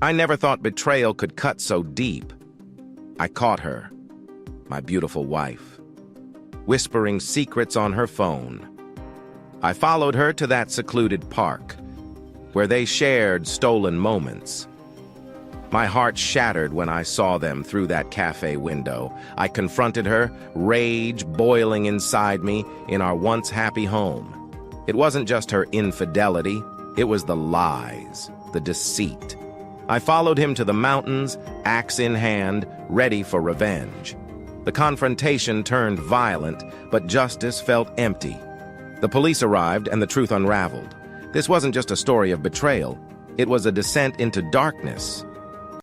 I never thought betrayal could cut so deep. I caught her, my beautiful wife, whispering secrets on her phone. I followed her to that secluded park, where they shared stolen moments. My heart shattered when I saw them through that cafe window. I confronted her, rage boiling inside me in our once happy home. It wasn't just her infidelity, it was the lies, the deceit. I followed him to the mountains, axe in hand, ready for revenge. The confrontation turned violent, but justice felt empty. The police arrived and the truth unraveled. This wasn't just a story of betrayal, it was a descent into darkness.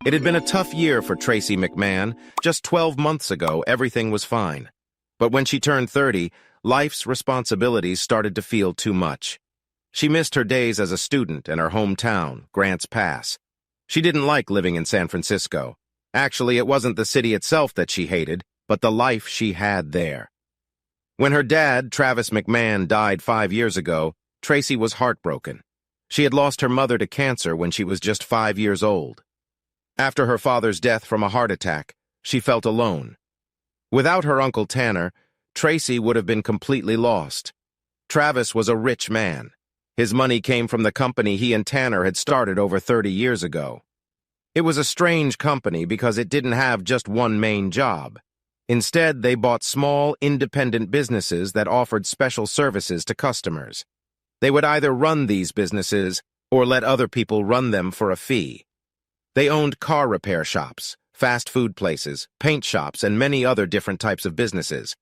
It had been a tough year for Tracy McMahon. Just 12 months ago, everything was fine. But when she turned 30, life's responsibilities started to feel too much. She missed her days as a student and her hometown, Grants Pass. She didn't like living in San Francisco. Actually, it wasn't the city itself that she hated, but the life she had there. When her dad, Travis McMahon, died 5 years ago, Tracy was heartbroken. She had lost her mother to cancer when she was just 5 years old. After her father's death from a heart attack, she felt alone. Without her Uncle Tanner, Tracy would have been completely lost. Travis was a rich man. His money came from the company he and Tanner had started over 30 years ago. It was a strange company because it didn't have just one main job. Instead, they bought small, independent businesses that offered special services to customers. They would either run these businesses or let other people run them for a fee. They owned car repair shops, fast food places, paint shops, and many other different types of businesses.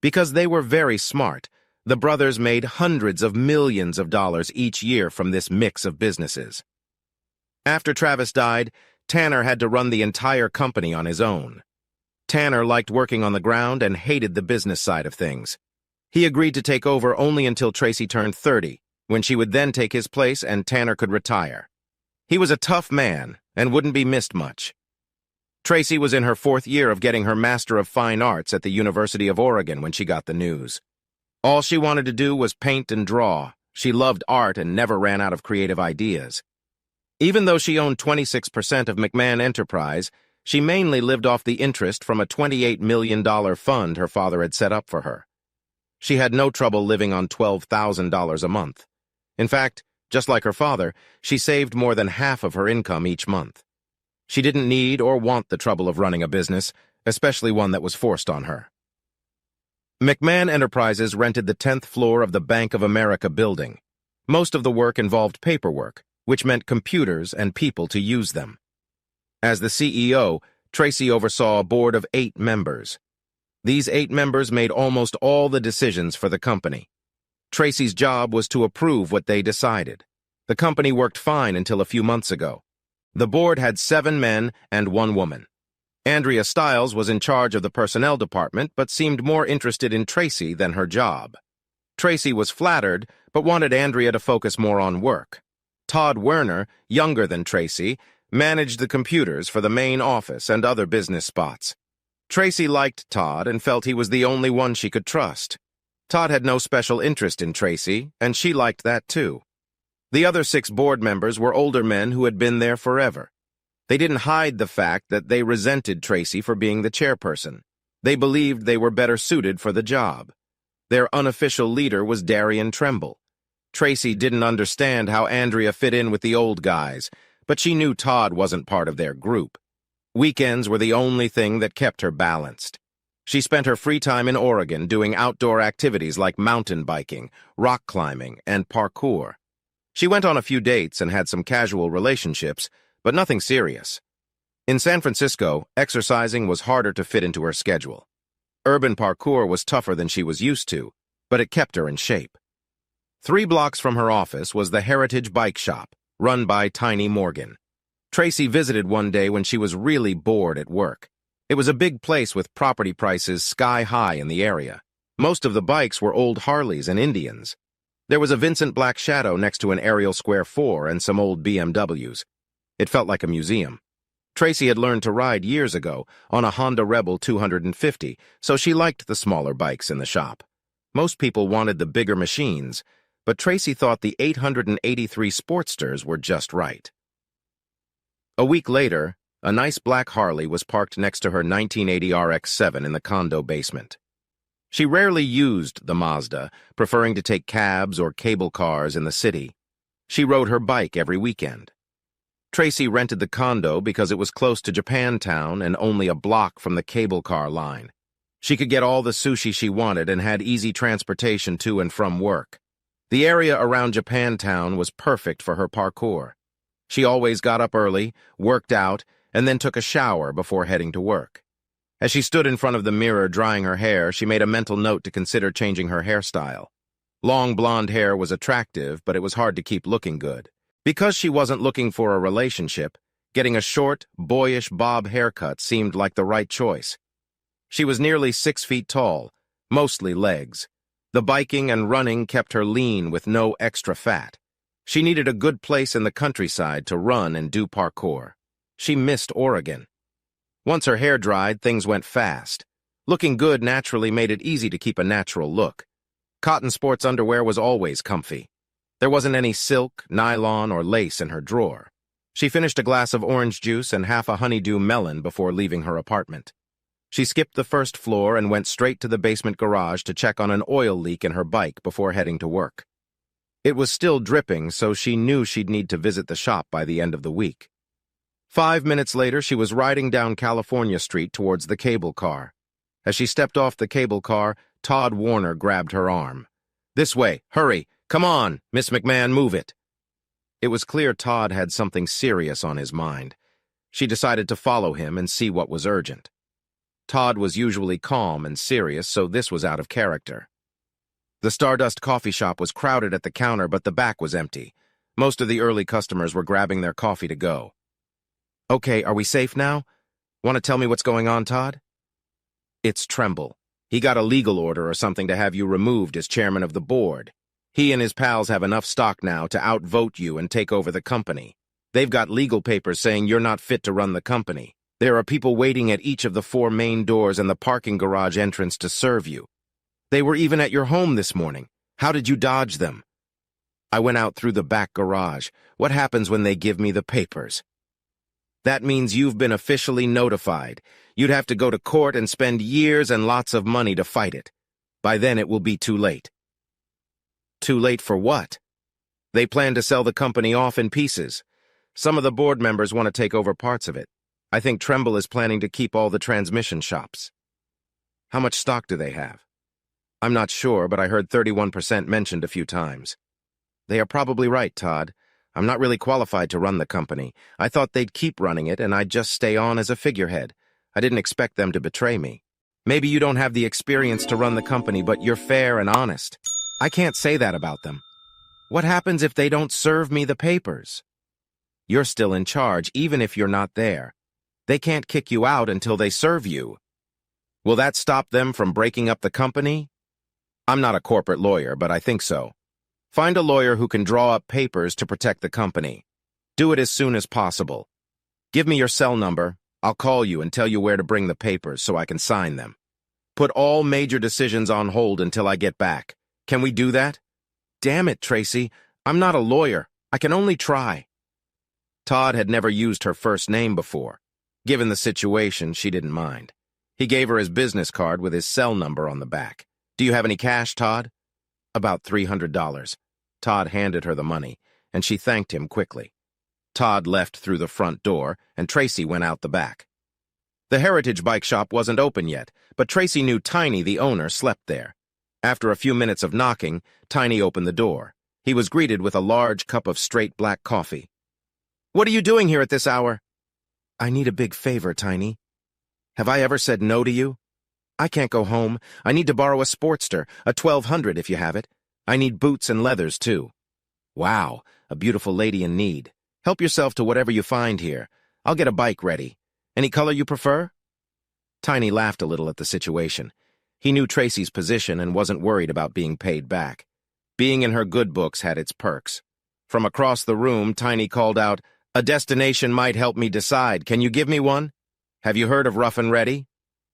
Because they were very smart, the brothers made hundreds of millions of dollars each year from this mix of businesses. After Travis died, Tanner had to run the entire company on his own. Tanner liked working on the ground and hated the business side of things. He agreed to take over only until Tracy turned 30, when she would then take his place and Tanner could retire. He was a tough man and wouldn't be missed much. Tracy was in her 4th year of getting her Master of Fine Arts at the University of Oregon when she got the news. All she wanted to do was paint and draw. She loved art and never ran out of creative ideas. Even though she owned 26% of McMahon Enterprise, she mainly lived off the interest from a $28 million fund her father had set up for her. She had no trouble living on $12,000 a month. In fact, just like her father, she saved more than half of her income each month. She didn't need or want the trouble of running a business, especially one that was forced on her. McMahon Enterprises rented the 10th floor of the Bank of America building. Most of the work involved paperwork, which meant computers and people to use them. As the CEO, Tracy oversaw a board of 8 members. These 8 members made almost all the decisions for the company. Tracy's job was to approve what they decided. The company worked fine until a few months ago. The board had 7 men and 1 woman. Andrea Stiles was in charge of the personnel department but seemed more interested in Tracy than her job. Tracy was flattered but wanted Andrea to focus more on work. Todd Werner, younger than Tracy, managed the computers for the main office and other business spots. Tracy liked Todd and felt he was the only one she could trust. Todd had no special interest in Tracy, and she liked that too. The other 6 board members were older men who had been there forever. They didn't hide the fact that they resented Tracy for being the chairperson. They believed they were better suited for the job. Their unofficial leader was Darian Tremble. Tracy didn't understand how Andrea fit in with the old guys, but she knew Todd wasn't part of their group. Weekends were the only thing that kept her balanced. She spent her free time in Oregon doing outdoor activities like mountain biking, rock climbing, and parkour. She went on a few dates and had some casual relationships, but nothing serious. In San Francisco, exercising was harder to fit into her schedule. Urban parkour was tougher than she was used to, but it kept her in shape. 3 blocks from her office was the Heritage Bike Shop, run by Tiny Morgan. Tracy visited one day when she was really bored at work. It was a big place with property prices sky-high in the area. Most of the bikes were old Harleys and Indians. There was a Vincent Black Shadow next to an Ariel Square 4 and some old BMWs. It felt like a museum. Tracy had learned to ride years ago on a Honda Rebel 250, so she liked the smaller bikes in the shop. Most people wanted the bigger machines, but Tracy thought the 883 Sportsters were just right. A week later, a nice black Harley was parked next to her 1980 RX-7 in the condo basement. She rarely used the Mazda, preferring to take cabs or cable cars in the city. She rode her bike every weekend. Tracy rented the condo because it was close to Japantown and only a block from the cable car line. She could get all the sushi she wanted and had easy transportation to and from work. The area around Japantown was perfect for her parkour. She always got up early, worked out, and then took a shower before heading to work. As she stood in front of the mirror drying her hair, she made a mental note to consider changing her hairstyle. Long blonde hair was attractive, but it was hard to keep looking good. Because she wasn't looking for a relationship, getting a short, boyish bob haircut seemed like the right choice. She was nearly 6 feet tall, mostly legs. The biking and running kept her lean with no extra fat. She needed a good place in the countryside to run and do parkour. She missed Oregon. Once her hair dried, things went fast. Looking good naturally made it easy to keep a natural look. Cotton sports underwear was always comfy. There wasn't any silk, nylon, or lace in her drawer. She finished a glass of orange juice and half a honeydew melon before leaving her apartment. She skipped the first floor and went straight to the basement garage to check on an oil leak in her bike before heading to work. It was still dripping, so she knew she'd need to visit the shop by the end of the week. 5 minutes later, she was riding down California Street towards the cable car. As she stepped off the cable car, Todd Warner grabbed her arm. "This way, hurry! Come on, Miss McMahon, move it." It was clear Todd had something serious on his mind. She decided to follow him and see what was urgent. Todd was usually calm and serious, so this was out of character. The Stardust coffee shop was crowded at the counter, but the back was empty. Most of the early customers were grabbing their coffee to go. "Okay, are we safe now? Want to tell me what's going on, Todd?" "It's Tremble. He got a legal order or something to have you removed as chairman of the board. He and his pals have enough stock now to outvote you and take over the company. They've got legal papers saying you're not fit to run the company. There are people waiting at each of the 4 main doors and the parking garage entrance to serve you. They were even at your home this morning. How did you dodge them?" "I went out through the back garage. What happens when they give me the papers?" "That means you've been officially notified. You'd have to go to court and spend years and lots of money to fight it. By then it will be too late." "Too late for what?" "They plan to sell the company off in pieces. Some of the board members want to take over parts of it. I think Tremble is planning to keep all the transmission shops." "How much stock do they have?" "I'm not sure, but I heard 31% mentioned a few times." "They are probably right, Todd. I'm not really qualified to run the company. I thought they'd keep running it and I'd just stay on as a figurehead. I didn't expect them to betray me. Maybe you don't have the experience to run the company, but you're fair and honest. I can't say that about them. What happens if they don't serve me the papers?" "You're still in charge, even if you're not there. They can't kick you out until they serve you." "Will that stop them from breaking up the company?" "I'm not a corporate lawyer, but I think so. Find a lawyer who can draw up papers to protect the company. Do it as soon as possible. Give me your cell number. I'll call you and tell you where to bring the papers so I can sign them. Put all major decisions on hold until I get back. Can we do that?" "Damn it, Tracy. I'm not a lawyer. I can only try." Todd had never used her first name before. Given the situation, she didn't mind. He gave her his business card with his cell number on the back. "Do you have any cash, Todd?" "About $300. Todd handed her the money, and she thanked him quickly. Todd left through the front door, and Tracy went out the back. The Heritage Bike Shop wasn't open yet, but Tracy knew Tiny, the owner, slept there. After a few minutes of knocking, Tiny opened the door. He was greeted with a large cup of straight black coffee. "What are you doing here at this hour?" "I need a big favor, Tiny." "Have I ever said no to you?" "I can't go home. I need to borrow a Sportster, a 1200 if you have it. I need boots and leathers, too." "Wow, a beautiful lady in need. Help yourself to whatever you find here. I'll get a bike ready. Any color you prefer?" Tiny laughed a little at the situation. He knew Tracy's position and wasn't worried about being paid back. Being in her good books had its perks. From across the room, Tiny called out, "A destination might help me decide. Can you give me one? Have you heard of Rough and Ready?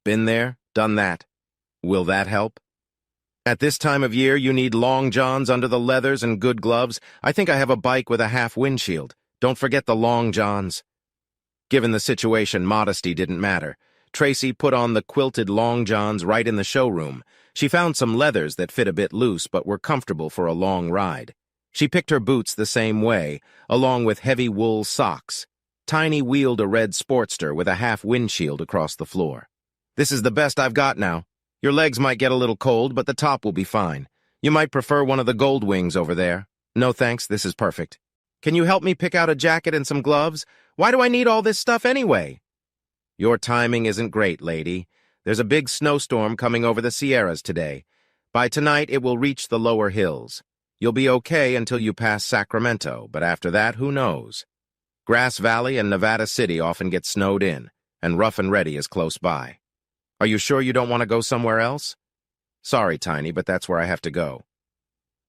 Been there, done that. Will that help? At this time of year, you need long johns under the leathers and good gloves. I think I have a bike with a half windshield. Don't forget the long johns." Given the situation, modesty didn't matter. Tracy put on the quilted long johns right in the showroom. She found some leathers that fit a bit loose but were comfortable for a long ride. She picked her boots the same way, along with heavy wool socks. Tiny wheeled a red Sportster with a half windshield across the floor. "This is the best I've got now. Your legs might get a little cold, but the top will be fine. You might prefer one of the gold wings over there." "No thanks, this is perfect." "Can you help me pick out a jacket and some gloves? Why do I need all this stuff anyway?" "Your timing isn't great, lady. There's a big snowstorm coming over the Sierras today. By tonight, it will reach the lower hills. You'll be okay until you pass Sacramento, but after that, who knows? Grass Valley and Nevada City often get snowed in, and Rough and Ready is close by. Are you sure you don't want to go somewhere else?" "Sorry, Tiny, but that's where I have to go."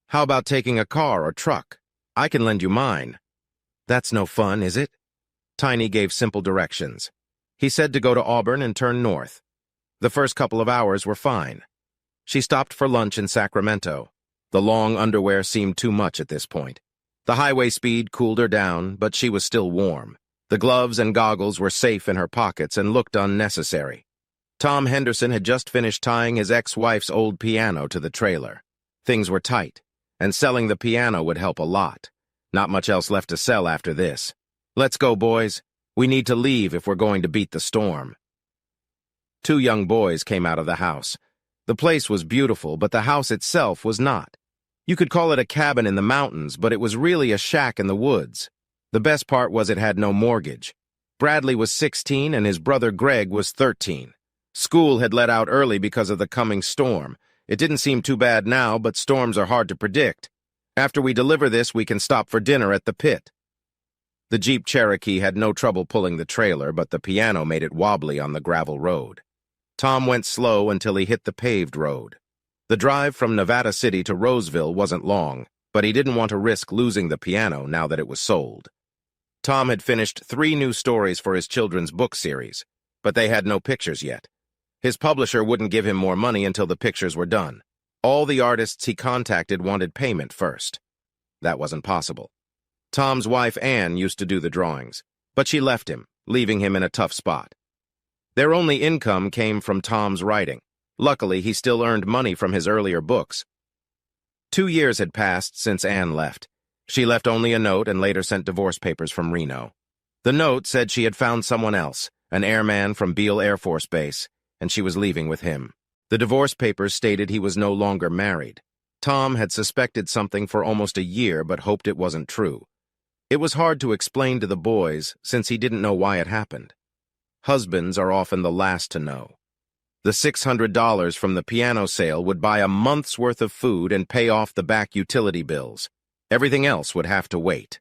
"How about taking a car or truck? I can lend you mine." "That's no fun, is it?" Tiny gave simple directions. He said to go to Auburn and turn north. The first couple of hours were fine. She stopped for lunch in Sacramento. The long underwear seemed too much at this point. The highway speed cooled her down, but she was still warm. The gloves and goggles were safe in her pockets and looked unnecessary. Tom Henderson had just finished tying his ex-wife's old piano to the trailer. Things were tight, and selling the piano would help a lot. Not much else left to sell after this. "Let's go, boys. We need to leave if we're going to beat the storm." Two young boys came out of the house. The place was beautiful, but the house itself was not. You could call it a cabin in the mountains, but it was really a shack in the woods. The best part was it had no mortgage. Bradley was 16 and his brother Greg was 13. School had let out early because of the coming storm. It didn't seem too bad now, but storms are hard to predict. "After we deliver this, we can stop for dinner at the pit." The Jeep Cherokee had no trouble pulling the trailer, but the piano made it wobbly on the gravel road. Tom went slow until he hit the paved road. The drive from Nevada City to Roseville wasn't long, but he didn't want to risk losing the piano now that it was sold. Tom had finished 3 new stories for his children's book series, but they had no pictures yet. His publisher wouldn't give him more money until the pictures were done. All the artists he contacted wanted payment first. That wasn't possible. Tom's wife, Anne, used to do the drawings, but she left him, leaving him in a tough spot. Their only income came from Tom's writing. Luckily, he still earned money from his earlier books. 2 years had passed since Anne left. She left only a note and later sent divorce papers from Reno. The note said she had found someone else, an airman from Beale Air Force Base, and she was leaving with him. The divorce papers stated he was no longer married. Tom had suspected something for almost a year but hoped it wasn't true. It was hard to explain to the boys since he didn't know why it happened. Husbands are often the last to know. The $600 from the piano sale would buy a month's worth of food and pay off the back utility bills. Everything else would have to wait.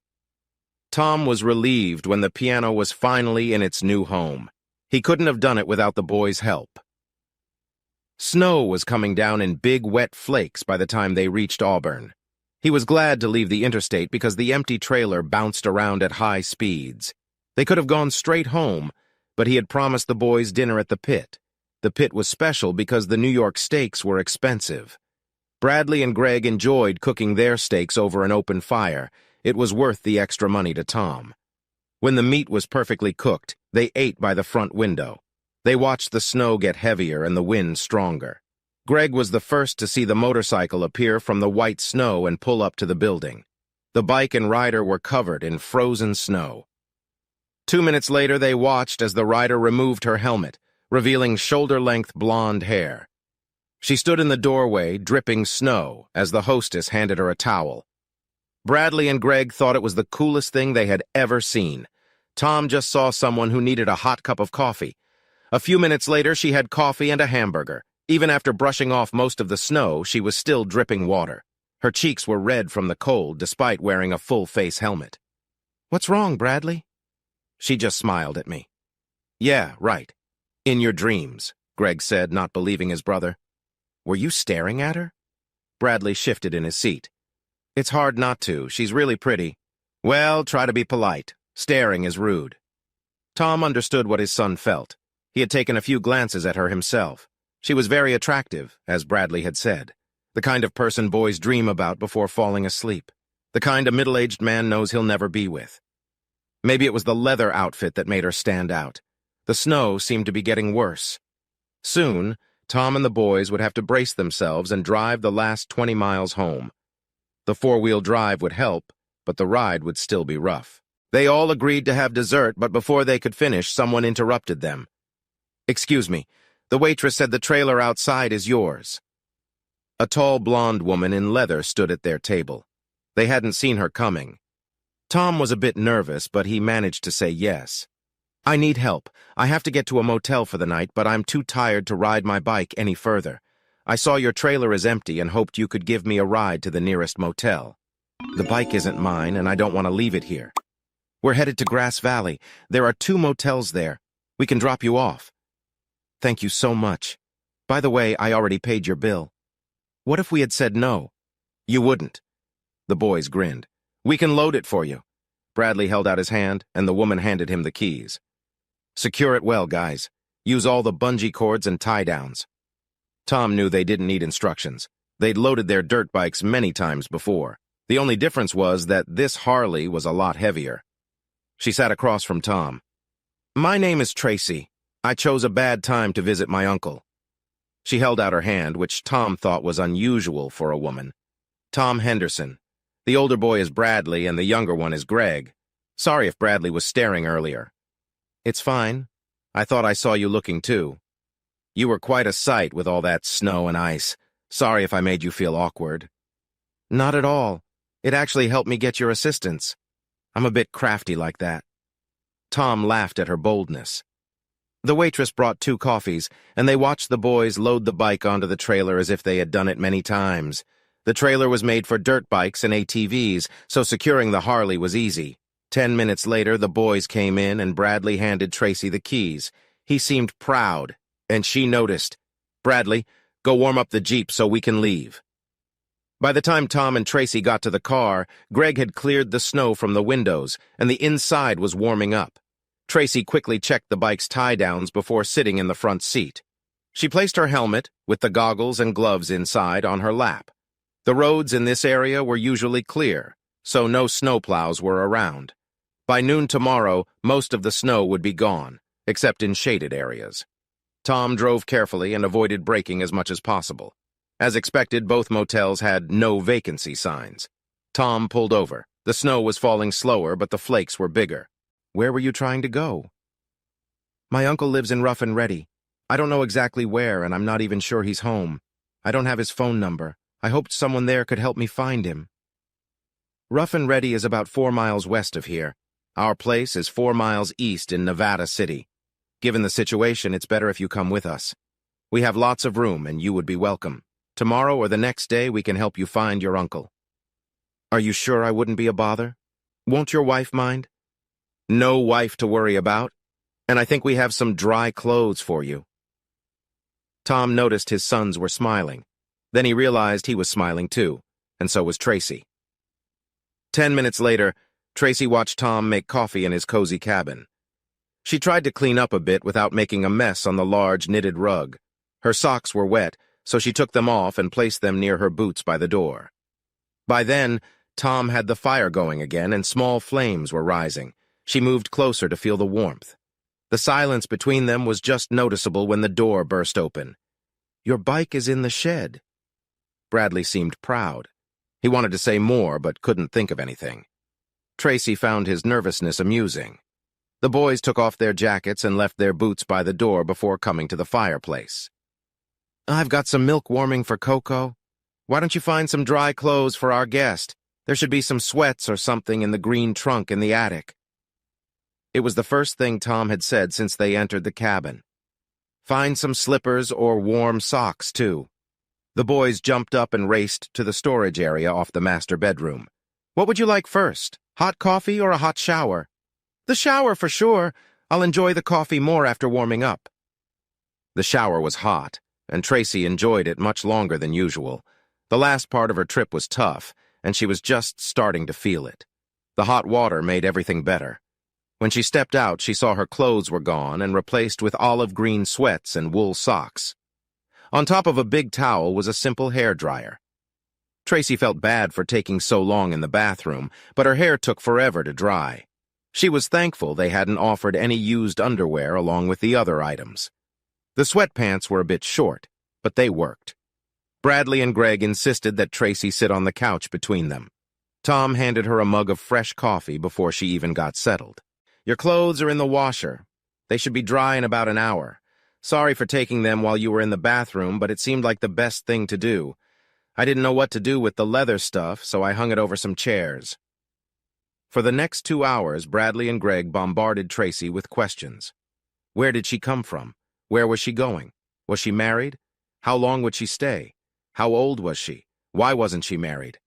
Tom was relieved when the piano was finally in its new home. He couldn't have done it without the boys' help. Snow was coming down in big, wet flakes by the time they reached Auburn. He was glad to leave the interstate because the empty trailer bounced around at high speeds. They could have gone straight home, but he had promised the boys dinner at the pit. The pit was special because the New York steaks were expensive. Bradley and Greg enjoyed cooking their steaks over an open fire. It was worth the extra money to Tom. When the meat was perfectly cooked, they ate by the front window. They watched the snow get heavier and the wind stronger. Greg was the first to see the motorcycle appear from the white snow and pull up to the building. The bike and rider were covered in frozen snow. 2 minutes later, they watched as the rider removed her helmet, revealing shoulder-length blonde hair. She stood in the doorway, dripping snow, as the hostess handed her a towel. Bradley and Greg thought it was the coolest thing they had ever seen. Tom just saw someone who needed a hot cup of coffee. A few minutes later, she had coffee and a hamburger. Even after brushing off most of the snow, she was still dripping water. Her cheeks were red from the cold, despite wearing a full-face helmet. "What's wrong, Bradley?" She just smiled at me. "Yeah, right. In your dreams," Greg said, not believing his brother. "Were you staring at her?" Bradley shifted in his seat. "It's hard not to. She's really pretty." "Well, try to be polite. Staring is rude." Tom understood what his son felt. He had taken a few glances at her himself. She was very attractive, as Bradley had said. The kind of person boys dream about before falling asleep. The kind a middle-aged man knows he'll never be with. Maybe it was the leather outfit that made her stand out. The snow seemed to be getting worse. Soon, Tom and the boys would have to brace themselves and drive the last 20 miles home. The four-wheel drive would help, but the ride would still be rough. They all agreed to have dessert, but before they could finish, someone interrupted them. "Excuse me, the waitress said the trailer outside is yours." A tall blonde woman in leather stood at their table. They hadn't seen her coming. Tom was a bit nervous, but he managed to say yes. "I need help. I have to get to a motel for the night, but I'm too tired to ride my bike any further. I saw your trailer is empty and hoped you could give me a ride to the nearest motel. The bike isn't mine, and I don't want to leave it here. We're headed to Grass Valley. There are 2 motels there. We can drop you off." "Thank you so much. By the way, I already paid your bill." "What if we had said no?" "You wouldn't." The boys grinned. "We can load it for you." Bradley held out his hand, and the woman handed him the keys. "Secure it well, guys. Use all the bungee cords and tie-downs." Tom knew they didn't need instructions. They'd loaded their dirt bikes many times before. The only difference was that this Harley was a lot heavier. She sat across from Tom. "My name is Tracy. I chose a bad time to visit my uncle." She held out her hand, which Tom thought was unusual for a woman. "Tom Henderson. The older boy is Bradley, and the younger one is Greg. Sorry if Bradley was staring earlier." "It's fine. I thought I saw you looking too. You were quite a sight with all that snow and ice. Sorry if I made you feel awkward." "Not at all. It actually helped me get your assistance. I'm a bit crafty like that." Tom laughed at her boldness. The waitress brought 2 coffees, and they watched the boys load the bike onto the trailer as if they had done it many times. The trailer was made for dirt bikes and ATVs, so securing the Harley was easy. 10 minutes later, the boys came in, and Bradley handed Tracy the keys. He seemed proud, and she noticed. "Bradley, go warm up the Jeep so we can leave." By the time Tom and Tracy got to the car, Greg had cleared the snow from the windows, and the inside was warming up. Tracy quickly checked the bike's tie-downs before sitting in the front seat. She placed her helmet, with the goggles and gloves inside, on her lap. The roads in this area were usually clear, so no snowplows were around. By noon tomorrow, most of the snow would be gone, except in shaded areas. Tom drove carefully and avoided braking as much as possible. As expected, both motels had no vacancy signs. Tom pulled over. The snow was falling slower, but the flakes were bigger. "Where were you trying to go?" "My uncle lives in Rough and Ready. I don't know exactly where, and I'm not even sure he's home. I don't have his phone number. I hoped someone there could help me find him." "Rough and Ready is about 4 miles west of here. Our place is 4 miles east in Nevada City. Given the situation, it's better if you come with us. We have lots of room, and you would be welcome. Tomorrow or the next day, we can help you find your uncle." "Are you sure I wouldn't be a bother? Won't your wife mind?" "No wife to worry about, and I think we have some dry clothes for you." Tom noticed his sons were smiling. Then he realized he was smiling too, and so was Tracy. 10 minutes later, Tracy watched Tom make coffee in his cozy cabin. She tried to clean up a bit without making a mess on the large knitted rug. Her socks were wet, so she took them off and placed them near her boots by the door. By then, Tom had the fire going again, and small flames were rising. She moved closer to feel the warmth. The silence between them was just noticeable when the door burst open. "Your bike is in the shed." Bradley seemed proud. He wanted to say more, but couldn't think of anything. Tracy found his nervousness amusing. The boys took off their jackets and left their boots by the door before coming to the fireplace. "I've got some milk warming for Coco. Why don't you find some dry clothes for our guest? There should be some sweats or something in the green trunk in the attic." It was the first thing Tom had said since they entered the cabin. "Find some slippers or warm socks, too." The boys jumped up and raced to the storage area off the master bedroom. "What would you like first? Hot coffee or a hot shower?" "The shower for sure. I'll enjoy the coffee more after warming up." The shower was hot, and Tracy enjoyed it much longer than usual. The last part of her trip was tough, and she was just starting to feel it. The hot water made everything better. When she stepped out, she saw her clothes were gone and replaced with olive green sweats and wool socks. On top of a big towel was a simple hair dryer. Tracy felt bad for taking so long in the bathroom, but her hair took forever to dry. She was thankful they hadn't offered any used underwear along with the other items. The sweatpants were a bit short, but they worked. Bradley and Greg insisted that Tracy sit on the couch between them. Tom handed her a mug of fresh coffee before she even got settled. "Your clothes are in the washer. They should be dry in about an hour. Sorry for taking them while you were in the bathroom, but it seemed like the best thing to do. I didn't know what to do with the leather stuff, so I hung it over some chairs." For the next 2 hours, Bradley and Greg bombarded Tracy with questions. Where did she come from? Where was she going? Was she married? How long would she stay? How old was she? Why wasn't she married?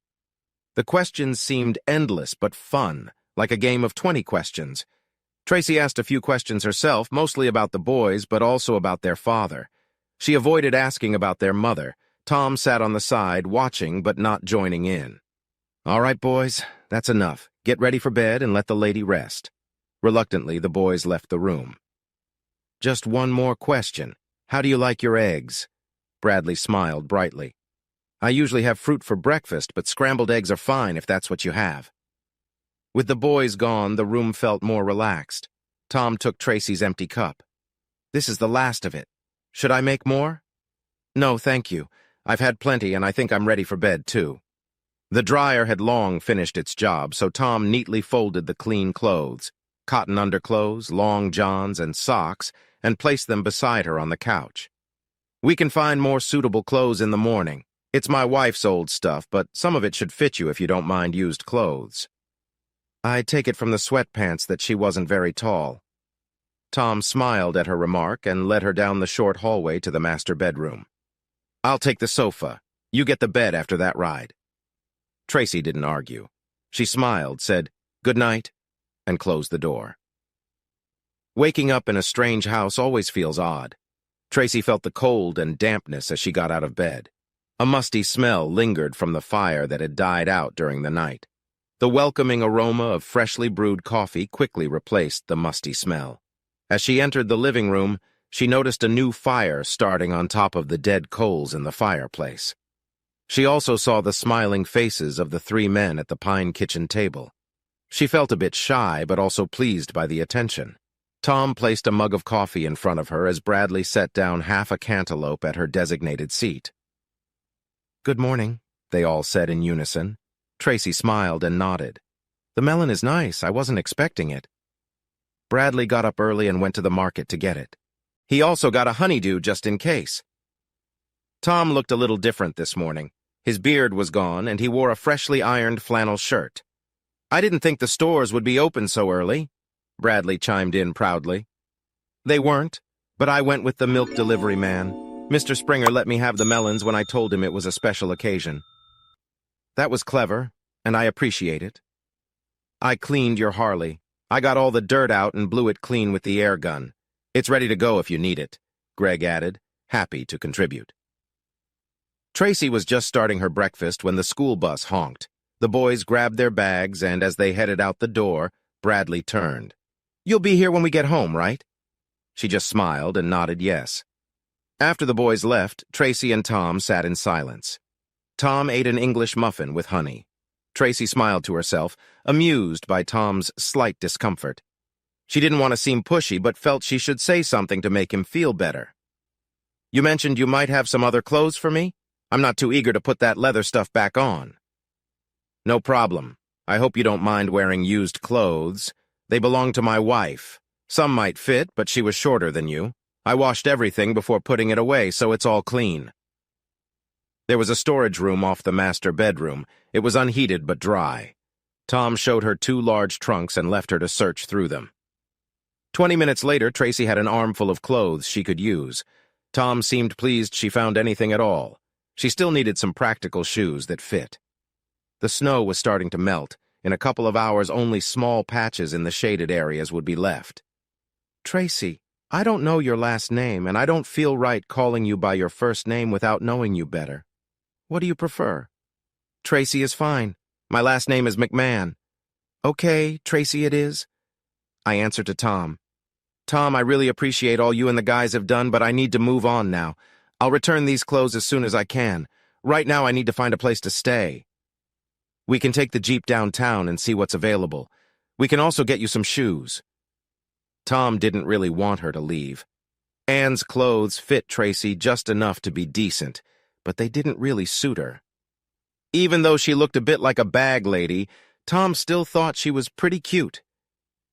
The questions seemed endless but fun, like a game of 20 questions. Tracy asked a few questions herself, mostly about the boys, but also about their father. She avoided asking about their mother. Tom sat on the side, watching but not joining in. "All right, boys, that's enough. Get ready for bed and let the lady rest." Reluctantly, the boys left the room. "Just one more question. How do you like your eggs?" Bradley smiled brightly. "I usually have fruit for breakfast, but scrambled eggs are fine if that's what you have." With the boys gone, the room felt more relaxed. Tom took Tracy's empty cup. "This is the last of it. Should I make more?" "No, thank you. I've had plenty, and I think I'm ready for bed, too." The dryer had long finished its job, so Tom neatly folded the clean clothes, cotton underclothes, long johns, and socks, and placed them beside her on the couch. "We can find more suitable clothes in the morning. It's my wife's old stuff, but some of it should fit you if you don't mind used clothes." "I take it from the sweatpants that she wasn't very tall." Tom smiled at her remark and led her down the short hallway to the master bedroom. "I'll take the sofa. You get the bed after that ride." Tracy didn't argue. She smiled, said, "Good night," and closed the door. Waking up in a strange house always feels odd. Tracy felt the cold and dampness as she got out of bed. A musty smell lingered from the fire that had died out during the night. The welcoming aroma of freshly brewed coffee quickly replaced the musty smell. As she entered the living room, she noticed a new fire starting on top of the dead coals in the fireplace. She also saw the smiling faces of the 3 men at the pine kitchen table. She felt a bit shy, but also pleased by the attention. Tom placed a mug of coffee in front of her as Bradley set down half a cantaloupe at her designated seat. "Good morning," they all said in unison. Tracy smiled and nodded. "The melon is nice. I wasn't expecting it." Bradley got up early and went to the market to get it. He also got a honeydew just in case. Tom looked a little different this morning. His beard was gone, and he wore a freshly ironed flannel shirt. "I didn't think the stores would be open so early," Bradley chimed in proudly. "They weren't, but I went with the milk delivery man. Mr. Springer let me have the melons when I told him it was a special occasion." "That was clever, and I appreciate it." "I cleaned your Harley. I got all the dirt out and blew it clean with the air gun. It's ready to go if you need it," Greg added, happy to contribute. Tracy was just starting her breakfast when the school bus honked. The boys grabbed their bags, and as they headed out the door, Bradley turned. "You'll be here when we get home, right?" She just smiled and nodded yes. After the boys left, Tracy and Tom sat in silence. Tom ate an English muffin with honey. Tracy smiled to herself, amused by Tom's slight discomfort. She didn't want to seem pushy, but felt she should say something to make him feel better. "You mentioned you might have some other clothes for me? I'm not too eager to put that leather stuff back on." "No problem. I hope you don't mind wearing used clothes. They belong to my wife. Some might fit, but she was shorter than you. I washed everything before putting it away, so it's all clean." There was a storage room off the master bedroom. It was unheated but dry. Tom showed her 2 large trunks and left her to search through them. 20 minutes later, Tracy had an armful of clothes she could use. Tom seemed pleased she found anything at all. She still needed some practical shoes that fit. The snow was starting to melt. In a couple of hours, only small patches in the shaded areas would be left. "Tracy, I don't know your last name, and I don't feel right calling you by your first name without knowing you better. What do you prefer?" "Tracy is fine. My last name is McMahon." "Okay, Tracy it is." I answered to Tom. "Tom, I really appreciate all you and the guys have done, but I need to move on now. I'll return these clothes as soon as I can. Right now I need to find a place to stay." "We can take the Jeep downtown and see what's available. We can also get you some shoes. Tom didn't really want her to leave. Anne's clothes fit Tracy just enough to be decent, but they didn't really suit her. Even though she looked a bit like a bag lady, Tom still thought she was pretty cute.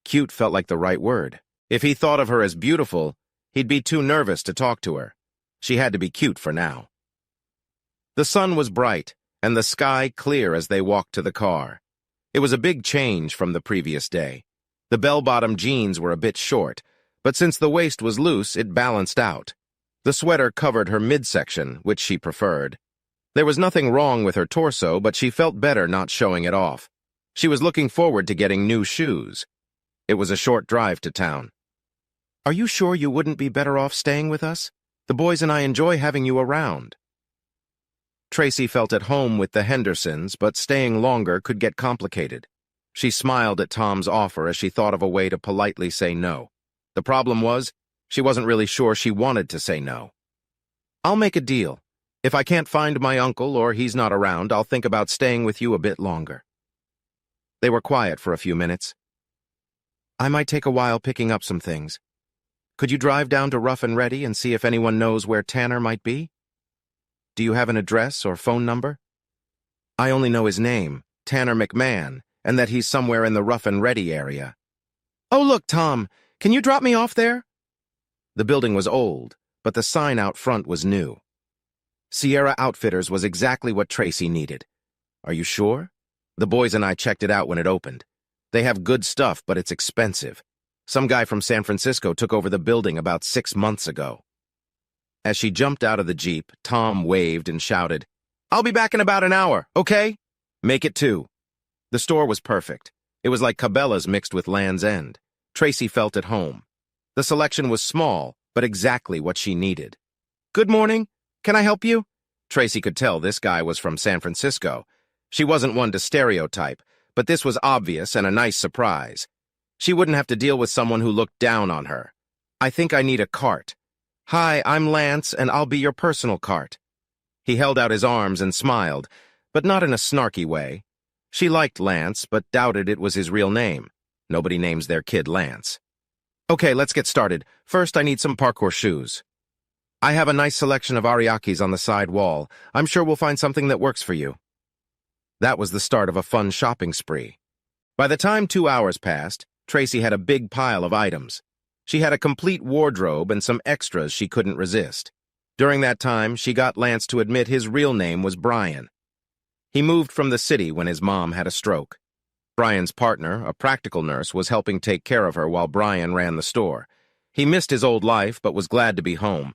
Cute felt like the right word. If he thought of her as beautiful, he'd be too nervous to talk to her. She had to be cute for now. The sun was bright, and the sky clear as they walked to the car. It was a big change from the previous day. The bell-bottom jeans were a bit short, but since the waist was loose, it balanced out. The sweater covered her midsection, which she preferred. There was nothing wrong with her torso, but she felt better not showing it off. She was looking forward to getting new shoes. It was a short drive to town. Are you sure you wouldn't be better off staying with us? The boys and I enjoy having you around. Tracy felt at home with the Hendersons, but staying longer could get complicated. She smiled at Tom's offer as she thought of a way to politely say no. The problem was, she wasn't really sure she wanted to say no. I'll make a deal. If I can't find my uncle or he's not around, I'll think about staying with you a bit longer. They were quiet for a few minutes. I might take a while picking up some things. Could you drive down to Rough and Ready and see if anyone knows where Tanner might be? Do you have an address or phone number? I only know his name, Tanner McMahon, and that he's somewhere in the Rough and Ready area. Oh, look, Tom, can you drop me off there? The building was old, but the sign out front was new. Sierra Outfitters was exactly what Tracy needed. Are you sure? The boys and I checked it out when it opened. They have good stuff, but it's expensive. Some guy from San Francisco took over the building about 6 months ago. As she jumped out of the Jeep, Tom waved and shouted, I'll be back in about an hour, okay? Make it 2. The store was perfect. It was like Cabela's mixed with Land's End. Tracy felt at home. The selection was small, but exactly what she needed. Good morning. Can I help you? Tracy could tell this guy was from San Francisco. She wasn't one to stereotype, but this was obvious and a nice surprise. She wouldn't have to deal with someone who looked down on her. I think I need a cart. Hi, I'm Lance, and I'll be your personal cart. He held out his arms and smiled, but not in a snarky way. She liked Lance, but doubted it was his real name. Nobody names their kid Lance. Okay, let's get started. First, I need some parkour shoes. I have a nice selection of Ariakis on the side wall. I'm sure we'll find something that works for you. That was the start of a fun shopping spree. By the time 2 hours passed, Tracy had a big pile of items. She had a complete wardrobe and some extras she couldn't resist. During that time, she got Lance to admit his real name was Brian. He moved from the city when his mom had a stroke. Brian's partner, a practical nurse, was helping take care of her while Brian ran the store. He missed his old life, but was glad to be home.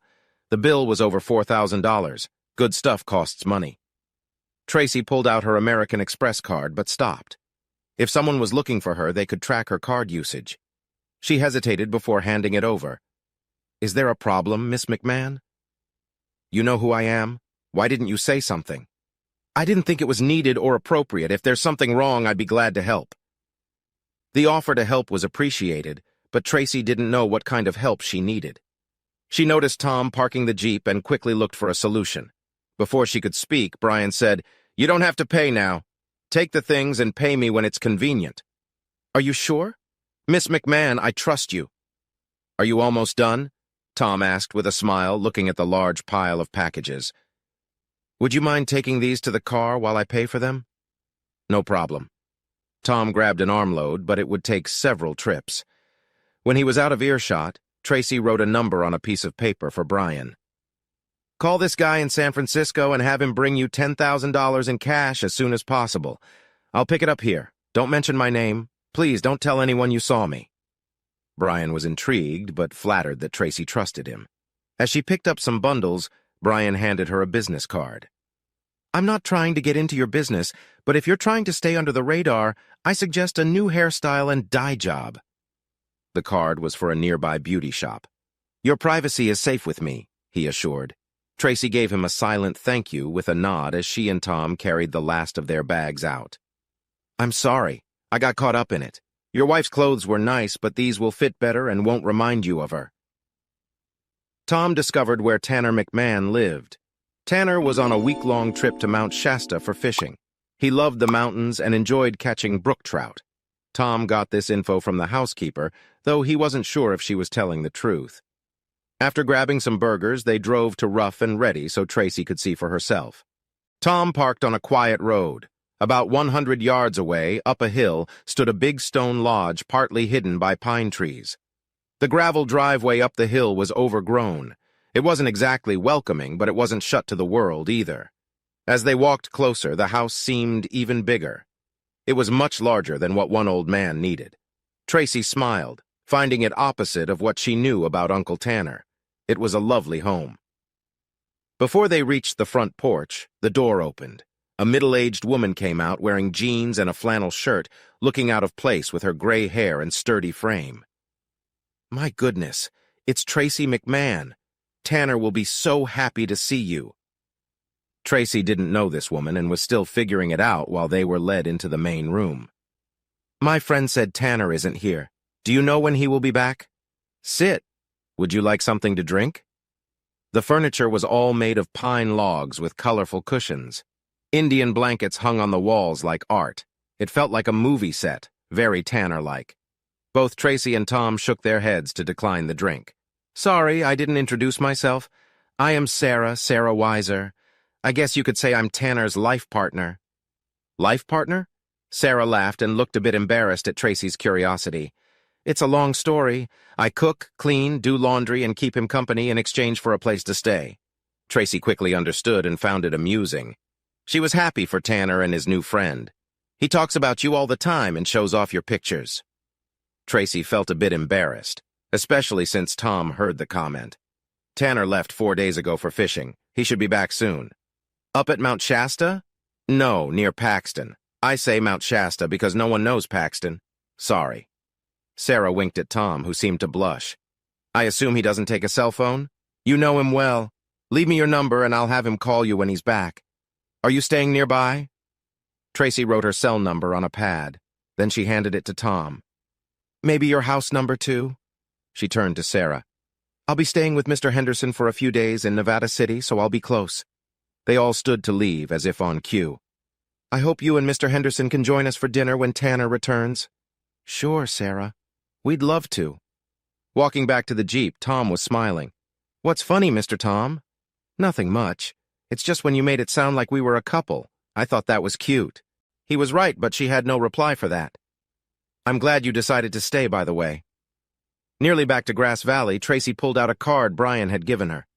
The bill was over $4,000. Good stuff costs money. Tracy pulled out her American Express card, but stopped. If someone was looking for her, they could track her card usage. She hesitated before handing it over. Is there a problem, Miss McMahon? You know who I am? Why didn't you say something? I didn't think it was needed or appropriate. If there's something wrong, I'd be glad to help. The offer to help was appreciated, but Tracy didn't know what kind of help she needed. She noticed Tom parking the Jeep and quickly looked for a solution. Before she could speak, Brian said, You don't have to pay now. Take the things and pay me when it's convenient. Are you sure? Miss McMahon, I trust you. Are you almost done? Tom asked with a smile, looking at the large pile of packages. Would you mind taking these to the car while I pay for them? No problem. Tom grabbed an armload, but it would take several trips. When he was out of earshot, Tracy wrote a number on a piece of paper for Brian. Call this guy in San Francisco and have him bring you $10,000 in cash as soon as possible. I'll pick it up here. Don't mention my name. Please don't tell anyone you saw me. Brian was intrigued, but flattered that Tracy trusted him. As she picked up some bundles, Brian handed her a business card. I'm not trying to get into your business, but if you're trying to stay under the radar, I suggest a new hairstyle and dye job. The card was for a nearby beauty shop. Your privacy is safe with me, he assured. Tracy gave him a silent thank you with a nod as she and Tom carried the last of their bags out. I'm sorry. I got caught up in it. Your wife's clothes were nice, but these will fit better and won't remind you of her. Tom discovered where Tanner McMahon lived. Tanner was on a week-long trip to Mount Shasta for fishing. He loved the mountains and enjoyed catching brook trout. Tom got this info from the housekeeper, though he wasn't sure if she was telling the truth. After grabbing some burgers, they drove to Rough and Ready so Tracy could see for herself. Tom parked on a quiet road. About 100 yards away, up a hill, stood a big stone lodge partly hidden by pine trees. The gravel driveway up the hill was overgrown. It wasn't exactly welcoming, but it wasn't shut to the world either. As they walked closer, the house seemed even bigger. It was much larger than what one old man needed. Tracy smiled, finding it opposite of what she knew about Uncle Tanner. It was a lovely home. Before they reached the front porch, the door opened. A middle-aged woman came out wearing jeans and a flannel shirt, looking out of place with her gray hair and sturdy frame. "My goodness, it's Tracy McMahon. Tanner will be so happy to see you." Tracy didn't know this woman and was still figuring it out while they were led into the main room. "My friend said Tanner isn't here. Do you know when he will be back? Sit. Would you like something to drink?" The furniture was all made of pine logs with colorful cushions. Indian blankets hung on the walls like art. It felt like a movie set, very Tanner-like. Both Tracy and Tom shook their heads to decline the drink. "Sorry, I didn't introduce myself. I am Sarah Weiser. I guess you could say I'm Tanner's life partner." "Life partner?" Sarah laughed and looked a bit embarrassed at Tracy's curiosity. "It's a long story. I cook, clean, do laundry, and keep him company in exchange for a place to stay." Tracy quickly understood and found it amusing. She was happy for Tanner and his new friend. "He talks about you all the time and shows off your pictures." Tracy felt a bit embarrassed, especially since Tom heard the comment. "Tanner left 4 days ago for fishing. He should be back soon." "Up at Mount Shasta?" "No, near Paxton. I say Mount Shasta because no one knows Paxton. Sorry." Sarah winked at Tom, who seemed to blush. "I assume he doesn't take a cell phone? You know him well. Leave me your number and I'll have him call you when he's back. Are you staying nearby?" Tracy wrote her cell number on a pad. Then she handed it to Tom. "Maybe your house number too?" She turned to Sarah. "I'll be staying with Mr. Henderson for a few days in Nevada City, so I'll be close." They all stood to leave, as if on cue. "I hope you and Mr. Henderson can join us for dinner when Tanner returns." "Sure, Sarah. We'd love to." Walking back to the Jeep, Tom was smiling. "What's funny, Mr. Tom?" "Nothing much. It's just when you made it sound like we were a couple. I thought that was cute." He was right, but she had no reply for that. "I'm glad you decided to stay, by the way." Nearly back to Grass Valley, Tracy pulled out a card Brian had given her.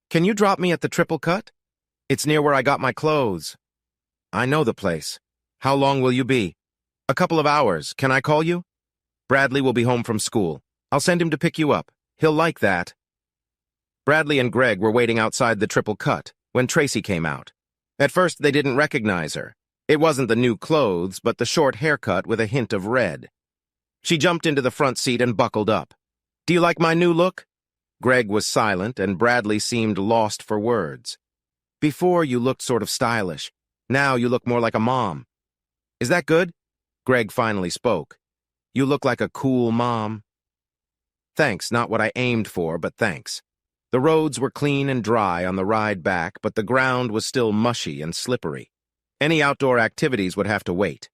"Can you drop me at the Triple Cut? It's near where I got my clothes." "I know the place. How long will you be?" "A couple of hours. Can I call you?" "Bradley will be home from school. I'll send him to pick you up. He'll like that." Bradley and Greg were waiting outside the Triple Cut when Tracy came out. At first, they didn't recognize her. It wasn't the new clothes, but the short haircut with a hint of red. She jumped into the front seat and buckled up. "Do you like my new look?" Greg was silent, and Bradley seemed lost for words. "Before, you looked sort of stylish. Now you look more like a mom." "Is that good?" Greg finally spoke. "You look like a cool mom." "Thanks, not what I aimed for, but thanks." The roads were clean and dry on the ride back, but the ground was still mushy and slippery. Any outdoor activities would have to wait.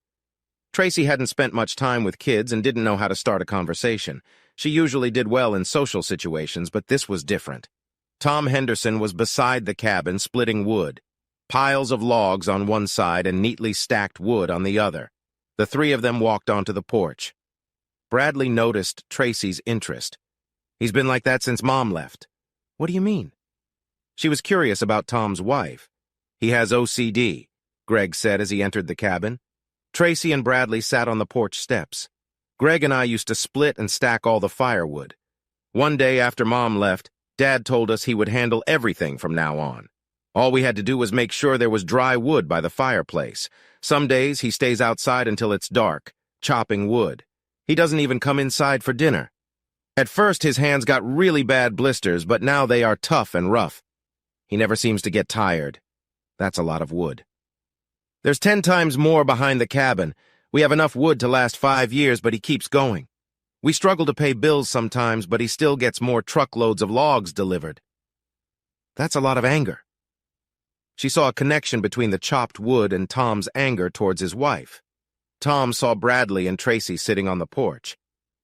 Tracy hadn't spent much time with kids and didn't know how to start a conversation. She usually did well in social situations, but this was different. Tom Henderson was beside the cabin splitting wood. Piles of logs on one side and neatly stacked wood on the other. The three of them walked onto the porch. Bradley noticed Tracy's interest. "He's been like that since Mom left." "What do you mean?" She was curious about Tom's wife. "He has OCD, Greg said as he entered the cabin. Tracy and Bradley sat on the porch steps. "Greg and I used to split and stack all the firewood. One day after Mom left, Dad told us he would handle everything from now on. All we had to do was make sure there was dry wood by the fireplace. Some days he stays outside until it's dark, chopping wood. He doesn't even come inside for dinner. At first his hands got really bad blisters, but now they are tough and rough. He never seems to get tired. That's a lot of wood. There's 10 times more behind the cabin. We have enough wood to last 5 years, but he keeps going. We struggle to pay bills sometimes, but he still gets more truckloads of logs delivered." That's a lot of anger. She saw a connection between the chopped wood and Tom's anger towards his wife. Tom saw Bradley and Tracy sitting on the porch.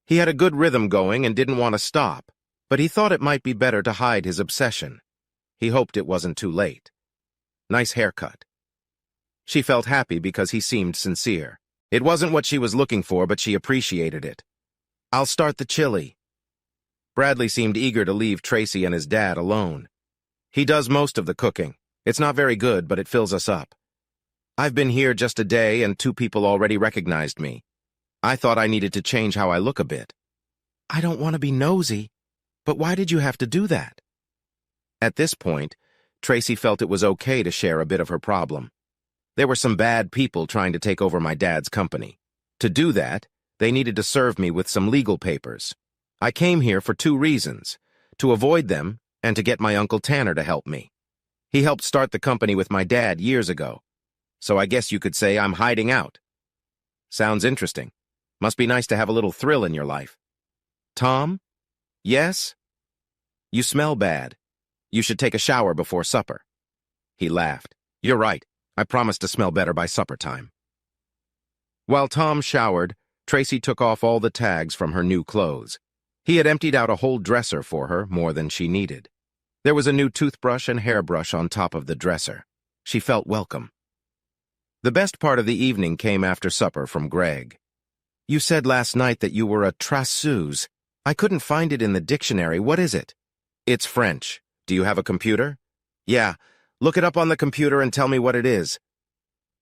He had a good rhythm going and didn't want to stop, but he thought it might be better to hide his obsession. He hoped it wasn't too late. Nice haircut. She felt happy because he seemed sincere. It wasn't what she was looking for, but she appreciated it. I'll start the chili. Bradley seemed eager to leave Tracy and his dad alone. He does most of the cooking. It's not very good, but it fills us up. I've been here just a day and 2 people already recognized me. I thought I needed to change how I look a bit. I don't want to be nosy, but why did you have to do that? At this point, Tracy felt it was okay to share a bit of her problem. There were some bad people trying to take over my dad's company. To do that, they needed to serve me with some legal papers. I came here for 2 reasons, to avoid them and to get my Uncle Tanner to help me. He helped start the company with my dad years ago, so I guess you could say I'm hiding out. Sounds interesting. Must be nice to have a little thrill in your life. Tom? Yes? You smell bad. You should take a shower before supper. He laughed. You're right. I promised to smell better by supper time. While Tom showered, Tracy took off all the tags from her new clothes. He had emptied out a whole dresser for her, more than she needed. There was a new toothbrush and hairbrush on top of the dresser. She felt welcome. The best part of the evening came after supper from Greg. You said last night that you were a trasseuse. I couldn't find it in the dictionary. What is it? It's French. Do you have a computer? Yeah. Look it up on the computer and tell me what it is.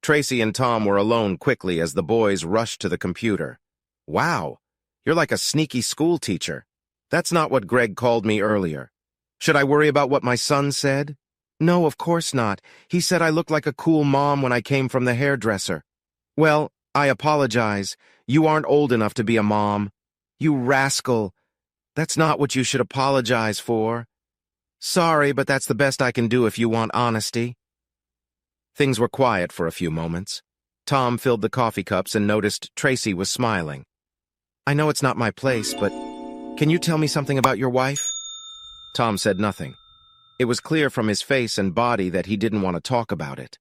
Tracy and Tom were alone quickly as the boys rushed to the computer. Wow, you're like a sneaky school teacher. That's not what Greg called me earlier. Should I worry about what my son said? No, of course not. He said I looked like a cool mom when I came from the hairdresser. Well, I apologize. You aren't old enough to be a mom. You rascal. That's not what you should apologize for. Sorry, but that's the best I can do if you want honesty. Things were quiet for a few moments. Tom filled the coffee cups and noticed Tracy was smiling. I know it's not my place, but can you tell me something about your wife? Tom said nothing. It was clear from his face and body that he didn't want to talk about it.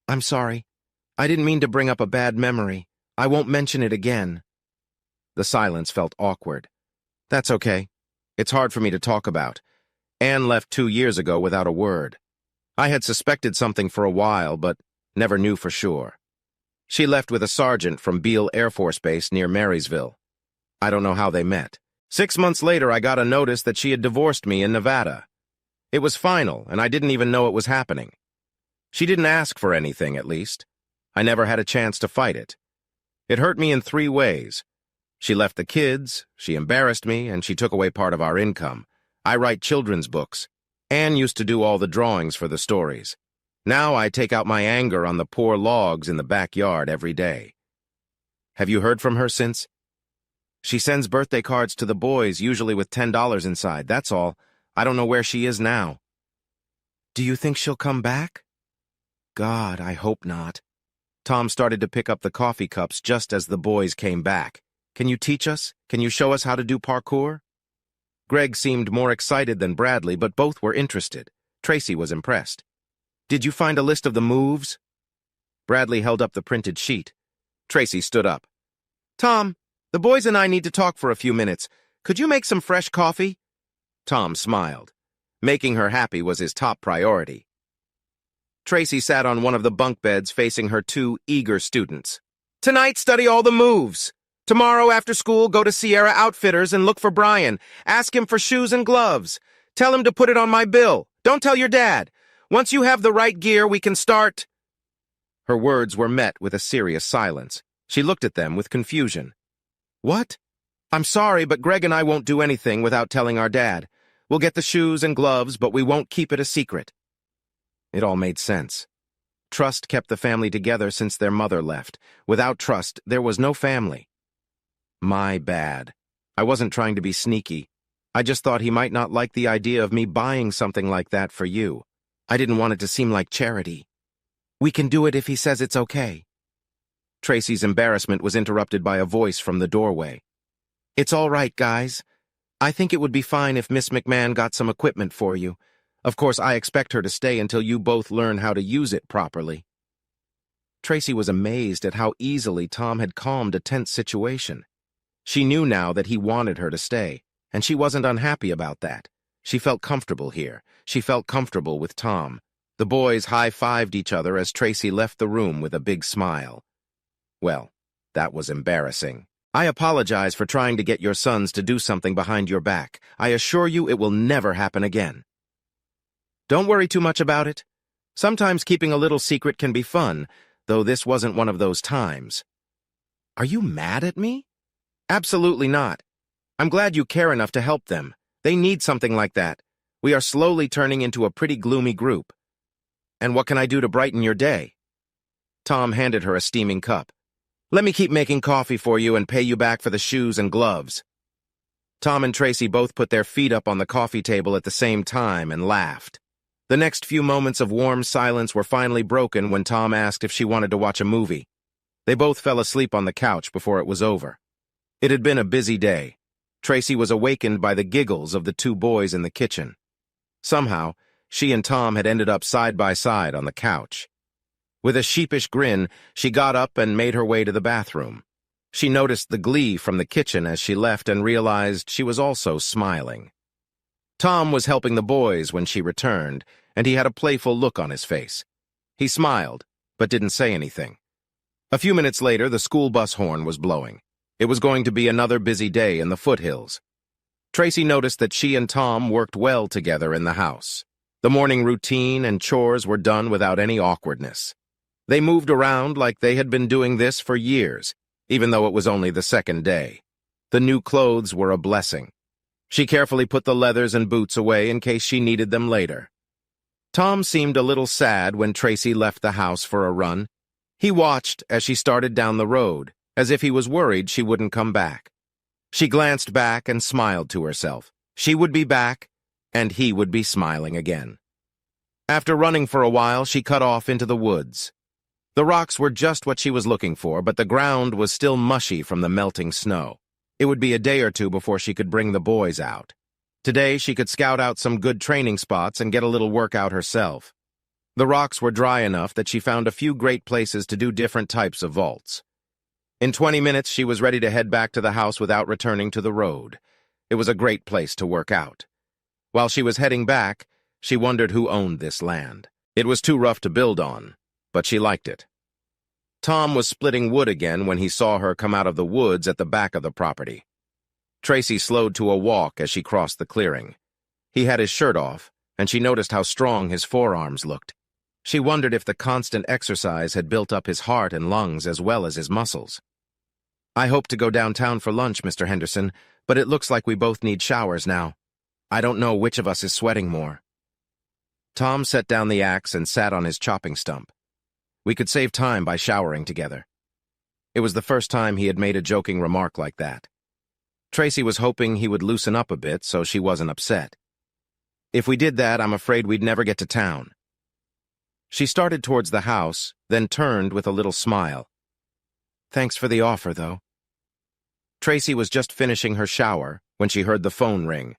I'm sorry. I didn't mean to bring up a bad memory. I won't mention it again. The silence felt awkward. That's okay. It's hard for me to talk about. Anne left 2 years ago without a word. I had suspected something for a while, but never knew for sure. She left with a sergeant from Beale Air Force Base near Marysville. I don't know how they met. 6 months later, I got a notice that she had divorced me in Nevada. It was final, and I didn't even know it was happening. She didn't ask for anything, at least. I never had a chance to fight it. It hurt me in 3 ways. She left the kids, she embarrassed me, and she took away part of our income. I write children's books. Anne used to do all the drawings for the stories. Now I take out my anger on the poor logs in the backyard every day. Have you heard from her since? She sends birthday cards to the boys, usually with $10 inside, that's all. I don't know where she is now. Do you think she'll come back? God, I hope not. Tom started to pick up the coffee cups just as the boys came back. Can you teach us? Can you show us how to do parkour? Greg seemed more excited than Bradley, but both were interested. Tracy was impressed. Did you find a list of the moves? Bradley held up the printed sheet. Tracy stood up. Tom, the boys and I need to talk for a few minutes. Could you make some fresh coffee? Tom smiled. Making her happy was his top priority. Tracy sat on one of the bunk beds facing her 2 eager students. Tonight, study all the moves. Tomorrow after school, go to Sierra Outfitters and look for Brian. Ask him for shoes and gloves. Tell him to put it on my bill. Don't tell your dad. Once you have the right gear, we can start. Her words were met with a serious silence. She looked at them with confusion. What? I'm sorry, but Greg and I won't do anything without telling our dad. We'll get the shoes and gloves, but we won't keep it a secret. It all made sense. Trust kept the family together since their mother left. Without trust, there was no family. My bad. I wasn't trying to be sneaky. I just thought he might not like the idea of me buying something like that for you. I didn't want it to seem like charity. We can do it if he says it's okay. Tracy's embarrassment was interrupted by a voice from the doorway. It's all right, guys. I think it would be fine if Miss McMahon got some equipment for you. Of course, I expect her to stay until you both learn how to use it properly. Tracy was amazed at how easily Tom had calmed a tense situation. She knew now that he wanted her to stay, and she wasn't unhappy about that. She felt comfortable here. She felt comfortable with Tom. The boys high-fived each other as Tracy left the room with a big smile. Well, that was embarrassing. I apologize for trying to get your sons to do something behind your back. I assure you it will never happen again. Don't worry too much about it. Sometimes keeping a little secret can be fun, though this wasn't one of those times. Are you mad at me? Absolutely not. I'm glad you care enough to help them. They need something like that. We are slowly turning into a pretty gloomy group. And what can I do to brighten your day? Tom handed her a steaming cup. Let me keep making coffee for you and pay you back for the shoes and gloves. Tom and Tracy both put their feet up on the coffee table at the same time and laughed. The next few moments of warm silence were finally broken when Tom asked if she wanted to watch a movie. They both fell asleep on the couch before it was over. It had been a busy day. Tracy was awakened by the giggles of the two boys in the kitchen. Somehow, she and Tom had ended up side by side on the couch. With a sheepish grin, she got up and made her way to the bathroom. She noticed the glee from the kitchen as she left and realized she was also smiling. Tom was helping the boys when she returned, and he had a playful look on his face. He smiled, but didn't say anything. A few minutes later, the school bus horn was blowing. It was going to be another busy day in the foothills. Tracy noticed that she and Tom worked well together in the house. The morning routine and chores were done without any awkwardness. They moved around like they had been doing this for years, even though it was only the second day. The new clothes were a blessing. She carefully put the leathers and boots away in case she needed them later. Tom seemed a little sad when Tracy left the house for a run. He watched as she started down the road, as if he was worried she wouldn't come back. She glanced back and smiled to herself. She would be back, and he would be smiling again. After running for a while, she cut off into the woods. The rocks were just what she was looking for, but the ground was still mushy from the melting snow. It would be a day or two before she could bring the boys out. Today, she could scout out some good training spots and get a little workout herself. The rocks were dry enough that she found a few great places to do different types of vaults. In 20 minutes, she was ready to head back to the house without returning to the road. It was a great place to work out. While she was heading back, she wondered who owned this land. It was too rough to build on, but she liked it. Tom was splitting wood again when he saw her come out of the woods at the back of the property. Tracy slowed to a walk as she crossed the clearing. He had his shirt off, and she noticed how strong his forearms looked. She wondered if the constant exercise had built up his heart and lungs as well as his muscles. I hope to go downtown for lunch, Mr. Henderson, but it looks like we both need showers now. I don't know which of us is sweating more. Tom set down the axe and sat on his chopping stump. We could save time by showering together. It was the first time he had made a joking remark like that. Tracy was hoping he would loosen up a bit so she wasn't upset. If we did that, I'm afraid we'd never get to town. She started towards the house, then turned with a little smile. Thanks for the offer, though. Tracy was just finishing her shower when she heard the phone ring.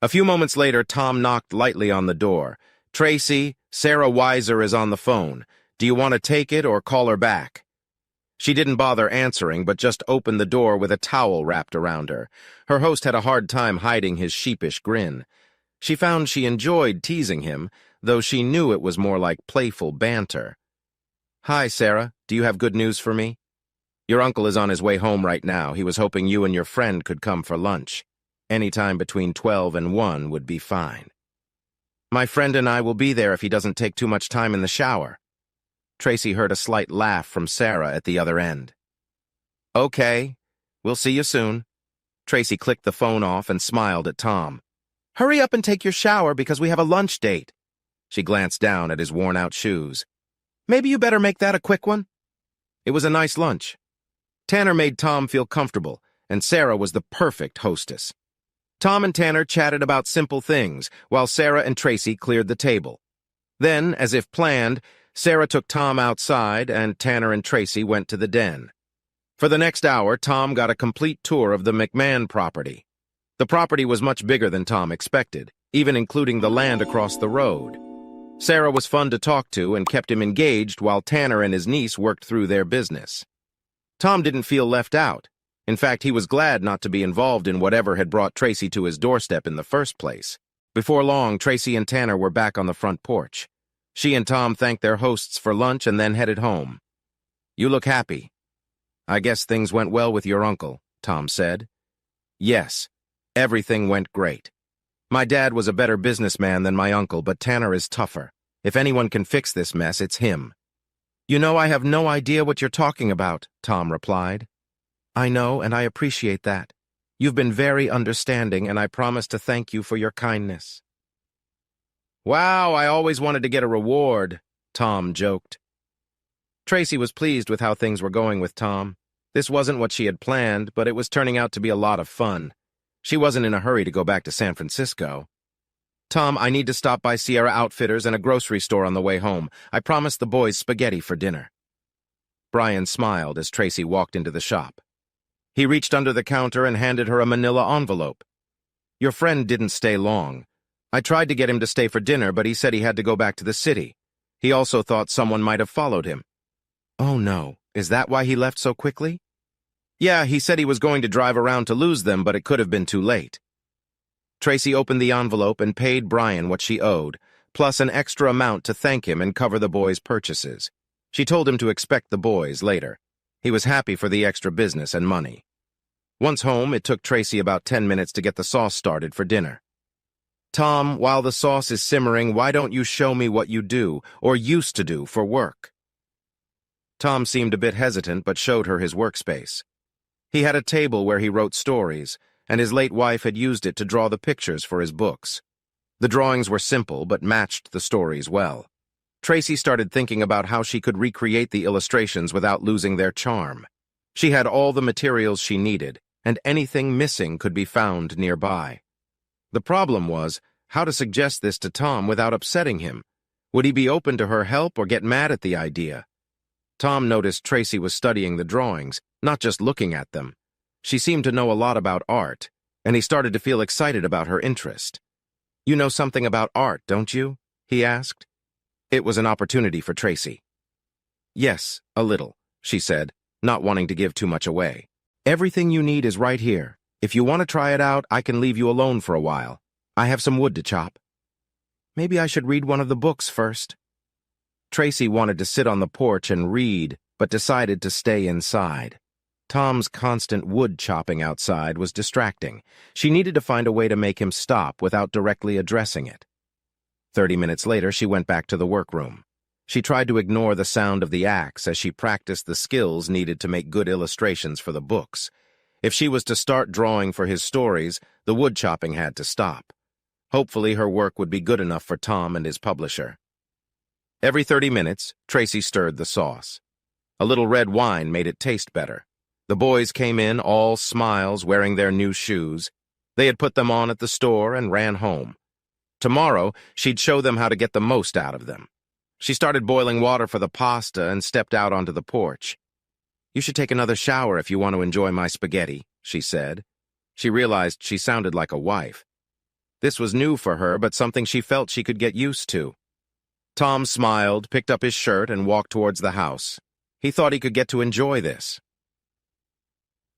A few moments later, Tom knocked lightly on the door. Tracy, Sarah Weiser is on the phone. Do you want to take it or call her back? She didn't bother answering, but just opened the door with a towel wrapped around her. Her host had a hard time hiding his sheepish grin. She found she enjoyed teasing him, though she knew it was more like playful banter. Hi, Sarah. Do you have good news for me? Your uncle is on his way home right now. He was hoping you and your friend could come for lunch. Any time between 12 and 1 would be fine. My friend and I will be there if he doesn't take too much time in the shower. Tracy heard a slight laugh from Sarah at the other end. Okay, we'll see you soon. Tracy clicked the phone off and smiled at Tom. Hurry up and take your shower because we have a lunch date. She glanced down at his worn-out shoes. Maybe you better make that a quick one. It was a nice lunch. Tanner made Tom feel comfortable, and Sarah was the perfect hostess. Tom and Tanner chatted about simple things, while Sarah and Tracy cleared the table. Then, as if planned, Sarah took Tom outside, and Tanner and Tracy went to the den. For the next hour, Tom got a complete tour of the McMahon property. The property was much bigger than Tom expected, even including the land across the road. Sarah was fun to talk to and kept him engaged while Tanner and his niece worked through their business. Tom didn't feel left out. In fact, he was glad not to be involved in whatever had brought Tracy to his doorstep in the first place. Before long, Tracy and Tanner were back on the front porch. She and Tom thanked their hosts for lunch and then headed home. "You look happy." "I guess things went well with your uncle," Tom said. "Yes, everything went great. My dad was a better businessman than my uncle, but Tanner is tougher. If anyone can fix this mess, it's him." "You know, I have no idea what you're talking about," Tom replied. "I know, and I appreciate that. You've been very understanding, and I promise to thank you for your kindness." "Wow, I always wanted to get a reward," Tom joked. Tracy was pleased with how things were going with Tom. This wasn't what she had planned, but it was turning out to be a lot of fun. She wasn't in a hurry to go back to San Francisco. "Tom, I need to stop by Sierra Outfitters and a grocery store on the way home. I promised the boys spaghetti for dinner." Brian smiled as Tracy walked into the shop. He reached under the counter and handed her a manila envelope. "Your friend didn't stay long. I tried to get him to stay for dinner, but he said he had to go back to the city. He also thought someone might have followed him." "Oh no, is that why he left so quickly?" "Yeah, he said he was going to drive around to lose them, but it could have been too late." Tracy opened the envelope and paid Brian what she owed, plus an extra amount to thank him and cover the boys' purchases. She told him to expect the boys later. He was happy for the extra business and money. Once home, it took Tracy about 10 minutes to get the sauce started for dinner. "Tom, while the sauce is simmering, why don't you show me what you do, or used to do, for work?" Tom seemed a bit hesitant, but showed her his workspace. He had a table where he wrote stories, and his late wife had used it to draw the pictures for his books. The drawings were simple, but matched the stories well. Tracy started thinking about how she could recreate the illustrations without losing their charm. She had all the materials she needed, and anything missing could be found nearby. The problem was how to suggest this to Tom without upsetting him. Would he be open to her help or get mad at the idea? Tom noticed Tracy was studying the drawings, not just looking at them. She seemed to know a lot about art, and he started to feel excited about her interest. "You know something about art, don't you?" he asked. It was an opportunity for Tracy. "Yes, a little," she said, not wanting to give too much away. "Everything you need is right here. If you want to try it out, I can leave you alone for a while. I have some wood to chop." "Maybe I should read one of the books first." Tracy wanted to sit on the porch and read, but decided to stay inside. Tom's constant wood chopping outside was distracting. She needed to find a way to make him stop without directly addressing it. 30 minutes later, she went back to the workroom. She tried to ignore the sound of the axe as she practiced the skills needed to make good illustrations for the books. If she was to start drawing for his stories, the wood chopping had to stop. Hopefully, her work would be good enough for Tom and his publisher. Every 30 minutes, Tracy stirred the sauce. A little red wine made it taste better. The boys came in, all smiles, wearing their new shoes. They had put them on at the store and ran home. Tomorrow, she'd show them how to get the most out of them. She started boiling water for the pasta and stepped out onto the porch. "You should take another shower if you want to enjoy my spaghetti," she said. She realized she sounded like a wife. This was new for her, but something she felt she could get used to. Tom smiled, picked up his shirt, and walked towards the house. He thought he could get to enjoy this.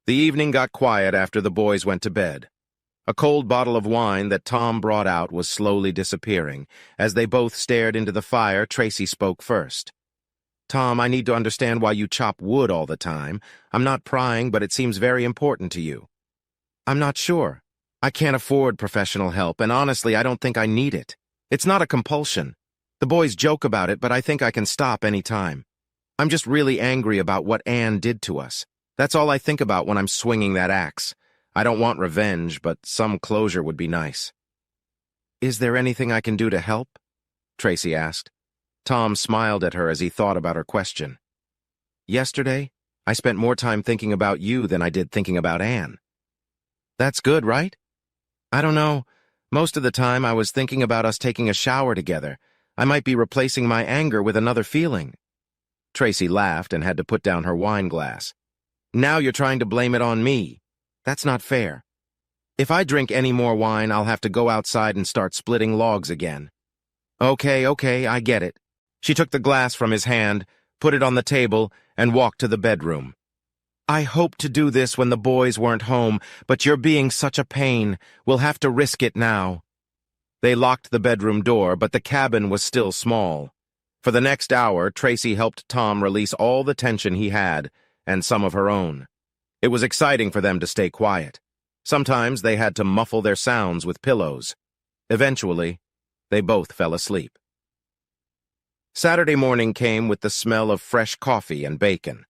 The evening got quiet after the boys went to bed. A cold bottle of wine that Tom brought out was slowly disappearing. As they both stared into the fire, Tracy spoke first. "Tom, I need to understand why you chop wood all the time. I'm not prying, but it seems very important to you." "I'm not sure. I can't afford professional help, and honestly, I don't think I need it. It's not a compulsion. The boys joke about it, but I think I can stop any time. I'm just really angry about what Anne did to us. That's all I think about when I'm swinging that axe. I don't want revenge, but some closure would be nice." "Is there anything I can do to help?" Tracy asked. Tom smiled at her as he thought about her question. "Yesterday, I spent more time thinking about you than I did thinking about Anne." "That's good, right?" "I don't know. Most of the time, I was thinking about us taking a shower together. I might be replacing my anger with another feeling." Tracy laughed and had to put down her wine glass. "Now you're trying to blame it on me. That's not fair. If I drink any more wine, I'll have to go outside and start splitting logs again." Okay, I get it. She took the glass from his hand, put it on the table, and walked to the bedroom. I hoped to do this when the boys weren't home, but you're being such a pain. We'll have to risk it now. They locked the bedroom door, but the cabin was still small. For the next hour, Tracy helped Tom release all the tension he had, and some of her own. It was exciting for them to stay quiet. Sometimes they had to muffle their sounds with pillows. Eventually, they both fell asleep. Saturday morning came with the smell of fresh coffee and bacon.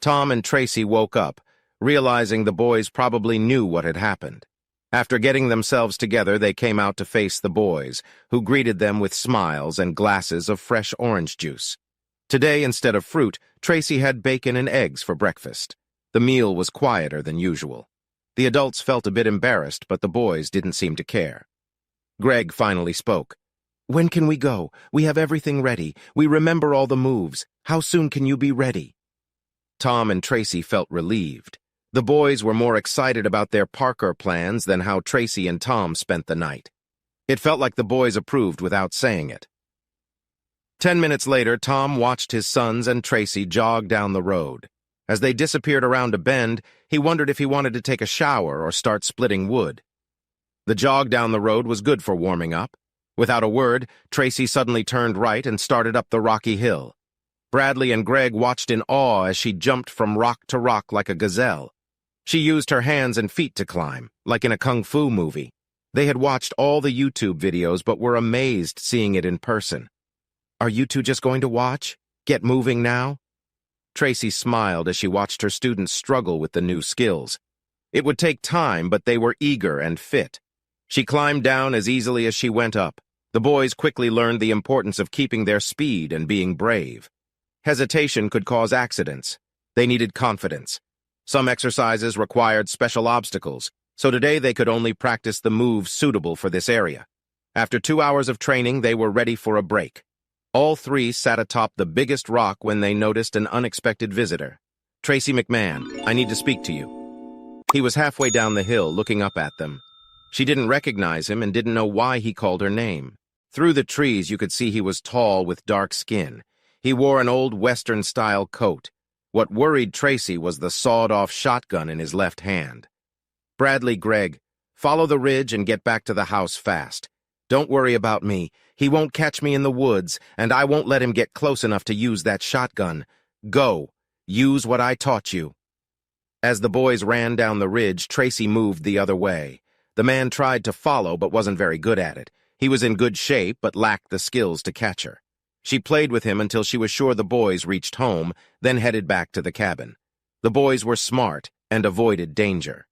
Tom and Tracy woke up, realizing the boys probably knew what had happened. After getting themselves together, they came out to face the boys, who greeted them with smiles and glasses of fresh orange juice. Today, instead of fruit, Tracy had bacon and eggs for breakfast. The meal was quieter than usual. The adults felt a bit embarrassed, but the boys didn't seem to care. Greg finally spoke. When can we go? We have everything ready. We remember all the moves. How soon can you be ready? Tom and Tracy felt relieved. The boys were more excited about their Parker plans than how Tracy and Tom spent the night. It felt like the boys approved without saying it. 10 minutes later, Tom watched his sons and Tracy jog down the road. As they disappeared around a bend, he wondered if he wanted to take a shower or start splitting wood. The jog down the road was good for warming up. Without a word, Tracy suddenly turned right and started up the rocky hill. Bradley and Greg watched in awe as she jumped from rock to rock like a gazelle. She used her hands and feet to climb, like in a kung fu movie. They had watched all the YouTube videos but were amazed seeing it in person. Are you two just going to watch? Get moving now? Tracy smiled as she watched her students struggle with the new skills. It would take time, but they were eager and fit. She climbed down as easily as she went up. The boys quickly learned the importance of keeping their speed and being brave. Hesitation could cause accidents. They needed confidence. Some exercises required special obstacles, so today they could only practice the moves suitable for this area. After 2 hours of training, they were ready for a break. All three sat atop the biggest rock when they noticed an unexpected visitor. Tracy McMahon, I need to speak to you. He was halfway down the hill, looking up at them. She didn't recognize him and didn't know why he called her name. Through the trees, you could see he was tall with dark skin. He wore an old Western-style coat. What worried Tracy was the sawed-off shotgun in his left hand. Bradley, Greg, follow the ridge and get back to the house fast. Don't worry about me. He won't catch me in the woods, and I won't let him get close enough to use that shotgun. Go. Use what I taught you. As the boys ran down the ridge, Tracy moved the other way. The man tried to follow but wasn't very good at it. He was in good shape but lacked the skills to catch her. She played with him until she was sure the boys reached home, then headed back to the cabin. The boys were smart and avoided danger.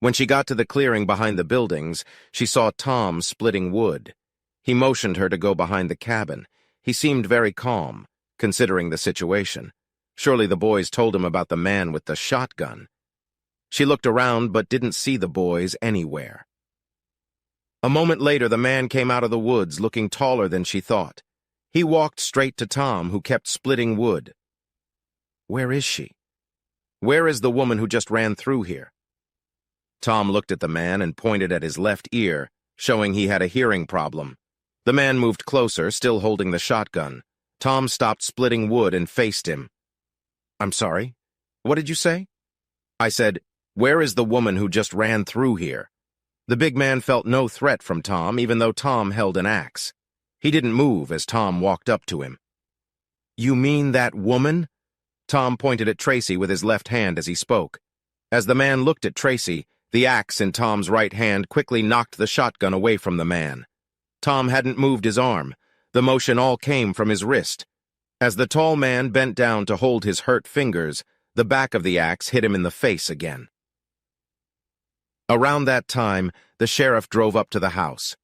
When she got to the clearing behind the buildings, she saw Tom splitting wood. He motioned her to go behind the cabin. He seemed very calm, considering the situation. Surely the boys told him about the man with the shotgun. She looked around but didn't see the boys anywhere. A moment later, the man came out of the woods looking taller than she thought. He walked straight to Tom, who kept splitting wood. Where is she? Where is the woman who just ran through here? Tom looked at the man and pointed at his left ear, showing he had a hearing problem. The man moved closer, still holding the shotgun. Tom stopped splitting wood and faced him. I'm sorry? What did you say? I said, where is the woman who just ran through here? The big man felt no threat from Tom, even though Tom held an axe. He didn't move as Tom walked up to him. You mean that woman? Tom pointed at Tracy with his left hand as he spoke. As the man looked at Tracy, the axe in Tom's right hand quickly knocked the shotgun away from the man. Tom hadn't moved his arm. The motion all came from his wrist. As the tall man bent down to hold his hurt fingers, the back of the axe hit him in the face again. Around that time, the sheriff drove up to the house.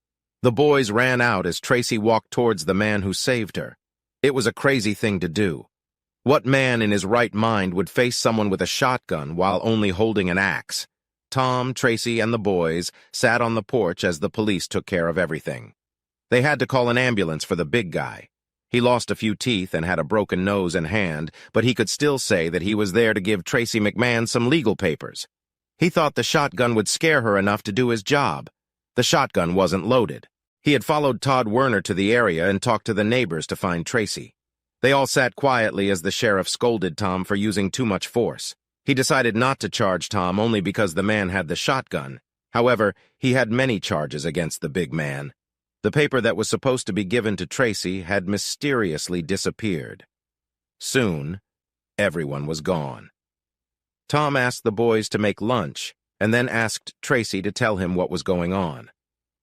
The boys ran out as Tracy walked towards the man who saved her. It was a crazy thing to do. What man in his right mind would face someone with a shotgun while only holding an axe? Tom, Tracy, and the boys sat on the porch as the police took care of everything. They had to call an ambulance for the big guy. He lost a few teeth and had a broken nose and hand, but he could still say that he was there to give Tracy McMahon some legal papers. He thought the shotgun would scare her enough to do his job. The shotgun wasn't loaded. He had followed Todd Werner to the area and talked to the neighbors to find Tracy. They all sat quietly as the sheriff scolded Tom for using too much force. He decided not to charge Tom only because the man had the shotgun. However, he had many charges against the big man. The paper that was supposed to be given to Tracy had mysteriously disappeared. Soon, everyone was gone. Tom asked the boys to make lunch and then asked Tracy to tell him what was going on.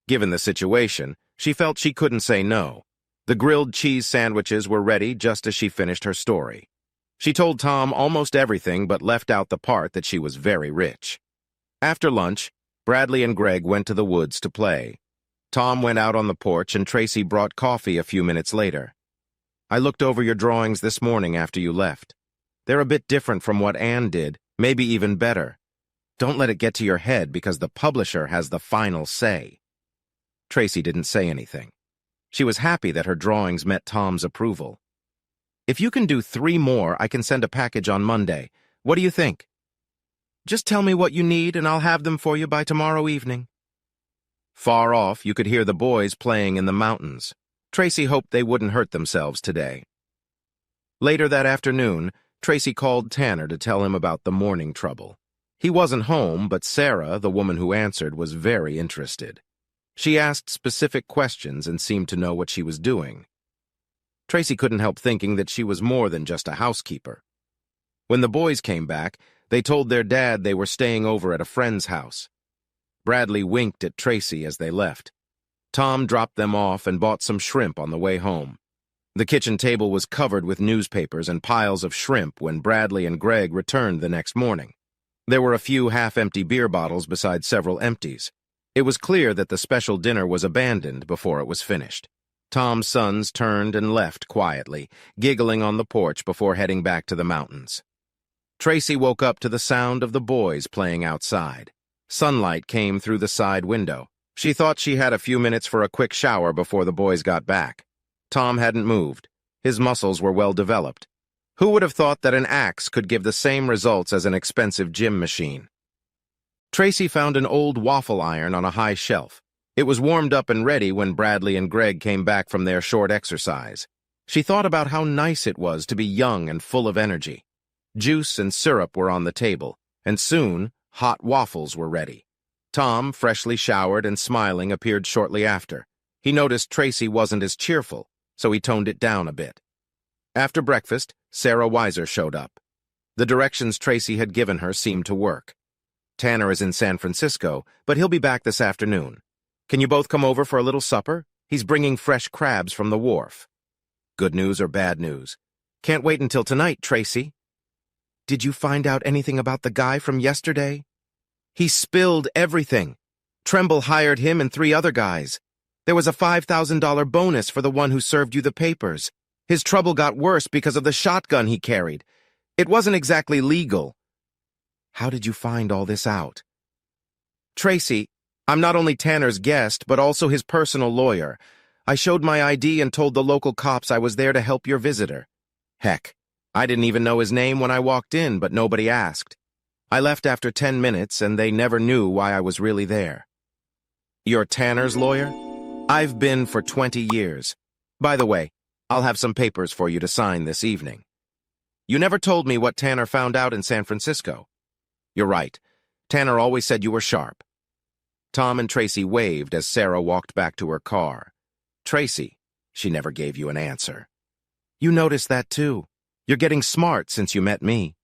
Given the situation, she felt she couldn't say no. The grilled cheese sandwiches were ready just as she finished her story. She told Tom almost everything but left out the part that she was very rich. After lunch, Bradley and Greg went to the woods to play. Tom went out on the porch and Tracy brought coffee a few minutes later. I looked over your drawings this morning after you left. They're a bit different from what Anne did, maybe even better. Don't let it get to your head because the publisher has the final say. Tracy didn't say anything. She was happy that her drawings met Tom's approval. If you can do 3 more, I can send a package on Monday. What do you think? Just tell me what you need and I'll have them for you by tomorrow evening. Far off, you could hear the boys playing in the mountains. Tracy hoped they wouldn't hurt themselves today. Later that afternoon, Tracy called Tanner to tell him about the morning trouble. He wasn't home, but Sarah, the woman who answered, was very interested. She asked specific questions and seemed to know what she was doing. Tracy couldn't help thinking that she was more than just a housekeeper. When the boys came back, they told their dad they were staying over at a friend's house. Bradley winked at Tracy as they left. Tom dropped them off and bought some shrimp on the way home. The kitchen table was covered with newspapers and piles of shrimp when Bradley and Greg returned the next morning. There were a few half-empty beer bottles beside several empties. It was clear that the special dinner was abandoned before it was finished. Tom's sons turned and left quietly, giggling on the porch before heading back to the mountains. Tracy woke up to the sound of the boys playing outside. Sunlight came through the side window. She thought she had a few minutes for a quick shower before the boys got back. Tom hadn't moved. His muscles were well developed. Who would have thought that an axe could give the same results as an expensive gym machine? Tracy found an old waffle iron on a high shelf. It was warmed up and ready when Bradley and Greg came back from their short exercise. She thought about how nice it was to be young and full of energy. Juice and syrup were on the table, and soon hot waffles were ready. Tom, freshly showered and smiling, appeared shortly after. He noticed Tracy wasn't as cheerful, so he toned it down a bit. After breakfast, Sarah Weiser showed up. The directions Tracy had given her seemed to work. Tanner is in San Francisco, but he'll be back this afternoon. Can you both come over for a little supper? He's bringing fresh crabs from the wharf. Good news or bad news? Can't wait until tonight, Tracy. Did you find out anything about the guy from yesterday? He spilled everything. Tremble hired him and 3 other guys. There was a $5,000 bonus for the one who served you the papers. His trouble got worse because of the shotgun he carried. It wasn't exactly legal. How did you find all this out? Tracy, I'm not only Tanner's guest, but also his personal lawyer. I showed my ID and told the local cops I was there to help your visitor. Heck, I didn't even know his name when I walked in, but nobody asked. I left after 10 minutes, and they never knew why I was really there. You're Tanner's lawyer? I've been for 20 years. By the way, I'll have some papers for you to sign this evening. You never told me what Tanner found out in San Francisco. You're right. Tanner always said you were sharp. Tom and Tracy waved as Sarah walked back to her car. Tracy, she never gave you an answer. You noticed that too. You're getting smart since you met me.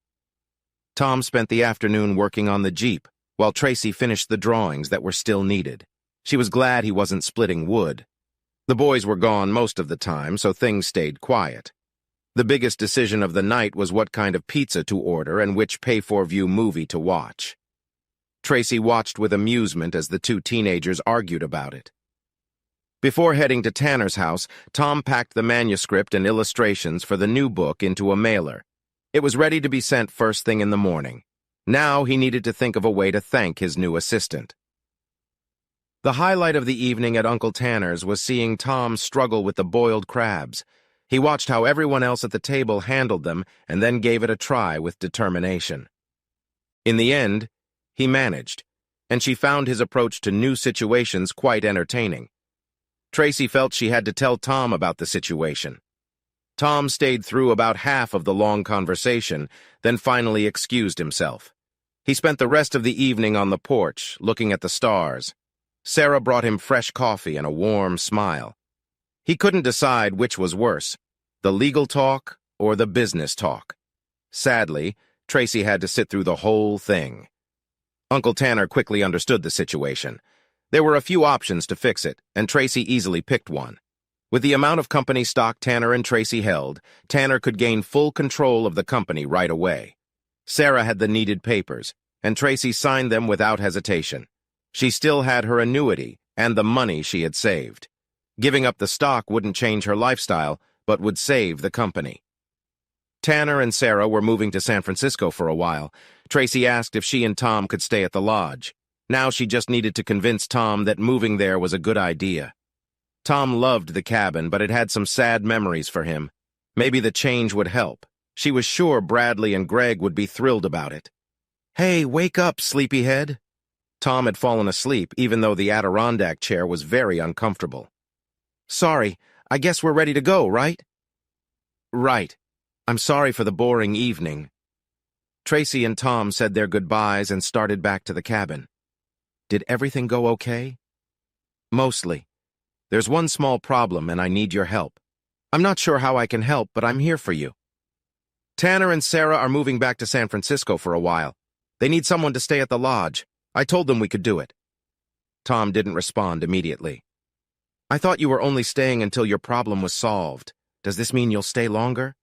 Tom spent the afternoon working on the Jeep, while Tracy finished the drawings that were still needed. She was glad he wasn't splitting wood. The boys were gone most of the time, so things stayed quiet. The biggest decision of the night was what kind of pizza to order and which pay-for-view movie to watch. Tracy watched with amusement as the 2 teenagers argued about it. Before heading to Tanner's house, Tom packed the manuscript and illustrations for the new book into a mailer. It was ready to be sent first thing in the morning. Now he needed to think of a way to thank his new assistant. The highlight of the evening at Uncle Tanner's was seeing Tom struggle with the boiled crabs. He watched how everyone else at the table handled them and then gave it a try with determination. In the end, he managed, and she found his approach to new situations quite entertaining. Tracy felt she had to tell Tom about the situation. Tom stayed through about half of the long conversation, then finally excused himself. He spent the rest of the evening on the porch, looking at the stars. Sarah brought him fresh coffee and a warm smile. He couldn't decide which was worse, the legal talk or the business talk. Sadly, Tracy had to sit through the whole thing. Uncle Tanner quickly understood the situation. There were a few options to fix it, and Tracy easily picked one. With the amount of company stock Tanner and Tracy held, Tanner could gain full control of the company right away. Sarah had the needed papers, and Tracy signed them without hesitation. She still had her annuity and the money she had saved. Giving up the stock wouldn't change her lifestyle, but would save the company. Tanner and Sarah were moving to San Francisco for a while. Tracy asked if she and Tom could stay at the lodge. Now she just needed to convince Tom that moving there was a good idea. Tom loved the cabin, but it had some sad memories for him. Maybe the change would help. She was sure Bradley and Greg would be thrilled about it. "Hey, wake up, sleepyhead." Tom had fallen asleep, even though the Adirondack chair was very uncomfortable. "Sorry, I guess we're ready to go, right?" "Right. I'm sorry for the boring evening." Tracy and Tom said their goodbyes and started back to the cabin. "Did everything go okay?" "Mostly. There's one small problem and I need your help. I'm not sure how I can help, but I'm here for you. Tanner and Sarah are moving back to San Francisco for a while. They need someone to stay at the lodge. I told them we could do it." Tom didn't respond immediately. "I thought you were only staying until your problem was solved. Does this mean you'll stay longer?"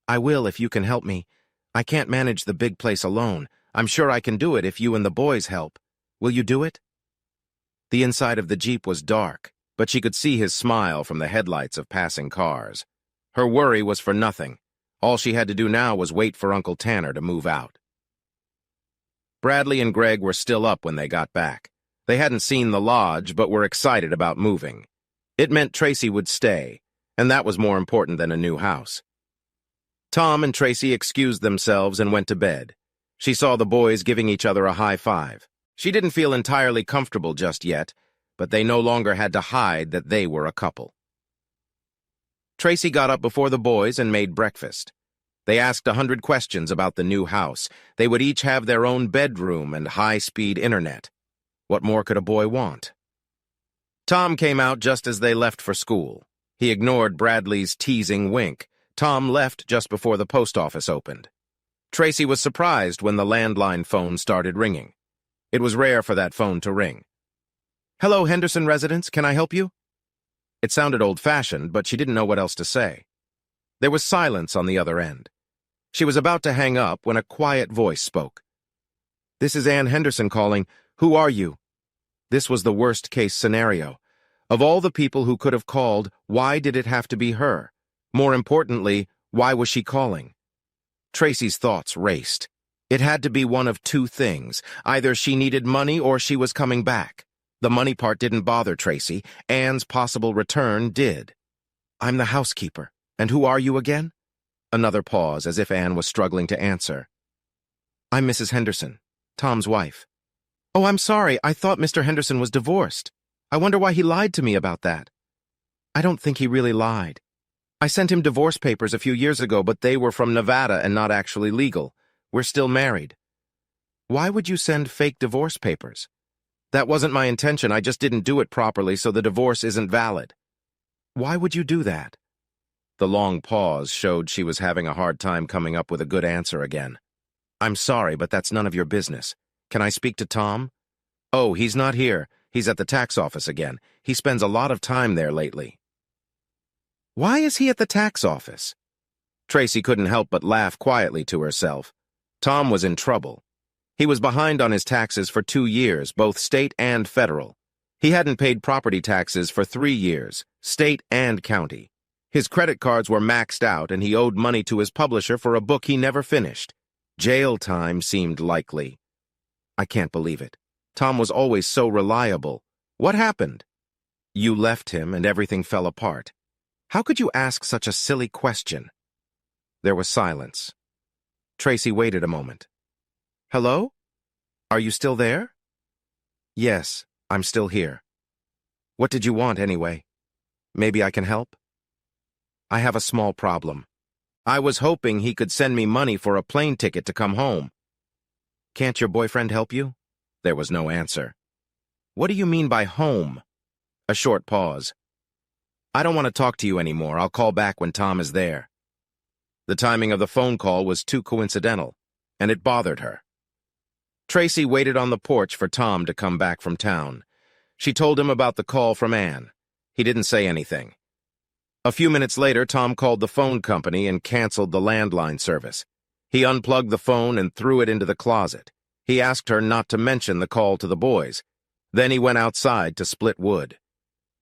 "I will if you can help me. I can't manage the big place alone. I'm sure I can do it if you and the boys help. Will you do it?" The inside of the Jeep was dark, but she could see his smile from the headlights of passing cars. Her worry was for nothing. All she had to do now was wait for Uncle Tanner to move out. Bradley and Greg were still up when they got back. They hadn't seen the lodge, but were excited about moving. It meant Tracy would stay, and that was more important than a new house. Tom and Tracy excused themselves and went to bed. She saw the boys giving each other a high five. She didn't feel entirely comfortable just yet, but they no longer had to hide that they were a couple. Tracy got up before the boys and made breakfast. They asked 100 questions about the new house. They would each have their own bedroom and high-speed internet. What more could a boy want? Tom came out just as they left for school. He ignored Bradley's teasing wink. Tom left just before the post office opened. Tracy was surprised when the landline phone started ringing. It was rare for that phone to ring. "Hello, Henderson residents, can I help you?" It sounded old-fashioned, but she didn't know what else to say. There was silence on the other end. She was about to hang up when a quiet voice spoke. "This is Ann Henderson calling. Who are you?" This was the worst-case scenario. Of all the people who could have called, why did it have to be her? More importantly, why was she calling? Tracy's thoughts raced. It had to be one of two things. Either she needed money or she was coming back. The money part didn't bother Tracy. Ann's possible return did. "I'm the housekeeper. And who are you again?" Another pause, as if Ann was struggling to answer. "I'm Mrs. Henderson, Tom's wife." "Oh, I'm sorry. I thought Mr. Henderson was divorced. I wonder why he lied to me about that." "I don't think he really lied. I sent him divorce papers a few years ago, but they were from Nevada and not actually legal. We're still married." "Why would you send fake divorce papers?" "That wasn't my intention. I just didn't do it properly, so the divorce isn't valid." "Why would you do that?" The long pause showed she was having a hard time coming up with a good answer again. "I'm sorry, but that's none of your business. Can I speak to Tom?" "Oh, he's not here. He's at the tax office again. He spends a lot of time there lately." "Why is he at the tax office?" Tracy couldn't help but laugh quietly to herself. Tom was in trouble. He was behind on his taxes for 2 years, both state and federal. He hadn't paid property taxes for 3 years, state and county. His credit cards were maxed out, and he owed money to his publisher for a book he never finished. Jail time seemed likely. I can't believe it. Tom was always so reliable. What happened? You left him and everything fell apart. How could you ask such a silly question? There was silence. Tracy waited a moment. Hello? Are you still there? Yes, I'm still here. What did you want anyway? Maybe I can help? I have a small problem. I was hoping he could send me money for a plane ticket to come home. Can't your boyfriend help you? There was no answer. What do you mean by home? A short pause. I don't want to talk to you anymore. I'll call back when Tom is there. The timing of the phone call was too coincidental, and it bothered her. Tracy waited on the porch for Tom to come back from town. She told him about the call from Anne. He didn't say anything. A few minutes later, Tom called the phone company and canceled the landline service. He unplugged the phone and threw it into the closet. He asked her not to mention the call to the boys. Then he went outside to split wood.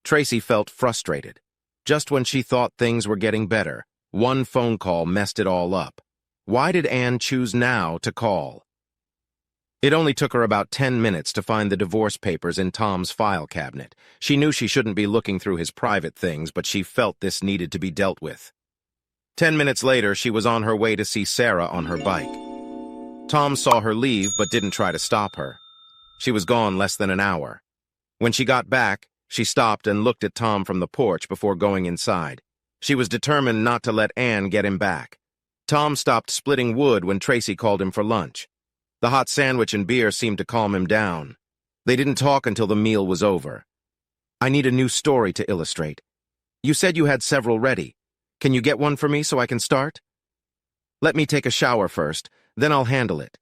Tracy felt frustrated. Just when she thought things were getting better, one phone call messed it all up. Why did Anne choose now to call? It only took her about 10 minutes to find the divorce papers in Tom's file cabinet. She knew she shouldn't be looking through his private things, but she felt this needed to be dealt with. 10 minutes later, she was on her way to see Sarah on her bike. Tom saw her leave but didn't try to stop her. She was gone less than an hour. When she got back, she stopped and looked at Tom from the porch before going inside. She was determined not to let Anne get him back. Tom stopped splitting wood when Tracy called him for lunch. The hot sandwich and beer seemed to calm him down. They didn't talk until the meal was over. I need a new story to illustrate. You said you had several ready. Can you get one for me so I can start? Let me take a shower first, then I'll handle it.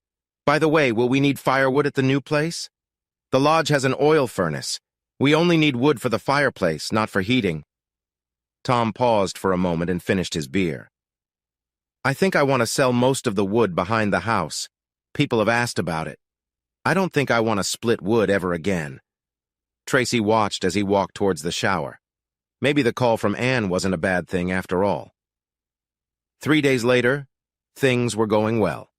By the way, will we need firewood at the new place? The lodge has an oil furnace. We only need wood for the fireplace, not for heating. Tom paused for a moment and finished his beer. I think I want to sell most of the wood behind the house. People have asked about it. I don't think I want to split wood ever again. Tracy watched as he walked towards the shower. Maybe the call from Anne wasn't a bad thing after all. 3 days later, things were going well.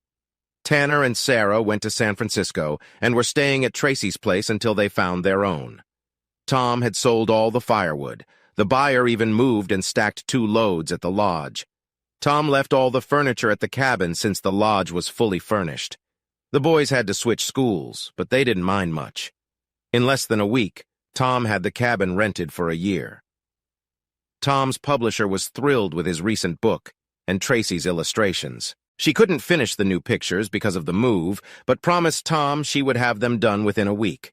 Tanner and Sarah went to San Francisco and were staying at Tracy's place until they found their own. Tom had sold all the firewood. The buyer even moved and stacked 2 loads at the lodge. Tom left all the furniture at the cabin since the lodge was fully furnished. The boys had to switch schools, but they didn't mind much. In less than a week, Tom had the cabin rented for a year. Tom's publisher was thrilled with his recent book and Tracy's illustrations. She couldn't finish the new pictures because of the move, but promised Tom she would have them done within a week.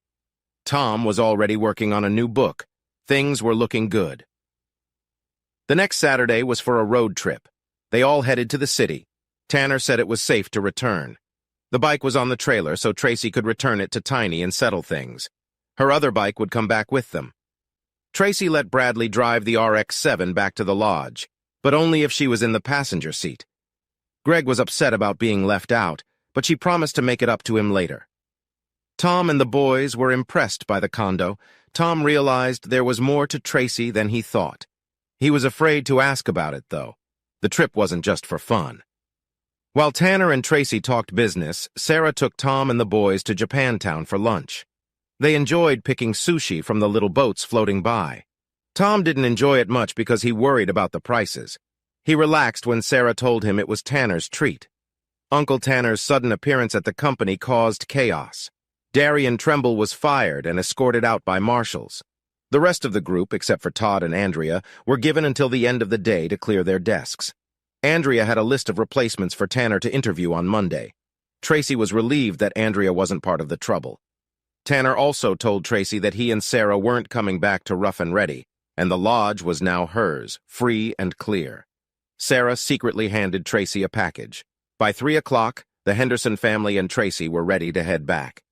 Tom was already working on a new book. Things were looking good. The next Saturday was for a road trip. They all headed to the city. Tanner said it was safe to return. The bike was on the trailer, so Tracy could return it to Tiny and settle things. Her other bike would come back with them. Tracy let Bradley drive the RX-7 back to the lodge, but only if she was in the passenger seat. Greg was upset about being left out, but she promised to make it up to him later. Tom and the boys were impressed by the condo. Tom realized there was more to Tracy than he thought. He was afraid to ask about it, though. The trip wasn't just for fun. While Tanner and Tracy talked business, Sarah took Tom and the boys to Japantown for lunch. They enjoyed picking sushi from the little boats floating by. Tom didn't enjoy it much because he worried about the prices. He relaxed when Sarah told him it was Tanner's treat. Uncle Tanner's sudden appearance at the company caused chaos. Darian Tremble was fired and escorted out by marshals. The rest of the group, except for Todd and Andrea, were given until the end of the day to clear their desks. Andrea had a list of replacements for Tanner to interview on Monday. Tracy was relieved that Andrea wasn't part of the trouble. Tanner also told Tracy that he and Sarah weren't coming back to Rough and Ready, and the lodge was now hers, free and clear. Sarah secretly handed Tracy a package. By 3 o'clock, the Henderson family and Tracy were ready to head back.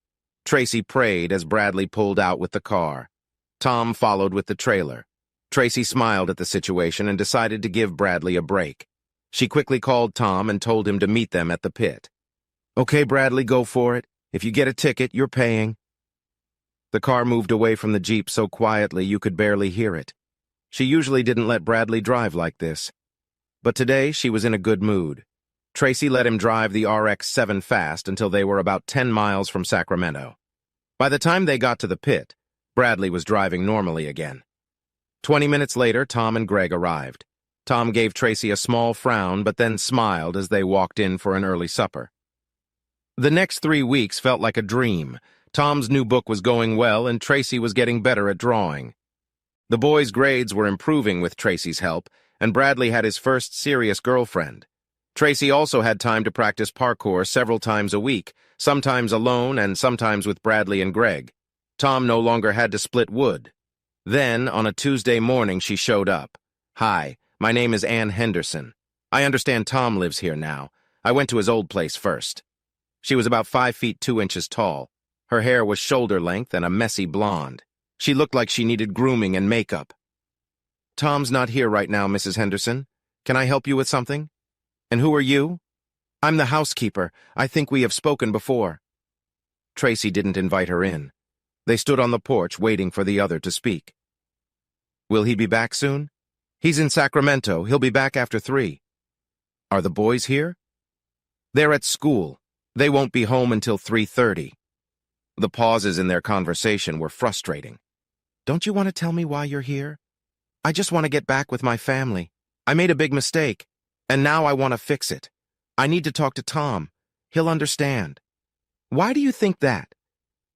Tracy prayed as Bradley pulled out with the car. Tom followed with the trailer. Tracy smiled at the situation and decided to give Bradley a break. She quickly called Tom and told him to meet them at the pit. Okay, Bradley, go for it. If you get a ticket, you're paying. The car moved away from the Jeep so quietly you could barely hear it. She usually didn't let Bradley drive like this. But today she was in a good mood. Tracy let him drive the RX-7 fast until they were about 10 miles from Sacramento. By the time they got to the pit, Bradley was driving normally again. 20 minutes later, Tom and Greg arrived. Tom gave Tracy a small frown, but then smiled as they walked in for an early supper. The next 3 weeks felt like a dream. Tom's new book was going well, and Tracy was getting better at drawing. The boys' grades were improving with Tracy's help, and Bradley had his first serious girlfriend. Tracy also had time to practice parkour several times a week, sometimes alone and sometimes with Bradley and Greg. Tom no longer had to split wood. Then, on a Tuesday morning, she showed up. "Hi, my name is Ann Henderson. I understand Tom lives here now. I went to his old place first." She was about 5 feet 2 inches tall. Her hair was shoulder length and a messy blonde. She looked like she needed grooming and makeup. "Tom's not here right now, Mrs. Henderson. Can I help you with something? And who are you?" "I'm the housekeeper. I think we have spoken before." Tracy didn't invite her in. They stood on the porch waiting for the other to speak. "Will he be back soon?" "He's in Sacramento. He'll be back after 3. "Are the boys here?" "They're at school. They won't be home until 3:30. The pauses in their conversation were frustrating. "Don't you want to tell me why you're here?" "I just want to get back with my family. I made a big mistake, and now I want to fix it. I need to talk to Tom. He'll understand." "Why do you think that?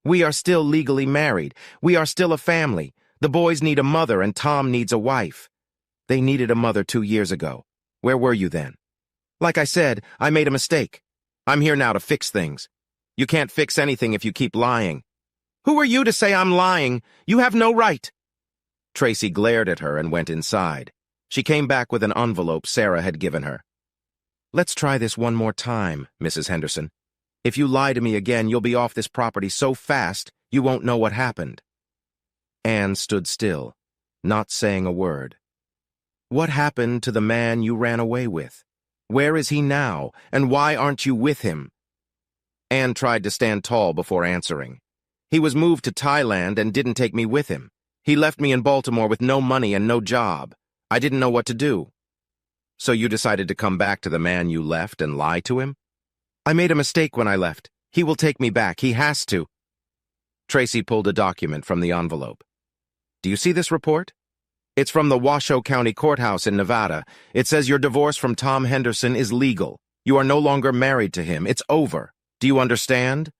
We are still legally married. We are still a family. The boys need a mother and Tom needs a wife. They needed a mother 2 years ago. Where were you then?" "Like I said, I made a mistake. I'm here now to fix things. You can't fix anything if you keep lying." "Who are you to say I'm lying? You have no right." Tracy glared at her and went inside. She came back with an envelope Sarah had given her. "Let's try this one more time, Mrs. Henderson. If you lie to me again, you'll be off this property so fast you won't know what happened." Anne stood still, not saying a word. "What happened to the man you ran away with? Where is he now, and why aren't you with him?" Anne tried to stand tall before answering. "He was moved to Thailand and didn't take me with him. He left me in Baltimore with no money and no job. I didn't know what to do." "So you decided to come back to the man you left and lie to him?" "I made a mistake when I left. He will take me back. He has to." Tracy pulled a document from the envelope. "Do you see this report? It's from the Washoe County Courthouse in Nevada. It says your divorce from Tom Henderson is legal. You are no longer married to him. It's over. Do you understand?"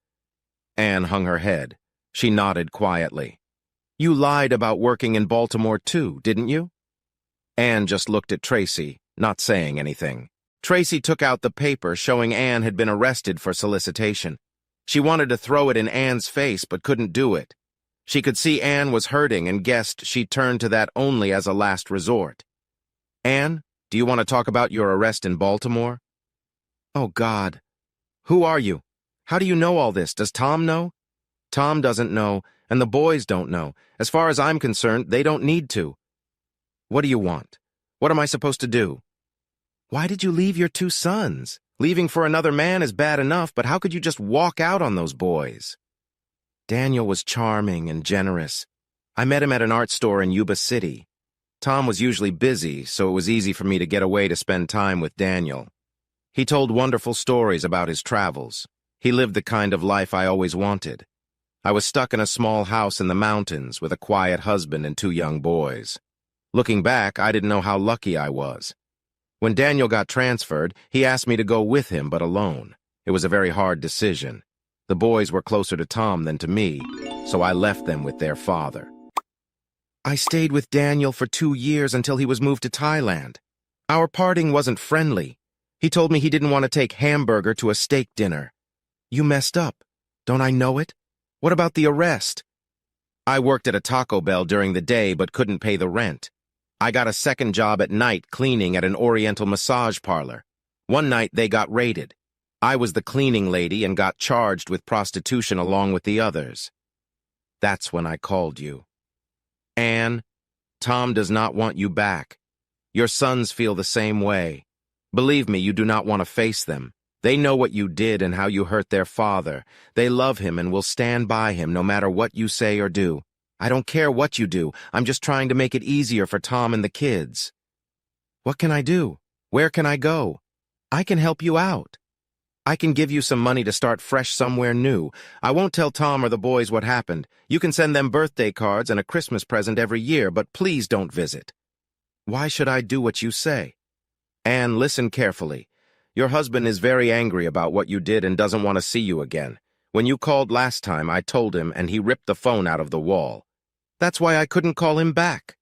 Anne hung her head. She nodded quietly. "You lied about working in Baltimore too, didn't you?" Anne just looked at Tracy, not saying anything. Tracy took out the paper showing Anne had been arrested for solicitation. She wanted to throw it in Anne's face but couldn't do it. She could see Anne was hurting and guessed she'd turn to that only as a last resort. "Anne, do you want to talk about your arrest in Baltimore?" "Oh, God. Who are you? How do you know all this? Does Tom know?" "Tom doesn't know, and the boys don't know. As far as I'm concerned, they don't need to." "What do you want? What am I supposed to do?" "Why did you leave your 2 sons? Leaving for another man is bad enough, but how could you just walk out on those boys?" "Daniel was charming and generous. I met him at an art store in Yuba City. Tom was usually busy, so it was easy for me to get away to spend time with Daniel. He told wonderful stories about his travels. He lived the kind of life I always wanted. I was stuck in a small house in the mountains with a quiet husband and 2 young boys. Looking back, I didn't know how lucky I was. When Daniel got transferred, he asked me to go with him, but alone. It was a very hard decision. The boys were closer to Tom than to me, so I left them with their father. I stayed with Daniel for 2 years until he was moved to Thailand. Our parting wasn't friendly. He told me he didn't want to take hamburger to a steak dinner. You messed up. Don't I know it? What about the arrest? I worked at a Taco Bell during the day but couldn't pay the rent. I got a second job at night cleaning at an Oriental massage parlor. One night they got raided. I was the cleaning lady and got charged with prostitution along with the others. That's when I called you. Anne, Tom does not want you back. Your sons feel the same way. Believe me, you do not want to face them. They know what you did and how you hurt their father. They love him and will stand by him no matter what you say or do. I don't care what you do. I'm just trying to make it easier for Tom and the kids. What can I do? Where can I go? I can help you out. I can give you some money to start fresh somewhere new. I won't tell Tom or the boys what happened. You can send them birthday cards and a Christmas present every year, but please don't visit. Why should I do what you say? Anne, listen carefully. Your husband is very angry about what you did and doesn't want to see you again. When you called last time, I told him and he ripped the phone out of the wall. That's why I couldn't call him back.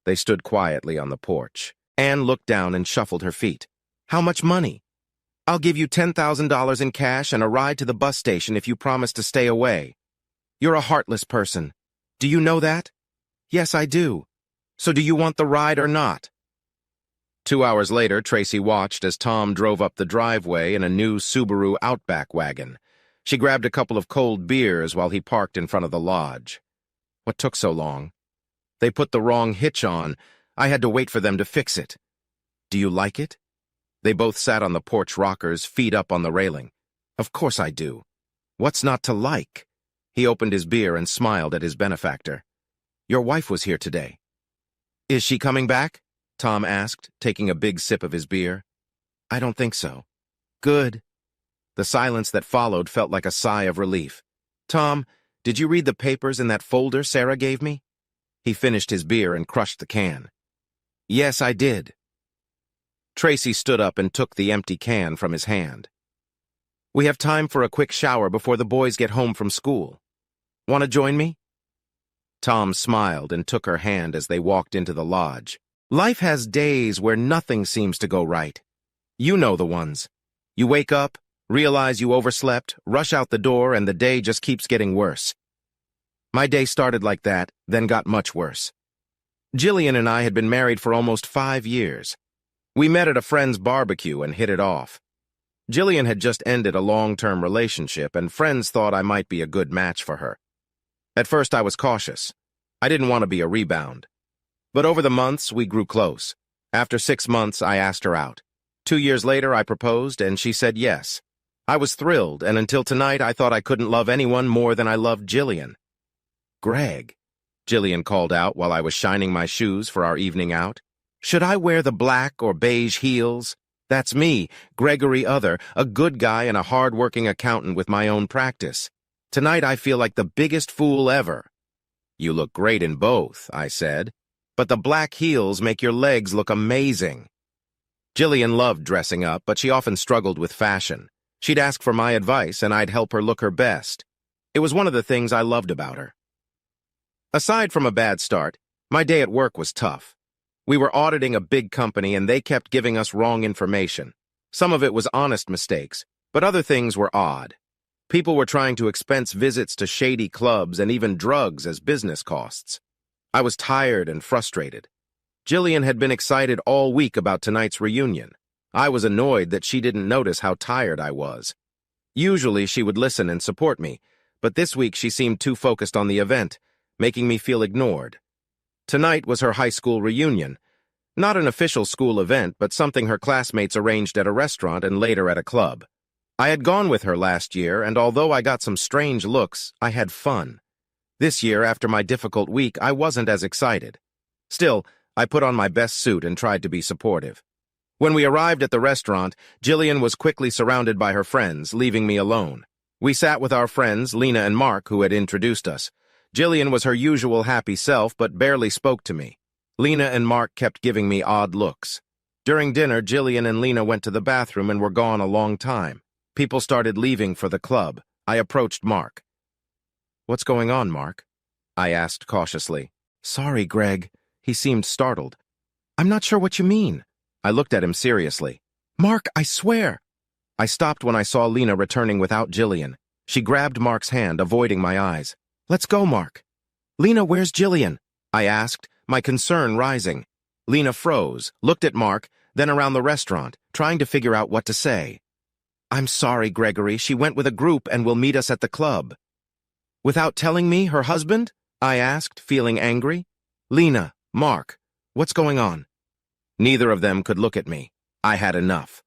They stood quietly on the porch. Anne looked down and shuffled her feet. How much money? I'll give you $10,000 in cash and a ride to the bus station if you promise to stay away. You're a heartless person. Do you know that? Yes, I do. So do you want the ride or not? 2 hours later, Tracy watched as Tom drove up the driveway in a new Subaru Outback wagon. She grabbed a couple of cold beers while he parked in front of the lodge. What took so long? They put the wrong hitch on. I had to wait for them to fix it. Do you like it? They both sat on the porch rockers, feet up on the railing. Of course I do. What's not to like? He opened his beer and smiled at his benefactor. Your wife was here today. Is she coming back? Tom asked, taking a big sip of his beer. I don't think so. Good. The silence that followed felt like a sigh of relief. Tom, did you read the papers in that folder Sarah gave me? He finished his beer and crushed the can. Yes, I did. Tracy stood up and took the empty can from his hand. We have time for a quick shower before the boys get home from school. Want to join me? Tom smiled and took her hand as they walked into the lodge. Life has days where nothing seems to go right. You know the ones. You wake up, realize you overslept, rush out the door, and the day just keeps getting worse. My day started like that, then got much worse. Jillian and I had been married for almost 5 years. We met at a friend's barbecue and hit it off. Jillian had just ended a long-term relationship, and friends thought I might be a good match for her. At first, I was cautious. I didn't want to be a rebound. But over the months, we grew close. After 6 months, I asked her out. 2 years later, I proposed, and she said yes. I was thrilled, and until tonight, I thought I couldn't love anyone more than I loved Jillian. Greg, Jillian called out while I was shining my shoes for our evening out. Should I wear the black or beige heels? That's me, Gregory Other, a good guy and a hard-working accountant with my own practice. Tonight, I feel like the biggest fool ever. You look great in both, I said. But the black heels make your legs look amazing. Jillian loved dressing up, but she often struggled with fashion. She'd ask for my advice, and I'd help her look her best. It was one of the things I loved about her. Aside from a bad start, my day at work was tough. We were auditing a big company, and they kept giving us wrong information. Some of it was honest mistakes, but other things were odd. People were trying to expense visits to shady clubs and even drugs as business costs. I was tired and frustrated. Jillian had been excited all week about tonight's reunion. I was annoyed that she didn't notice how tired I was. Usually she would listen and support me, but this week she seemed too focused on the event, making me feel ignored. Tonight was her high school reunion. Not an official school event, but something her classmates arranged at a restaurant and later at a club. I had gone with her last year, and although I got some strange looks, I had fun. This year, after my difficult week, I wasn't as excited. Still, I put on my best suit and tried to be supportive. When we arrived at the restaurant, Jillian was quickly surrounded by her friends, leaving me alone. We sat with our friends, Lena and Mark, who had introduced us. Jillian was her usual happy self, but barely spoke to me. Lena and Mark kept giving me odd looks. During dinner, Jillian and Lena went to the bathroom and were gone a long time. People started leaving for the club. I approached Mark. What's going on, Mark? I asked cautiously. Sorry, Greg. He seemed startled. I'm not sure what you mean. I looked at him seriously. Mark, I swear. I stopped when I saw Lena returning without Jillian. She grabbed Mark's hand, avoiding my eyes. Let's go, Mark. Lena, where's Jillian? I asked, my concern rising. Lena froze, looked at Mark, then around the restaurant, trying to figure out what to say. I'm sorry, Gregory. She went with a group and will meet us at the club. Without telling me, her husband? I asked, feeling angry. Lena, Mark, what's going on? Neither of them could look at me. I had enough.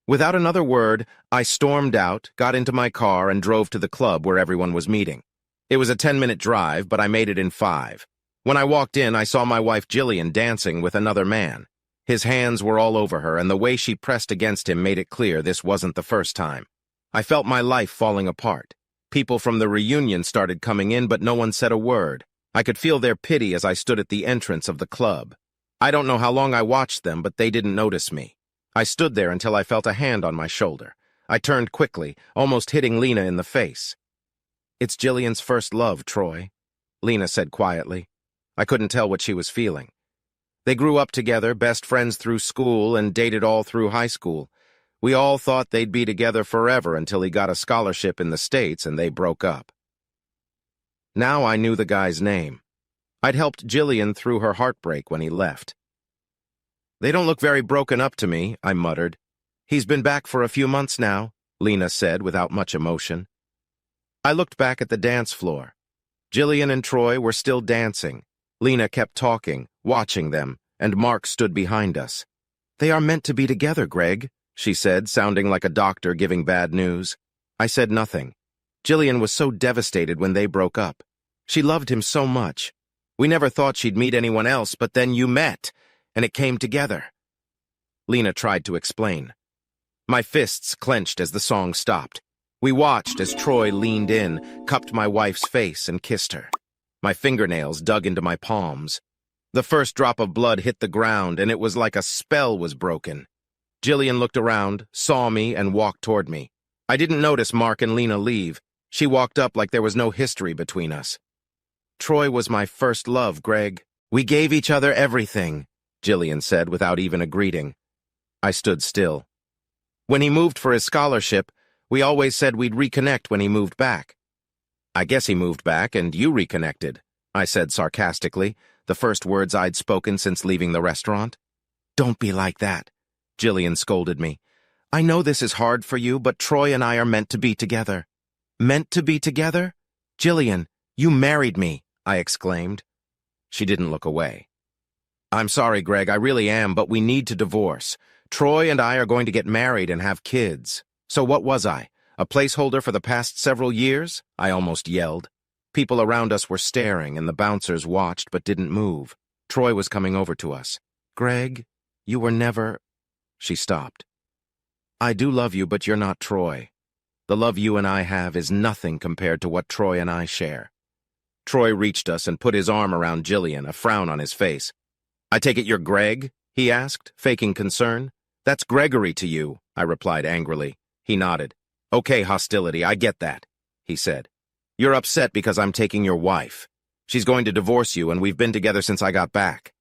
Without another word, I stormed out, got into my car, and drove to the club where everyone was meeting. It was a 10-minute drive, but I made it in 5. When I walked in, I saw my wife Jillian dancing with another man. His hands were all over her, and the way she pressed against him made it clear this wasn't the first time. I felt my life falling apart. People from the reunion started coming in, but no one said a word. I could feel their pity as I stood at the entrance of the club. I don't know how long I watched them, but they didn't notice me. I stood there until I felt a hand on my shoulder. I turned quickly, almost hitting Lena in the face. It's Jillian's first love, Troy, Lena said quietly. I couldn't tell what she was feeling. They grew up together, best friends through school, and dated all through high school. We all thought they'd be together forever until he got a scholarship in the States and they broke up. Now I knew the guy's name. I'd helped Jillian through her heartbreak when he left. "They don't look very broken up to me," I muttered. "He's been back for a few months now," Lena said without much emotion. I looked back at the dance floor. Jillian and Troy were still dancing. Lena kept talking, watching them, and Mark stood behind us. "They are meant to be together, Greg," she said, sounding like a doctor giving bad news. I said nothing. Jillian was so devastated when they broke up. She loved him so much. We never thought she'd meet anyone else, but then you met, and it came together. Lena tried to explain. My fists clenched as the song stopped. We watched as Troy leaned in, cupped my wife's face, and kissed her. My fingernails dug into my palms. The first drop of blood hit the ground, and it was like a spell was broken. Jillian looked around, saw me, and walked toward me. I didn't notice Mark and Lena leave. She walked up like there was no history between us. "Troy was my first love, Greg. We gave each other everything," Jillian said without even a greeting. I stood still. "When he moved for his scholarship, we always said we'd reconnect when he moved back." "I guess he moved back and you reconnected," I said sarcastically, the first words I'd spoken since leaving the restaurant. "Don't be like that," Jillian scolded me. "I know this is hard for you, but Troy and I are meant to be together." "Meant to be together? Jillian, you married me," I exclaimed. She didn't look away. "I'm sorry, Greg, I really am, but we need to divorce. Troy and I are going to get married and have kids. So what was I? A placeholder for the past several years?" I almost yelled. People around us were staring, and the bouncers watched but didn't move. Troy was coming over to us. "Greg, you were never—" She stopped. "I do love you, but you're not Troy. The love you and I have is nothing compared to what Troy and I share." Troy reached us and put his arm around Jillian, a frown on his face. "I take it you're Greg?" he asked, faking concern. "That's Gregory to you," I replied angrily. He nodded. "Okay, hostility, I get that," he said. "You're upset because I'm taking your wife. She's going to divorce you, and we've been together since I got back."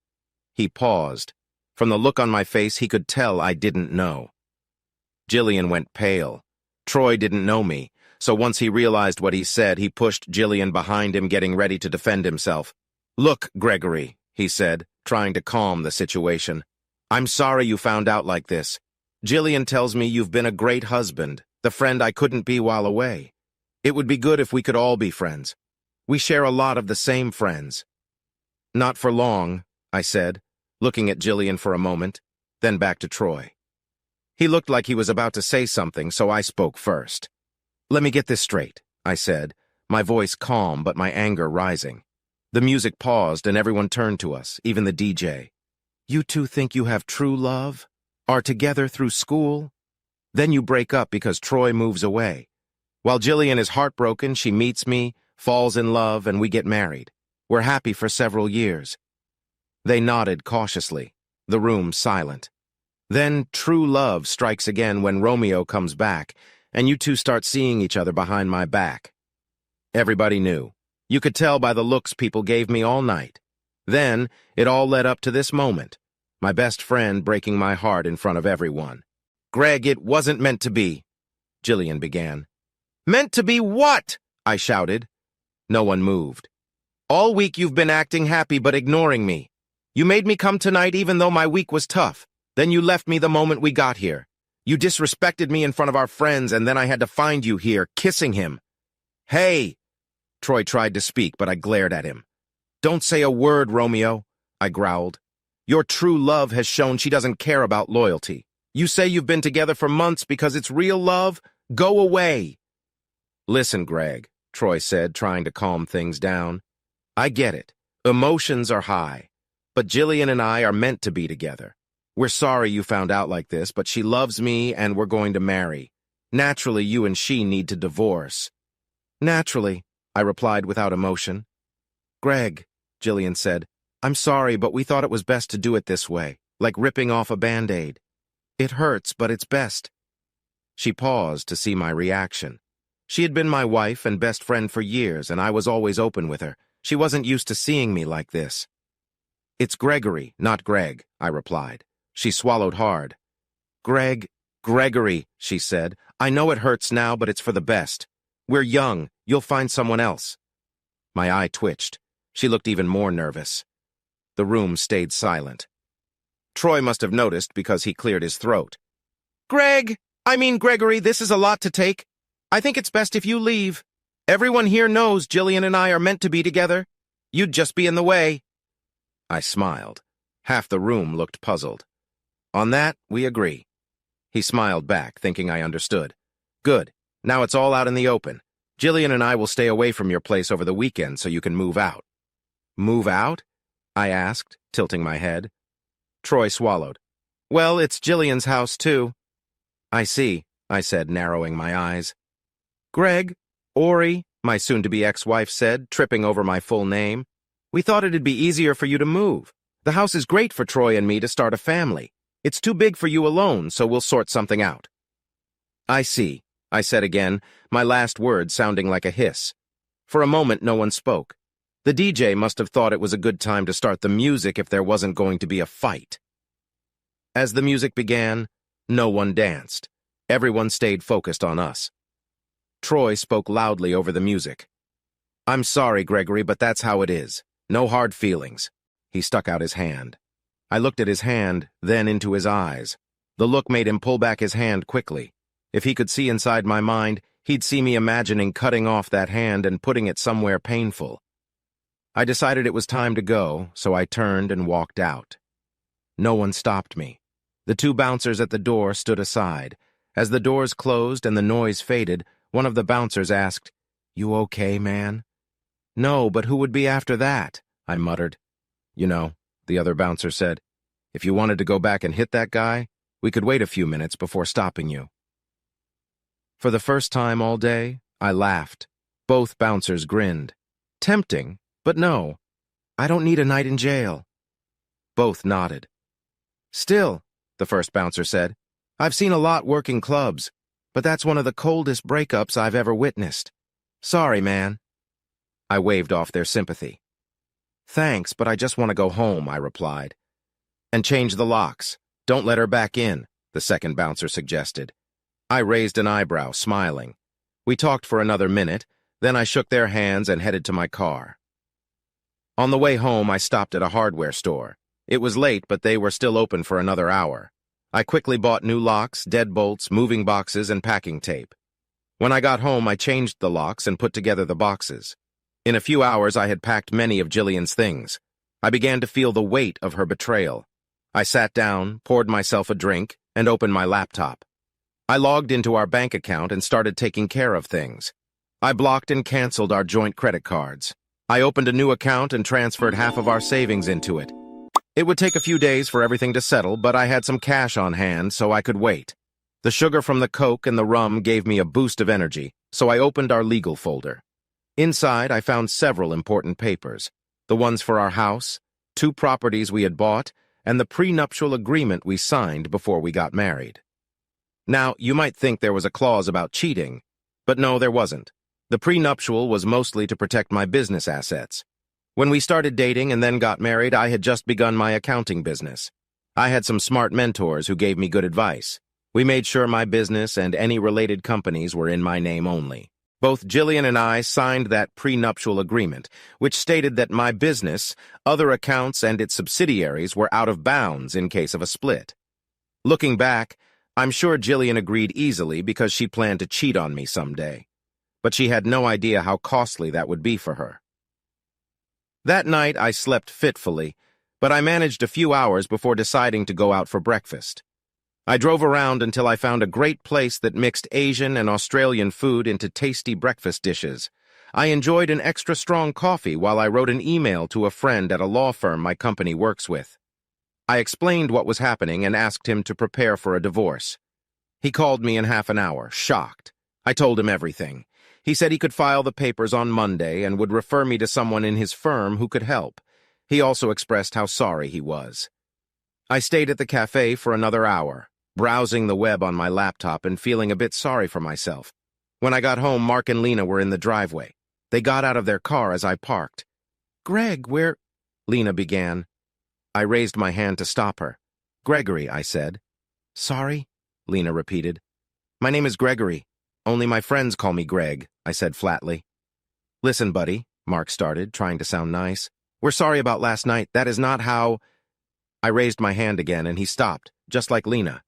He paused. From the look on my face, he could tell I didn't know. Jillian went pale. Troy didn't know me, so once he realized what he said, he pushed Jillian behind him, getting ready to defend himself. "Look, Gregory," he said, trying to calm the situation. "I'm sorry you found out like this. Jillian tells me you've been a great husband, the friend I couldn't be while away. It would be good if we could all be friends. We share a lot of the same friends." "Not for long," I said, looking at Jillian for a moment, then back to Troy. He looked like he was about to say something, so I spoke first. "Let me get this straight," I said, my voice calm but my anger rising. The music paused and everyone turned to us, even the DJ. "You two think you have true love? Are together through school? Then you break up because Troy moves away. While Jillian is heartbroken, she meets me, falls in love, and we get married. We're happy for several years." They nodded cautiously, the room silent. "Then true love strikes again when Romeo comes back, and you two start seeing each other behind my back." Everybody knew. You could tell by the looks people gave me all night. Then, it all led up to this moment, my best friend breaking my heart in front of everyone. "Greg, it wasn't meant to be," Jillian began. "Meant to be what?" I shouted. No one moved. "All week you've been acting happy but ignoring me. You made me come tonight even though my week was tough. Then you left me the moment we got here. You disrespected me in front of our friends, and then I had to find you here, kissing him." "Hey!" Troy tried to speak, but I glared at him. "Don't say a word, Romeo," I growled. "Your true love has shown she doesn't care about loyalty. You say you've been together for months because it's real love? Go away." "Listen, Greg," Troy said, trying to calm things down. "I get it. Emotions are high. But Jillian and I are meant to be together. We're sorry you found out like this, but she loves me and we're going to marry. Naturally, you and she need to divorce." "Naturally," I replied without emotion. "Greg," Jillian said, "I'm sorry, but we thought it was best to do it this way, like ripping off a Band-Aid. It hurts, but it's best." She paused to see my reaction. She had been my wife and best friend for years, and I was always open with her. She wasn't used to seeing me like this. "It's Gregory, not Greg," I replied. She swallowed hard. Gregory," she said. "I know it hurts now, but it's for the best. We're young. You'll find someone else." My eye twitched. She looked even more nervous. The room stayed silent. Troy must have noticed because he cleared his throat. Gregory, this is a lot to take. I think it's best if you leave. Everyone here knows Jillian and I are meant to be together. You'd just be in the way." I smiled. Half the room looked puzzled. "On that, we agree." He smiled back, thinking I understood. "Good. Now it's all out in the open. Jillian and I will stay away from your place over the weekend so you can move out." "Move out?" I asked, tilting my head. Troy swallowed. "Well, it's Jillian's house, too." "I see," I said, narrowing my eyes. "Greg, Ori," my soon-to-be ex-wife said, tripping over my full name. "We thought it'd be easier for you to move. The house is great for Troy and me to start a family. It's too big for you alone, so we'll sort something out." "I see," I said again, my last word sounding like a hiss. For a moment, no one spoke. The DJ must have thought it was a good time to start the music if there wasn't going to be a fight. As the music began, no one danced. Everyone stayed focused on us. Troy spoke loudly over the music. "I'm sorry, Gregory, but that's how it is. No hard feelings." He stuck out his hand. I looked at his hand, then into his eyes. The look made him pull back his hand quickly. If he could see inside my mind, he'd see me imagining cutting off that hand and putting it somewhere painful. I decided it was time to go, so I turned and walked out. No one stopped me. The two bouncers at the door stood aside. As the doors closed and the noise faded, one of the bouncers asked, "You okay, man?" "No, but who would be after that?" I muttered. "You know," the other bouncer said, "if you wanted to go back and hit that guy, we could wait a few minutes before stopping you." For the first time all day, I laughed. Both bouncers grinned. Tempting, but no. I don't need a night in jail. Both nodded. "Still," the first bouncer said, "I've seen a lot working clubs, but that's one of the coldest breakups I've ever witnessed. Sorry, man." I waved off their sympathy. "Thanks, but I just want to go home," I replied. "And change the locks. Don't let her back in," the second bouncer suggested. I raised an eyebrow, smiling. We talked for another minute, then I shook their hands and headed to my car. On the way home, I stopped at a hardware store. It was late, but they were still open for another hour. I quickly bought new locks, deadbolts, moving boxes, and packing tape. When I got home, I changed the locks and put together the boxes. In a few hours, I had packed many of Jillian's things. I began to feel the weight of her betrayal. I sat down, poured myself a drink, and opened my laptop. I logged into our bank account and started taking care of things. I blocked and canceled our joint credit cards. I opened a new account and transferred half of our savings into it. It would take a few days for everything to settle, but I had some cash on hand, so I could wait. The sugar from the Coke and the rum gave me a boost of energy, so I opened our legal folder. Inside, I found several important papers. The ones for our house, 2 properties we had bought, and the prenuptial agreement we signed before we got married. Now, you might think there was a clause about cheating, but no, there wasn't. The prenuptial was mostly to protect my business assets. When we started dating and then got married, I had just begun my accounting business. I had some smart mentors who gave me good advice. We made sure my business and any related companies were in my name only. Both Jillian and I signed that prenuptial agreement, which stated that my business, other accounts, and its subsidiaries were out of bounds in case of a split. Looking back, I'm sure Jillian agreed easily because she planned to cheat on me someday. But she had no idea how costly that would be for her. That night, I slept fitfully, but I managed a few hours before deciding to go out for breakfast. I drove around until I found a great place that mixed Asian and Australian food into tasty breakfast dishes. I enjoyed an extra strong coffee while I wrote an email to a friend at a law firm my company works with. I explained what was happening and asked him to prepare for a divorce. He called me in half an hour, shocked. I told him everything. He said he could file the papers on Monday and would refer me to someone in his firm who could help. He also expressed how sorry he was. I stayed at the cafe for another hour, browsing the web on my laptop and feeling a bit sorry for myself. When I got home, Mark and Lena were in the driveway. They got out of their car as I parked. Greg, where—" Lena began. I raised my hand to stop her. "Gregory," I said. "Sorry?" Lena repeated. "My name is Gregory. Only my friends call me Greg," I said flatly. "Listen, buddy," Mark started, trying to sound nice. "We're sorry about last night. That is not how—" I raised my hand again, and he stopped, just like Lena.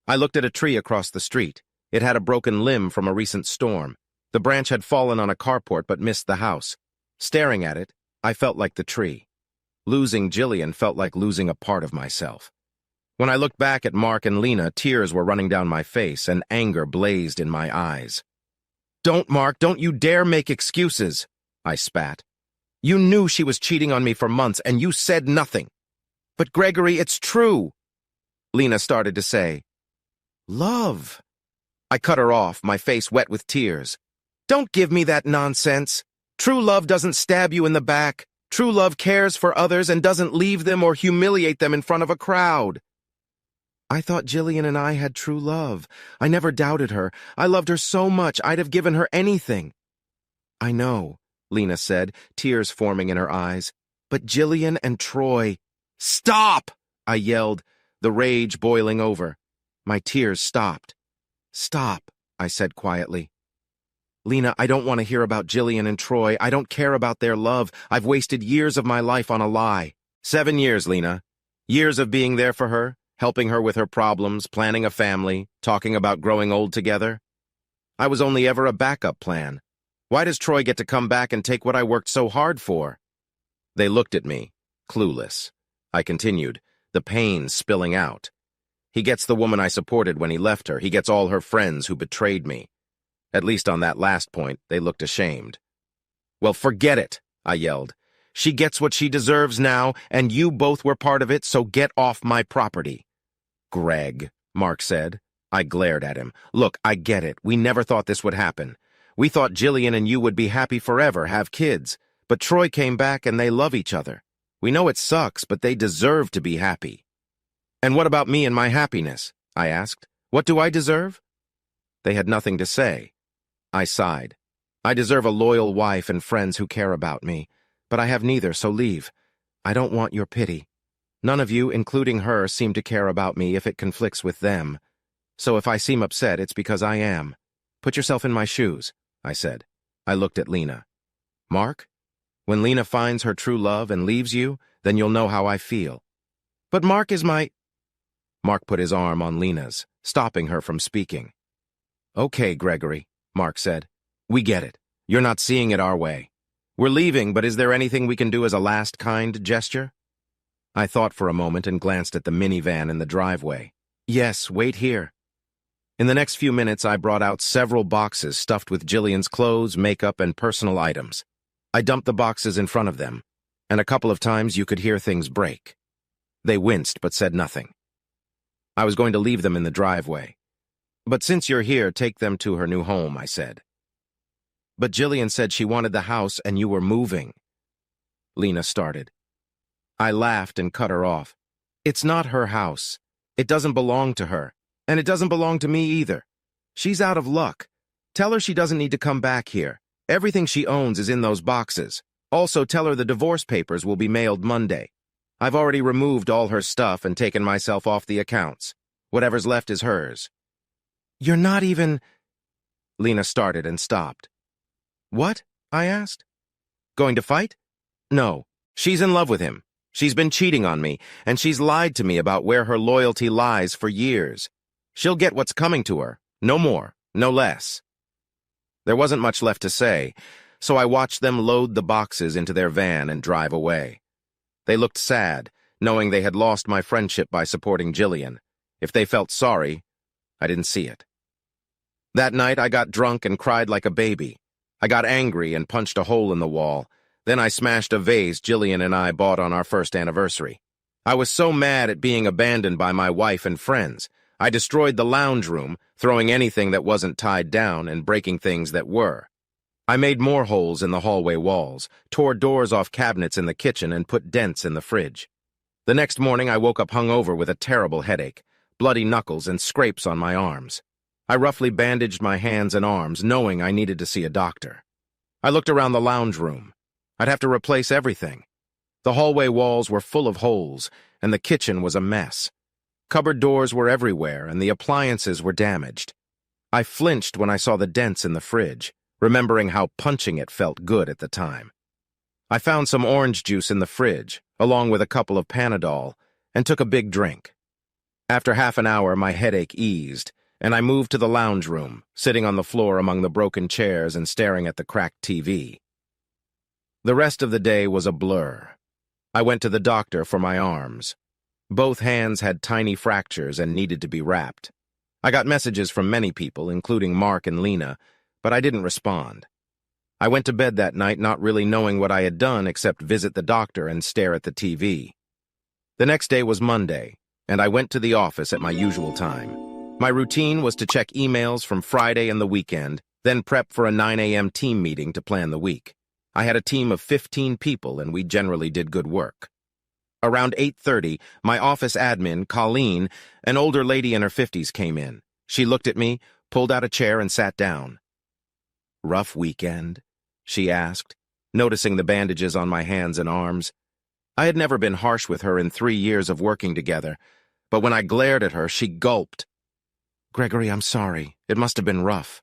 I looked at a tree across the street. It had a broken limb from a recent storm. The branch had fallen on a carport but missed the house. Staring at it, I felt like the tree. Losing Jillian felt like losing a part of myself. When I looked back at Mark and Lena, tears were running down my face and anger blazed in my eyes. "Don't, Mark, don't you dare make excuses," I spat. "You knew she was cheating on me for months and you said nothing." "But Gregory, it's true," Lena started to say. "Love." I cut her off, my face wet with tears. "Don't give me that nonsense. True love doesn't stab you in the back. True love cares for others and doesn't leave them or humiliate them in front of a crowd." I thought Jillian and I had true love. I never doubted her. I loved her so much, I'd have given her anything. "I know," Lena said, tears forming in her eyes. "But Jillian and Troy—" "Stop!" I yelled, the rage boiling over. My tears stopped. "Stop," I said quietly. "Lena, I don't want to hear about Jillian and Troy. I don't care about their love. I've wasted years of my life on a lie." 7 years, Lena. Years of being there for her, helping her with her problems, planning a family, talking about growing old together. I was only ever a backup plan. Why does Troy get to come back and take what I worked so hard for? They looked at me, clueless. I continued, the pain spilling out. He gets the woman I supported when he left her. He gets all her friends who betrayed me. At least on that last point, they looked ashamed. "Well, forget it," I yelled. "She gets what she deserves now, and you both were part of it, so get off my property." "Greg," Mark said. I glared at him. "Look, I get it. We never thought this would happen. We thought Jillian and you would be happy forever, have kids. But Troy came back and they love each other. We know it sucks, but they deserve to be happy." "And what about me and my happiness?" I asked. "What do I deserve?" They had nothing to say. I sighed. "I deserve a loyal wife and friends who care about me. But I have neither, so leave. I don't want your pity. None of you, including her, seem to care about me if it conflicts with them. So if I seem upset, it's because I am. Put yourself in my shoes," I said. I looked at Lena. "Mark, when Lena finds her true love and leaves you, then you'll know how I feel." "But Mark is my—" Mark put his arm on Lena's, stopping her from speaking. "Okay, Gregory," Mark said. "We get it. You're not seeing it our way. We're leaving, but is there anything we can do as a last kind gesture?" I thought for a moment and glanced at the minivan in the driveway. "Yes, wait here." In the next few minutes, I brought out several boxes stuffed with Jillian's clothes, makeup, and personal items. I dumped the boxes in front of them, and a couple of times you could hear things break. They winced but said nothing. I was going to leave them in the driveway. "But since you're here, take them to her new home," I said. "But Jillian said she wanted the house and you were moving." Lena started. I laughed and cut her off. "It's not her house. It doesn't belong to her. And it doesn't belong to me either. She's out of luck. Tell her she doesn't need to come back here. Everything she owns is in those boxes. Also, tell her the divorce papers will be mailed Monday. I've already removed all her stuff and taken myself off the accounts. Whatever's left is hers." "You're not even—" Lena started and stopped. "What?" I asked. "Going to fight?" "No. She's in love with him. She's been cheating on me, and she's lied to me about where her loyalty lies for years. She'll get what's coming to her. No more, no less." There wasn't much left to say, so I watched them load the boxes into their van and drive away. They looked sad, knowing they had lost my friendship by supporting Jillian. If they felt sorry, I didn't see it. That night, I got drunk and cried like a baby. I got angry and punched a hole in the wall. Then I smashed a vase Jillian and I bought on our first anniversary. I was so mad at being abandoned by my wife and friends. I destroyed the lounge room, throwing anything that wasn't tied down and breaking things that were. I made more holes in the hallway walls, tore doors off cabinets in the kitchen, and put dents in the fridge. The next morning, I woke up hungover with a terrible headache, bloody knuckles, and scrapes on my arms. I roughly bandaged my hands and arms, knowing I needed to see a doctor. I looked around the lounge room. I'd have to replace everything. The hallway walls were full of holes, and the kitchen was a mess. Cupboard doors were everywhere, and the appliances were damaged. I flinched when I saw the dents in the fridge, remembering how punching it felt good at the time. I found some orange juice in the fridge, along with a couple of Panadol, and took a big drink. After half an hour, my headache eased, and I moved to the lounge room, sitting on the floor among the broken chairs and staring at the cracked TV. The rest of the day was a blur. I went to the doctor for my arms. Both hands had tiny fractures and needed to be wrapped. I got messages from many people, including Mark and Lena, but I didn't respond. I went to bed that night not really knowing what I had done except visit the doctor and stare at the TV. The next day was Monday, and I went to the office at my usual time. My routine was to check emails from Friday and the weekend, then prep for a 9 a.m. team meeting to plan the week. I had a team of 15 people, and we generally did good work. Around 8:30, my office admin, Colleen, an older lady in her 50s, came in. She looked at me, pulled out a chair, and sat down. "Rough weekend?" she asked, noticing the bandages on my hands and arms. I had never been harsh with her in 3 years of working together, but when I glared at her, she gulped. "Gregory, I'm sorry. It must have been rough."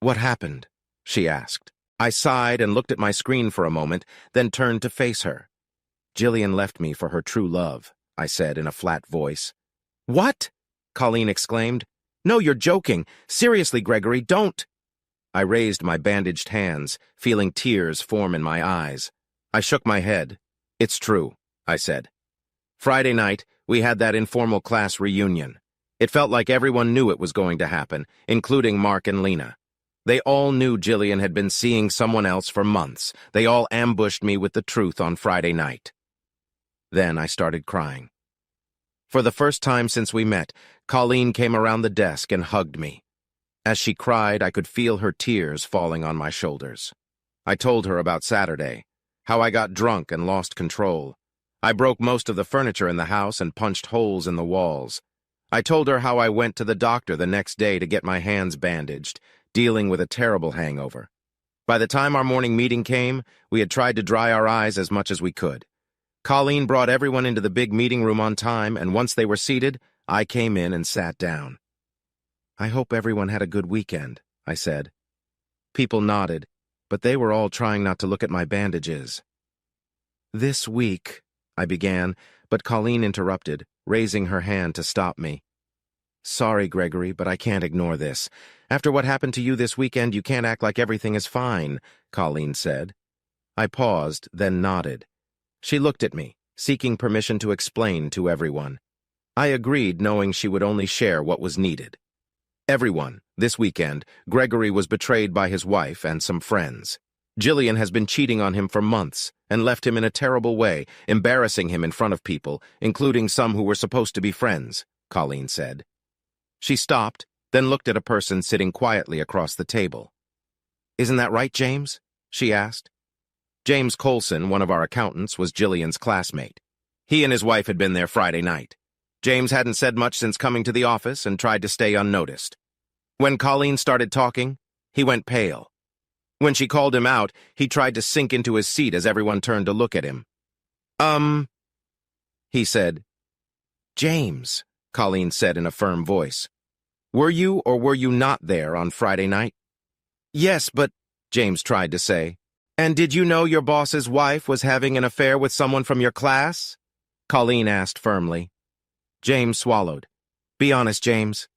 "What happened?" she asked. I sighed and looked at my screen for a moment, then turned to face her. "Jillian left me for her true love," I said in a flat voice. "What?" Colleen exclaimed. "No, you're joking. Seriously, Gregory, don't." I raised my bandaged hands, feeling tears form in my eyes. I shook my head. "It's true," I said. Friday night, we had that informal class reunion. It felt like everyone knew it was going to happen, including Mark and Lena. They all knew Jillian had been seeing someone else for months. They all ambushed me with the truth on Friday night. Then I started crying. For the first time since we met, Colleen came around the desk and hugged me. As she cried, I could feel her tears falling on my shoulders. I told her about Saturday, how I got drunk and lost control. I broke most of the furniture in the house and punched holes in the walls. I told her how I went to the doctor the next day to get my hands bandaged, dealing with a terrible hangover. By the time our morning meeting came, we had tried to dry our eyes as much as we could. Colleen brought everyone into the big meeting room on time, and once they were seated, I came in and sat down. "I hope everyone had a good weekend," I said. People nodded, but they were all trying not to look at my bandages. "This week," I began, but Colleen interrupted, raising her hand to stop me. "Sorry, Gregory, but I can't ignore this. After what happened to you this weekend, you can't act like everything is fine," Colleen said. I paused, then nodded. She looked at me, seeking permission to explain to everyone. I agreed, knowing she would only share what was needed. "Everyone, this weekend, Gregory was betrayed by his wife and some friends. Jillian has been cheating on him for months and left him in a terrible way, embarrassing him in front of people, including some who were supposed to be friends," Colleen said. She stopped, then looked at a person sitting quietly across the table. "Isn't that right, James?" she asked. James Colson, one of our accountants, was Jillian's classmate. He and his wife had been there Friday night. James hadn't said much since coming to the office and tried to stay unnoticed. When Colleen started talking, he went pale. When she called him out, he tried to sink into his seat as everyone turned to look at him. He said. "James," Colleen said in a firm voice. "Were you or were you not there on Friday night?" "Yes, but," James tried to say. "And did you know your boss's wife was having an affair with someone from your class?" Colleen asked firmly. James swallowed. "Be honest, James."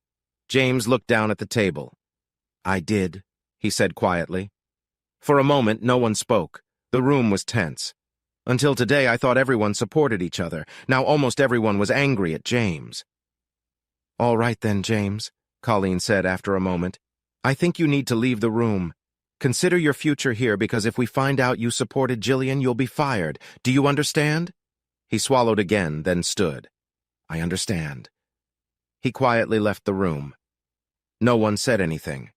James looked down at the table. "I did," he said quietly. For a moment, no one spoke. The room was tense. Until today, I thought everyone supported each other. Now almost everyone was angry at James. "All right then, James," Colleen said after a moment. "I think you need to leave the room. Consider your future here, because if we find out you supported Jillian, you'll be fired. Do you understand?" He swallowed again, then stood. "I understand." He quietly left the room. No one said anything.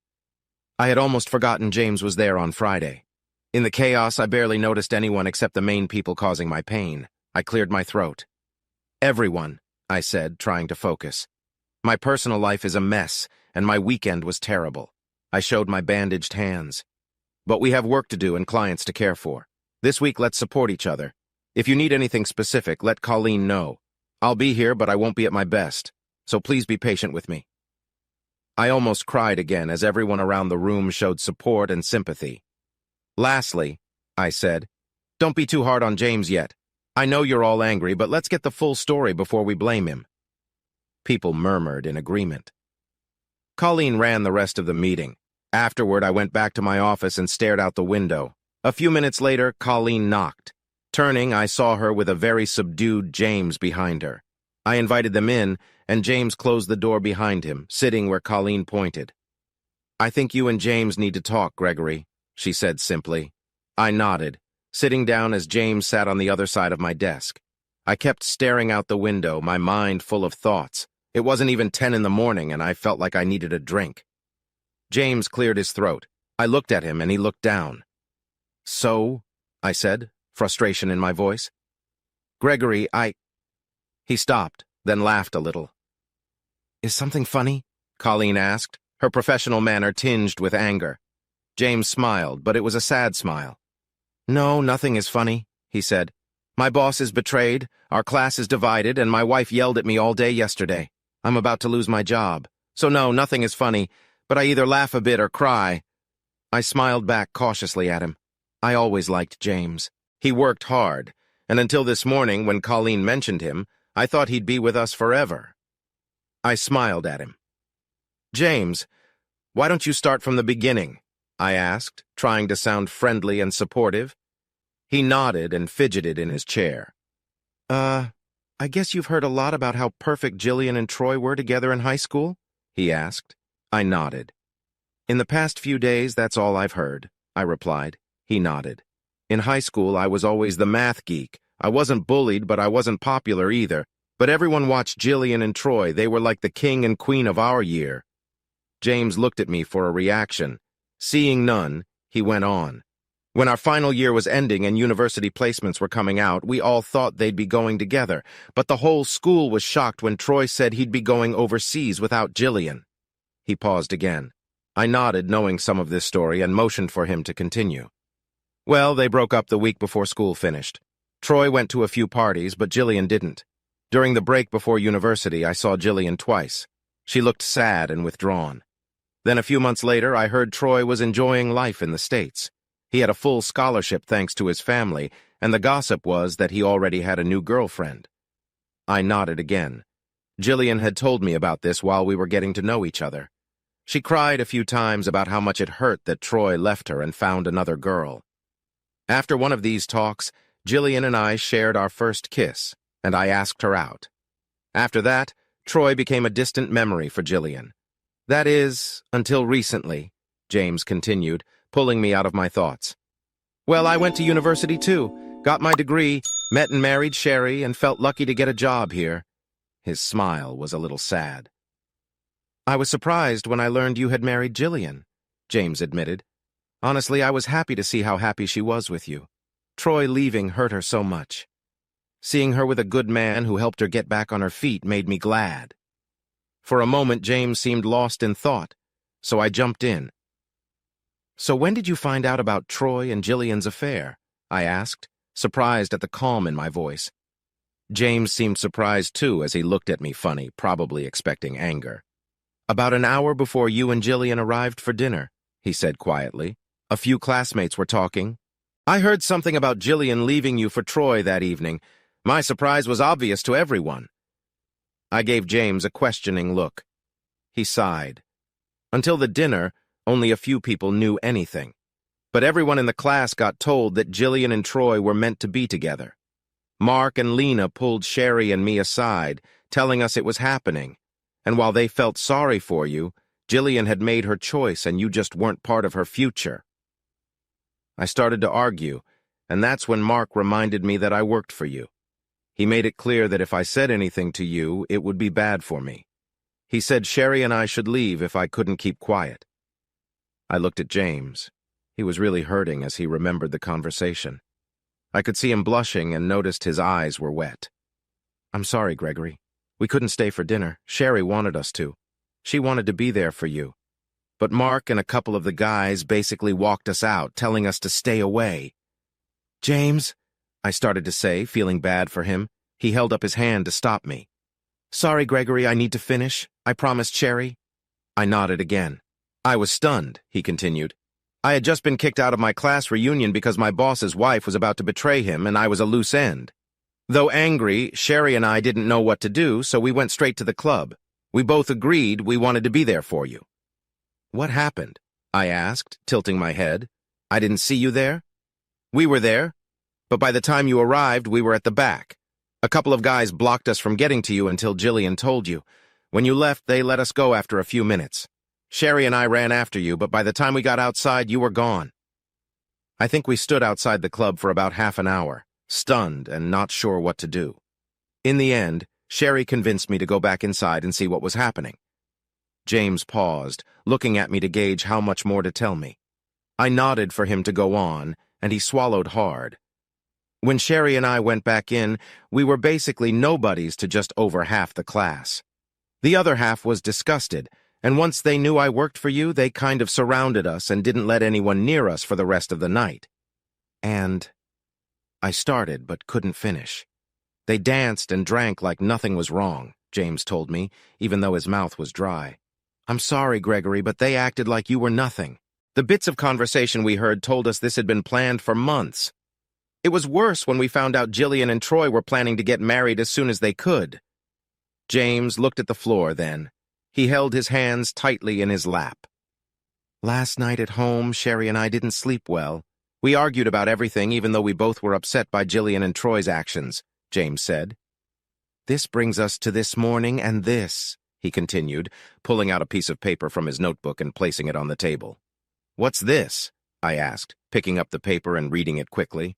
I had almost forgotten James was there on Friday. In the chaos, I barely noticed anyone except the main people causing my pain. I cleared my throat. "Everyone," I said, trying to focus. "My personal life is a mess, and my weekend was terrible." I showed my bandaged hands. "But we have work to do and clients to care for. This week, let's support each other. If you need anything specific, let Colleen know. I'll be here, but I won't be at my best, so please be patient with me." I almost cried again as everyone around the room showed support and sympathy. "Lastly," I said, "don't be too hard on James yet. I know you're all angry, but let's get the full story before we blame him." People murmured in agreement. Colleen ran the rest of the meeting. Afterward, I went back to my office and stared out the window. A few minutes later, Colleen knocked. Turning, I saw her with a very subdued James behind her. I invited them in, and James closed the door behind him, sitting where Colleen pointed. "I think you and James need to talk, Gregory," she said simply. I nodded, sitting down as James sat on the other side of my desk. I kept staring out the window, my mind full of thoughts. It wasn't even 10 in the morning, and I felt like I needed a drink. James cleared his throat. I looked at him, and he looked down. "So?" I said, frustration in my voice. "Gregory, He stopped, then laughed a little. "Is something funny?" Colleen asked, her professional manner tinged with anger. James smiled, but it was a sad smile. "No, nothing is funny," he said. "My boss is betrayed, our class is divided, and my wife yelled at me all day yesterday. I'm about to lose my job. So no, nothing is funny, but I either laugh a bit or cry." I smiled back cautiously at him. I always liked James. He worked hard, and until this morning, when Colleen mentioned him, I thought he'd be with us forever. I smiled at him. "James, why don't you start from the beginning?" I asked, trying to sound friendly and supportive. He nodded and fidgeted in his chair. I guess you've heard a lot about how perfect Jillian and Troy were together in high school?" he asked. I nodded. "In the past few days, that's all I've heard," I replied. He nodded. "In high school, I was always the math geek. I wasn't bullied, but I wasn't popular either. But everyone watched Jillian and Troy. They were like the king and queen of our year." James looked at me for a reaction. Seeing none, he went on. "When our final year was ending and university placements were coming out, we all thought they'd be going together. But the whole school was shocked when Troy said he'd be going overseas without Jillian." He paused again. I nodded, knowing some of this story, and motioned for him to continue. "Well, they broke up the week before school finished. Troy went to a few parties, but Jillian didn't. During the break before university, I saw Jillian twice. She looked sad and withdrawn. Then a few months later, I heard Troy was enjoying life in the States. He had a full scholarship thanks to his family, and the gossip was that he already had a new girlfriend." I nodded again. Jillian had told me about this while we were getting to know each other. She cried a few times about how much it hurt that Troy left her and found another girl. After one of these talks, Jillian and I shared our first kiss, and I asked her out. After that, Troy became a distant memory for Jillian. That is, until recently, James continued, pulling me out of my thoughts. "Well, I went to university too, got my degree, met and married Sherry, and felt lucky to get a job here." His smile was a little sad. "I was surprised when I learned you had married Jillian," James admitted. "Honestly, I was happy to see how happy she was with you. Troy leaving hurt her so much. Seeing her with a good man who helped her get back on her feet made me glad." For a moment, James seemed lost in thought, so I jumped in. "So when did you find out about Troy and Jillian's affair?" I asked, surprised at the calm in my voice. James seemed surprised too as he looked at me funny, probably expecting anger. "About an hour before you and Jillian arrived for dinner," he said quietly. "A few classmates were talking. I heard something about Jillian leaving you for Troy that evening. My surprise was obvious to everyone." I gave James a questioning look. He sighed. Until the dinner, only a few people knew anything. But everyone in the class got told that Jillian and Troy were meant to be together. Mark and Lena pulled Sherry and me aside, telling us it was happening. And while they felt sorry for you, Jillian had made her choice and you just weren't part of her future. I started to argue, and that's when Mark reminded me that I worked for you. He made it clear that if I said anything to you, it would be bad for me. He said Sherry and I should leave if I couldn't keep quiet. I looked at James. He was really hurting as he remembered the conversation. I could see him blushing and noticed his eyes were wet. "I'm sorry, Gregory. We couldn't stay for dinner. Sherry wanted us to. She wanted to be there for you. But Mark and a couple of the guys basically walked us out, telling us to stay away." James, I started to say, feeling bad for him. He held up his hand to stop me. Sorry, Gregory, I need to finish. I promised Sherry. I nodded again. I was stunned, he continued. I had just been kicked out of my class reunion because my boss's wife was about to betray him and I was a loose end. Though angry, Sherry and I didn't know what to do, so we went straight to the club. We both agreed we wanted to be there for you. What happened? I asked, tilting my head. I didn't see you there? We were there, but by the time you arrived, we were at the back. A couple of guys blocked us from getting to you until Jillian told you. When you left, they let us go after a few minutes. Sherry and I ran after you, but by the time we got outside, you were gone. I think we stood outside the club for about half an hour, stunned and not sure what to do. In the end, Sherry convinced me to go back inside and see what was happening. James paused, looking at me to gauge how much more to tell me. I nodded for him to go on, and he swallowed hard. When Sherry and I went back in, we were basically nobodies to just over half the class. The other half was disgusted, and once they knew I worked for you, they kind of surrounded us and didn't let anyone near us for the rest of the night. And I started but couldn't finish. They danced and drank like nothing was wrong, James told me, even though his mouth was dry. I'm sorry, Gregory, but they acted like you were nothing. The bits of conversation we heard told us this had been planned for months. It was worse when we found out Jillian and Troy were planning to get married as soon as they could. James looked at the floor then. He held his hands tightly in his lap. Last night at home, Sherry and I didn't sleep well. We argued about everything, even though we both were upset by Jillian and Troy's actions, James said. This brings us to this morning and this, he continued, pulling out a piece of paper from his notebook and placing it on the table. What's this? I asked, picking up the paper and reading it quickly.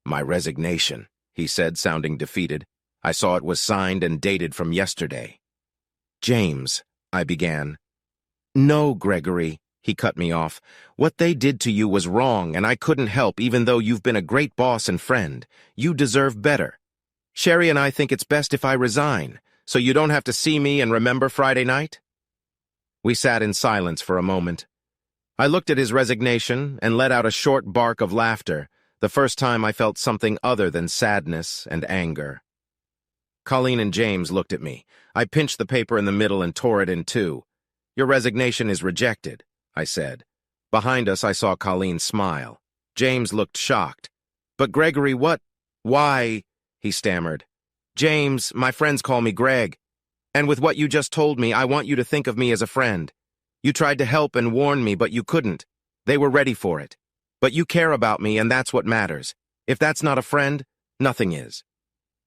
My resignation, he said, sounding defeated. I saw it was signed and dated from yesterday. James, I began. No, Gregory, he cut me off. What they did to you was wrong, and I couldn't help, even though you've been a great boss and friend. You deserve better. Sherry and I think it's best if I resign, so you don't have to see me and remember Friday night? We sat in silence for a moment. I looked at his resignation and let out a short bark of laughter, the first time I felt something other than sadness and anger. Colleen and James looked at me. I pinched the paper in the middle and tore it in two. Your resignation is rejected, I said. Behind us, I saw Colleen smile. James looked shocked. But Gregory, what? Why? He stammered. James, my friends call me Greg. And with what you just told me, I want you to think of me as a friend. You tried to help and warn me, but you couldn't. They were ready for it. But you care about me, and that's what matters. If that's not a friend, nothing is.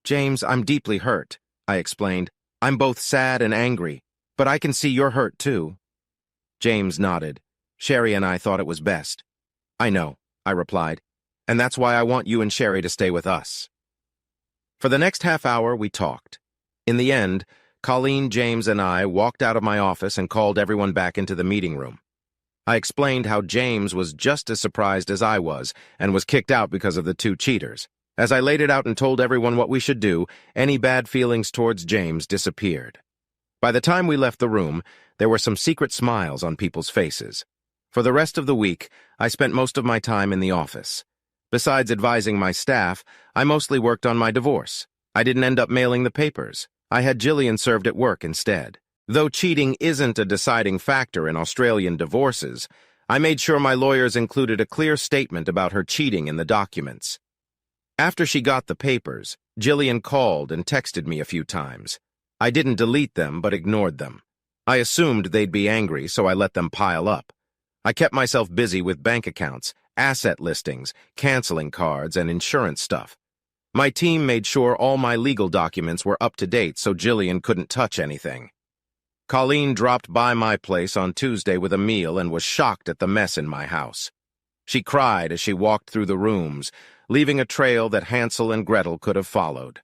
James, I'm deeply hurt, I explained. I'm both sad and angry, but I can see you're hurt too. James nodded. Sherry and I thought it was best. I know, I replied, and that's why I want you and Sherry to stay with us. For the next half hour, we talked. In the end, Colleen, James, and I walked out of my office and called everyone back into the meeting room. I explained how James was just as surprised as I was and was kicked out because of the two cheaters. As I laid it out and told everyone what we should do, any bad feelings towards James disappeared. By the time we left the room, there were some secret smiles on people's faces. For the rest of the week, I spent most of my time in the office. Besides advising my staff, I mostly worked on my divorce. I didn't end up mailing the papers. I had Jillian served at work instead. Though cheating isn't a deciding factor in Australian divorces, I made sure my lawyers included a clear statement about her cheating in the documents. After she got the papers, Jillian called and texted me a few times. I didn't delete them, but ignored them. I assumed they'd be angry, so I let them pile up. I kept myself busy with bank accounts, asset listings, canceling cards, and insurance stuff. My team made sure all my legal documents were up to date so Jillian couldn't touch anything. Colleen dropped by my place on Tuesday with a meal and was shocked at the mess in my house. She cried as she walked through the rooms, leaving a trail that Hansel and Gretel could have followed.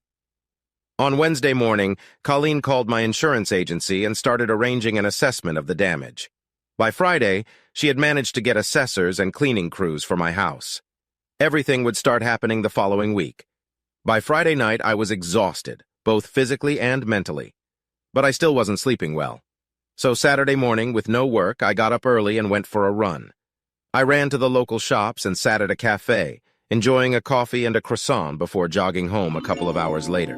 On Wednesday morning, Colleen called my insurance agency and started arranging an assessment of the damage. By Friday, she had managed to get assessors and cleaning crews for my house. Everything would start happening the following week. By Friday night, I was exhausted, both physically and mentally. But I still wasn't sleeping well. So Saturday morning, with no work, I got up early and went for a run. I ran to the local shops and sat at a cafe, enjoying a coffee and a croissant before jogging home a couple of hours later.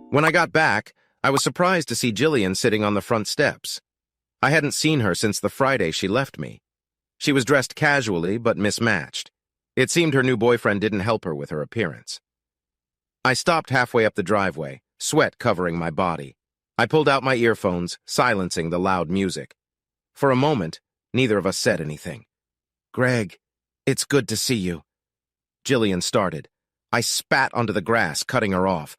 When I got back, I was surprised to see Jillian sitting on the front steps. I hadn't seen her since the Friday she left me. She was dressed casually but mismatched. It seemed her new boyfriend didn't help her with her appearance. I stopped halfway up the driveway, sweat covering my body. I pulled out my earphones, silencing the loud music. For a moment, neither of us said anything. "Greg, it's good to see you." Jillian started. I spat onto the grass, cutting her off.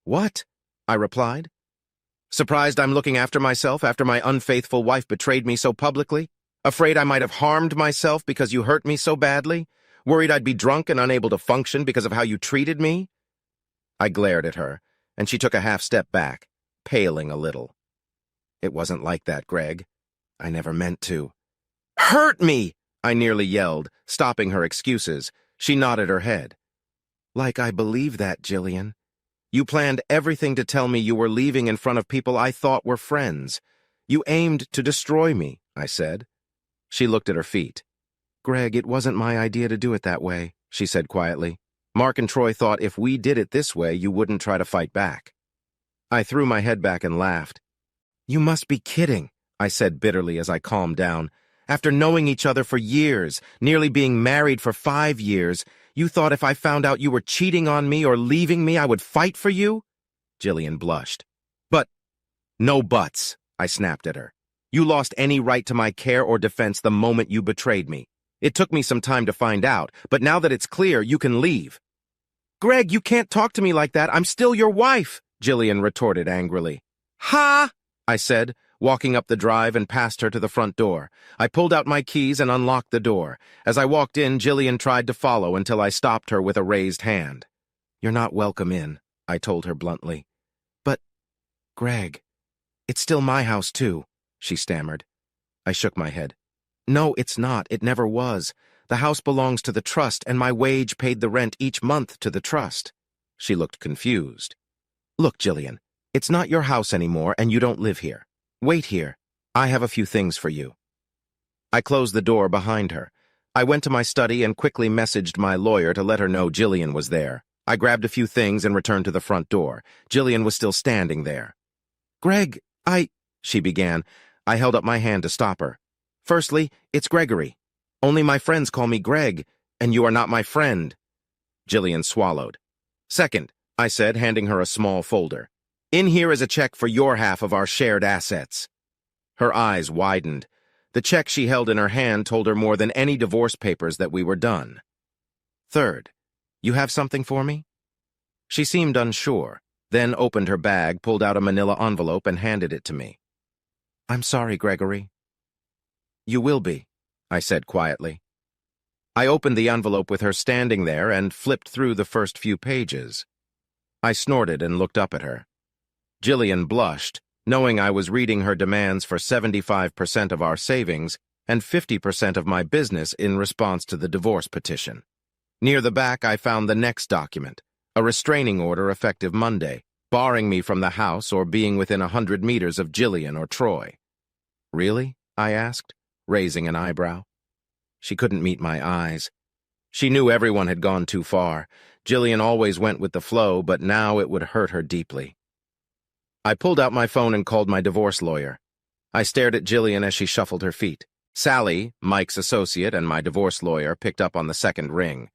"What?" I replied. "Surprised I'm looking after myself after my unfaithful wife betrayed me so publicly? Afraid I might have harmed myself because you hurt me so badly? Worried I'd be drunk and unable to function because of how you treated me?" I glared at her, and she took a half step back, paling a little. "It wasn't like that, Greg. I never meant to." "Hurt me!" I nearly yelled, stopping her excuses. She nodded her head. "Like I believe that, Jillian. You planned everything to tell me you were leaving in front of people I thought were friends. You aimed to destroy me," I said. She looked at her feet. "Greg, it wasn't my idea to do it that way," she said quietly. "Mark and Troy thought if we did it this way, you wouldn't try to fight back." I threw my head back and laughed. "You must be kidding," I said bitterly as I calmed down. "After knowing each other for years, nearly being married for 5 years, you thought if I found out you were cheating on me or leaving me, I would fight for you?" Jillian blushed. "But, no buts," I snapped at her. "You lost any right to my care or defense the moment you betrayed me. It took me some time to find out, but now that it's clear, you can leave." "Greg, you can't talk to me like that. I'm still your wife," Jillian retorted angrily. "Ha!" I said, walking up the drive and past her to the front door. I pulled out my keys and unlocked the door. As I walked in, Jillian tried to follow until I stopped her with a raised hand. "You're not welcome in," I told her bluntly. "But, Greg, it's still my house too," she stammered. I shook my head. "No, it's not. It never was. The house belongs to the trust, and my wage paid the rent each month to the trust." She looked confused. "Look, Jillian, it's not your house anymore, and you don't live here. Wait here. I have a few things for you." I closed the door behind her. I went to my study and quickly messaged my lawyer to let her know Jillian was there. I grabbed a few things and returned to the front door. Jillian was still standing there. "Greg, she began. I held up my hand to stop her. "Firstly, it's Gregory. Only my friends call me Greg, and you are not my friend." Jillian swallowed. "Second," I said, handing her a small folder. "In here is a check for your half of our shared assets." Her eyes widened. The check she held in her hand told her more than any divorce papers that we were done. "Third, you have something for me?" She seemed unsure, then opened her bag, pulled out a manila envelope, and handed it to me. "I'm sorry, Gregory." "You will be," I said quietly. I opened the envelope with her standing there and flipped through the first few pages. I snorted and looked up at her. Jillian blushed, knowing I was reading her demands for 75% of our savings and 50% of my business in response to the divorce petition. Near the back, I found the next document, a restraining order effective Monday, barring me from the house or being within 100 meters of Jillian or Troy. "Really?" I asked, raising an eyebrow. She couldn't meet my eyes. She knew everyone had gone too far. Jillian always went with the flow, but now it would hurt her deeply. I pulled out my phone and called my divorce lawyer. I stared at Jillian as she shuffled her feet. Sally, Mike's associate and my divorce lawyer, picked up on the second ring.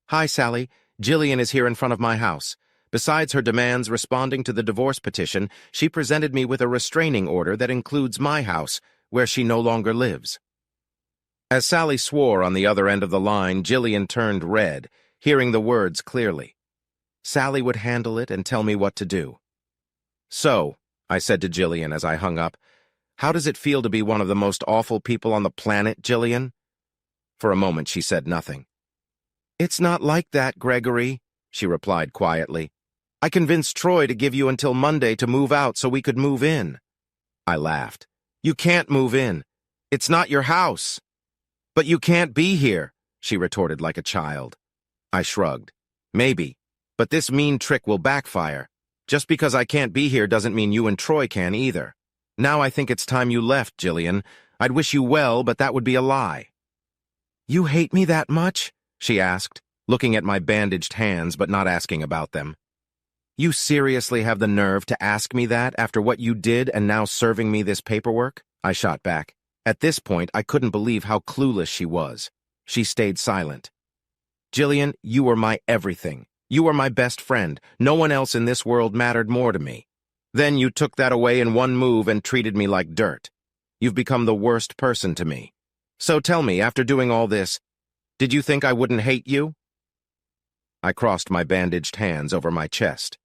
"Hi, Sally. Jillian is here in front of my house. Besides her demands responding to the divorce petition, she presented me with a restraining order that includes my house, where she no longer lives." As Sally swore on the other end of the line, Jillian turned red, hearing the words clearly. Sally would handle it and tell me what to do. "So," I said to Jillian as I hung up, "how does it feel to be one of the most awful people on the planet, Jillian?" For a moment she said nothing. "It's not like that, Gregory," she replied quietly. "I convinced Troy to give you until Monday to move out so we could move in." I laughed. "You can't move in. It's not your house." "But you can't be here," she retorted like a child. I shrugged. "Maybe, but this mean trick will backfire. Just because I can't be here doesn't mean you and Troy can either. Now I think it's time you left, Jillian. I'd wish you well, but that would be a lie." "You hate me that much?" she asked, looking at my bandaged hands but not asking about them. You seriously have the nerve to ask me that after what you did and now serving me this paperwork? I shot back. At this point, I couldn't believe how clueless she was. She stayed silent. Jillian, you were my everything. You were my best friend. No one else in this world mattered more to me. Then you took that away in one move and treated me like dirt. You've become the worst person to me. So tell me, after doing all this, did you think I wouldn't hate you? I crossed my bandaged hands over my chest.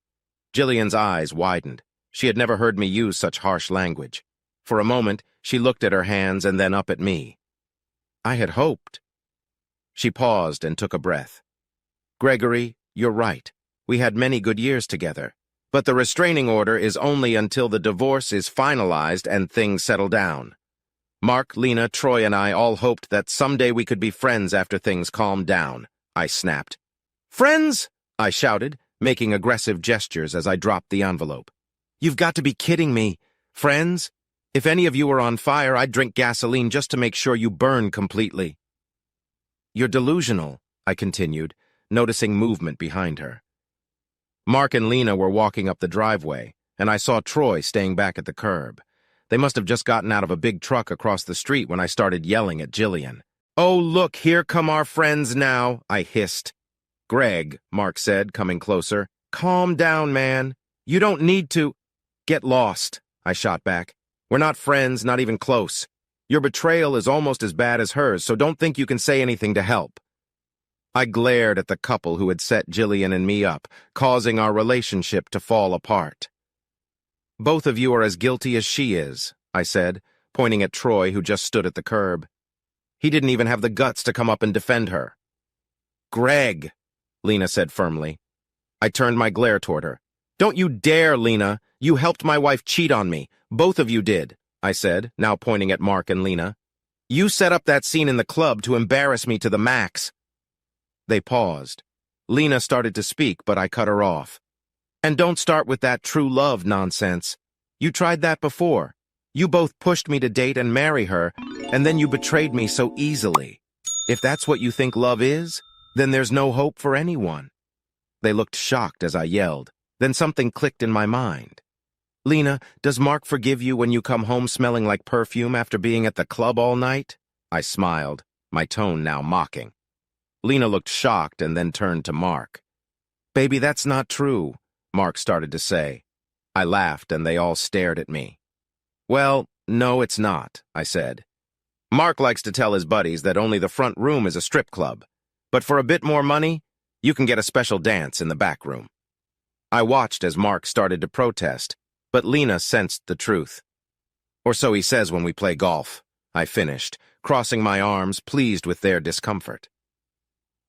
Jillian's eyes widened. She had never heard me use such harsh language. For a moment, she looked at her hands and then up at me. I had hoped. She paused and took a breath. Gregory, you're right. We had many good years together. But the restraining order is only until the divorce is finalized and things settle down. Mark, Lena, Troy, and I all hoped that someday we could be friends after things calmed down. I snapped. Friends? I shouted, making aggressive gestures as I dropped the envelope. You've got to be kidding me. Friends? If any of you were on fire, I'd drink gasoline just to make sure you burn completely. You're delusional, I continued, noticing movement behind her. Mark and Lena were walking up the driveway, and I saw Troy staying back at the curb. They must have just gotten out of a big truck across the street when I started yelling at Jillian. Oh, look, here come our friends now, I hissed. Greg, Mark said, coming closer. Calm down, man. You don't need to. Get lost, I shot back. We're not friends, not even close. Your betrayal is almost as bad as hers, so don't think you can say anything to help. I glared at the couple who had set Jillian and me up, causing our relationship to fall apart. Both of you are as guilty as she is, I said, pointing at Troy, who just stood at the curb. He didn't even have the guts to come up and defend her. Greg, Lena said firmly. I turned my glare toward her. Don't you dare, Lena. You helped my wife cheat on me. Both of you did, I said, now pointing at Mark and Lena. You set up that scene in the club to embarrass me to the max. They paused. Lena started to speak, but I cut her off. And don't start with that true love nonsense. You tried that before. You both pushed me to date and marry her, and then you betrayed me so easily. If that's what you think love is, then there's no hope for anyone. They looked shocked as I yelled. Then something clicked in my mind. Lena, does Mark forgive you when you come home smelling like perfume after being at the club all night? I smiled, my tone now mocking. Lena looked shocked and then turned to Mark. Baby, that's not true, Mark started to say. I laughed and they all stared at me. Well, no, it's not, I said. Mark likes to tell his buddies that only the front room is a strip club, but for a bit more money, you can get a special dance in the back room. I watched as Mark started to protest, but Lena sensed the truth. Or so he says when we play golf, I finished, crossing my arms, pleased with their discomfort.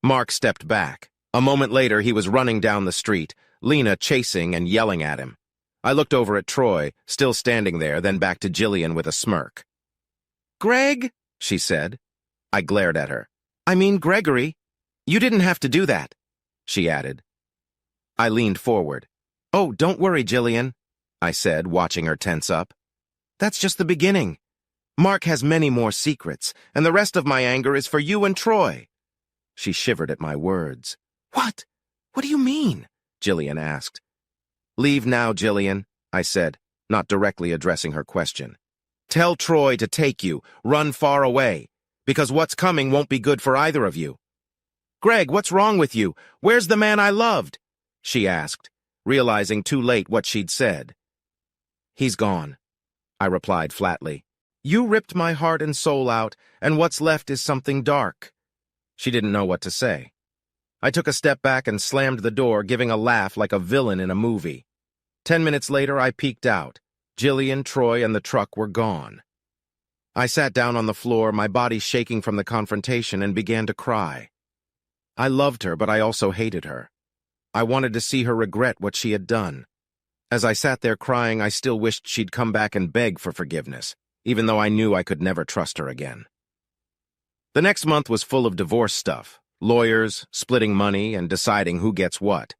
Mark stepped back. A moment later, he was running down the street, Lena chasing and yelling at him. I looked over at Troy, still standing there, then back to Jillian with a smirk. Greg, she said. I glared at her. I mean, Gregory, you didn't have to do that, she added. I leaned forward. Oh, don't worry, Jillian, I said, watching her tense up. That's just the beginning. Mark has many more secrets, and the rest of my anger is for you and Troy. She shivered at my words. What? What do you mean? Jillian asked. Leave now, Jillian, I said, not directly addressing her question. Tell Troy to take you, run far away, because what's coming won't be good for either of you. Greg, what's wrong with you? Where's the man I loved? She asked, realizing too late what she'd said. He's gone, I replied flatly. You ripped my heart and soul out, and what's left is something dark. She didn't know what to say. I took a step back and slammed the door, giving a laugh like a villain in a movie. 10 minutes later, I peeked out. Jillian, Troy, and the truck were gone. I sat down on the floor, my body shaking from the confrontation, and began to cry. I loved her, but I also hated her. I wanted to see her regret what she had done. As I sat there crying, I still wished she'd come back and beg for forgiveness, even though I knew I could never trust her again. The next month was full of divorce stuff, lawyers, splitting money, and deciding who gets what.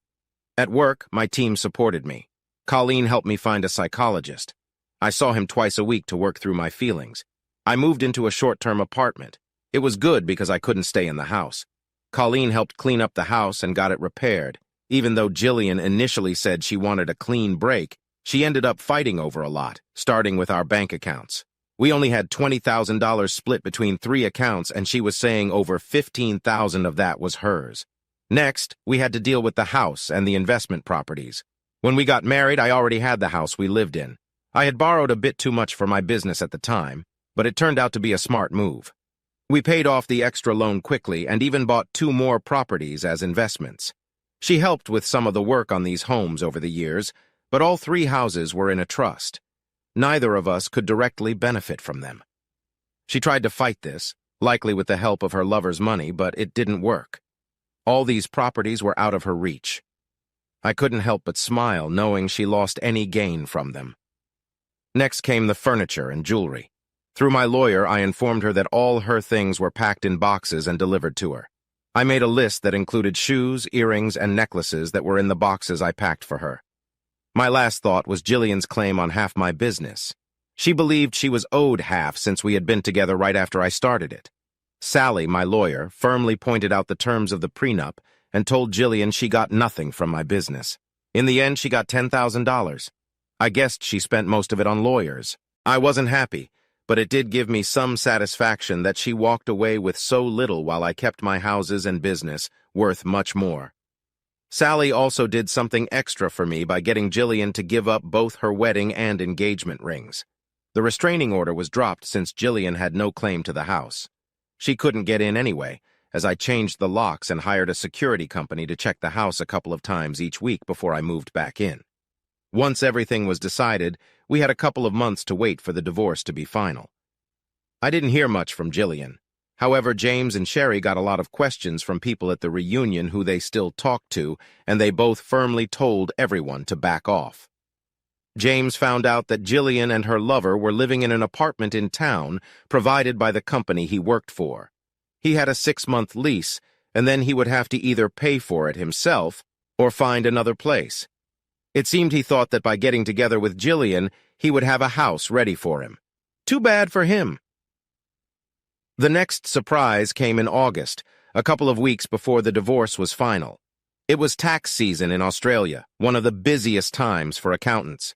At work, my team supported me. Colleen helped me find a psychologist. I saw him twice a week to work through my feelings. I moved into a short-term apartment. It was good because I couldn't stay in the house. Colleen helped clean up the house and got it repaired. Even though Jillian initially said she wanted a clean break, she ended up fighting over a lot, starting with our bank accounts. We only had $20,000 split between 3 accounts, and she was saying over $15,000 of that was hers. Next, we had to deal with the house and the investment properties. When we got married, I already had the house we lived in. I had borrowed a bit too much for my business at the time, but it turned out to be a smart move. We paid off the extra loan quickly and even bought 2 more properties as investments. She helped with some of the work on these homes over the years, but all 3 houses were in a trust. Neither of us could directly benefit from them. She tried to fight this, likely with the help of her lover's money, but it didn't work. All these properties were out of her reach. I couldn't help but smile, knowing she lost any gain from them. Next came the furniture and jewelry. Through my lawyer, I informed her that all her things were packed in boxes and delivered to her. I made a list that included shoes, earrings, and necklaces that were in the boxes I packed for her. My last thought was Jillian's claim on half my business. She believed she was owed half since we had been together right after I started it. Sally, my lawyer, firmly pointed out the terms of the prenup and told Jillian she got nothing from my business. In the end, she got $10,000. I guessed she spent most of it on lawyers. I wasn't happy, but it did give me some satisfaction that she walked away with so little while I kept my houses and business worth much more. Sally also did something extra for me by getting Jillian to give up both her wedding and engagement rings. The restraining order was dropped since Jillian had no claim to the house. She couldn't get in anyway, as I changed the locks and hired a security company to check the house a couple of times each week before I moved back in. Once everything was decided, we had a couple of months to wait for the divorce to be final. I didn't hear much from Jillian. However, James and Sherry got a lot of questions from people at the reunion who they still talked to, and they both firmly told everyone to back off. James found out that Jillian and her lover were living in an apartment in town provided by the company he worked for. He had a 6-month lease, and then he would have to either pay for it himself or find another place. It seemed he thought that by getting together with Jillian, he would have a house ready for him. Too bad for him. The next surprise came in August, a couple of weeks before the divorce was final. It was tax season in Australia, one of the busiest times for accountants.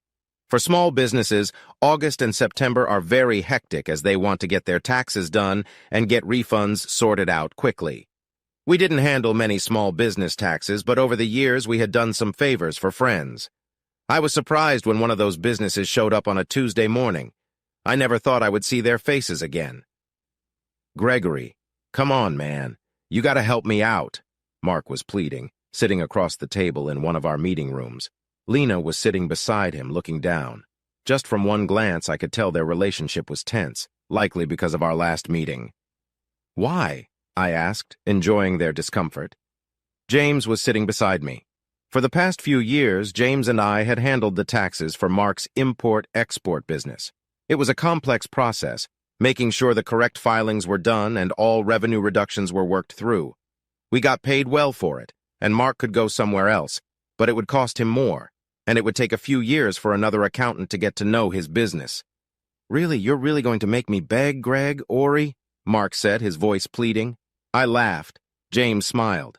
For small businesses, August and September are very hectic as they want to get their taxes done and get refunds sorted out quickly. We didn't handle many small business taxes, but over the years we had done some favors for friends. I was surprised when one of those businesses showed up on a Tuesday morning. I never thought I would see their faces again. "Gregory, come on, man. You gotta help me out," Mark was pleading, sitting across the table in one of our meeting rooms. Lena was sitting beside him, looking down. Just from one glance, I could tell their relationship was tense, likely because of our last meeting. "Why?" I asked, enjoying their discomfort. James was sitting beside me. For the past few years, James and I had handled the taxes for Mark's import-export business. It was a complex process, making sure the correct filings were done and all revenue reductions were worked through. We got paid well for it, and Mark could go somewhere else, but it would cost him more, and it would take a few years for another accountant to get to know his business. "Really, you're really going to make me beg, Greg, Ori?" Mark said, his voice pleading. I laughed. James smiled.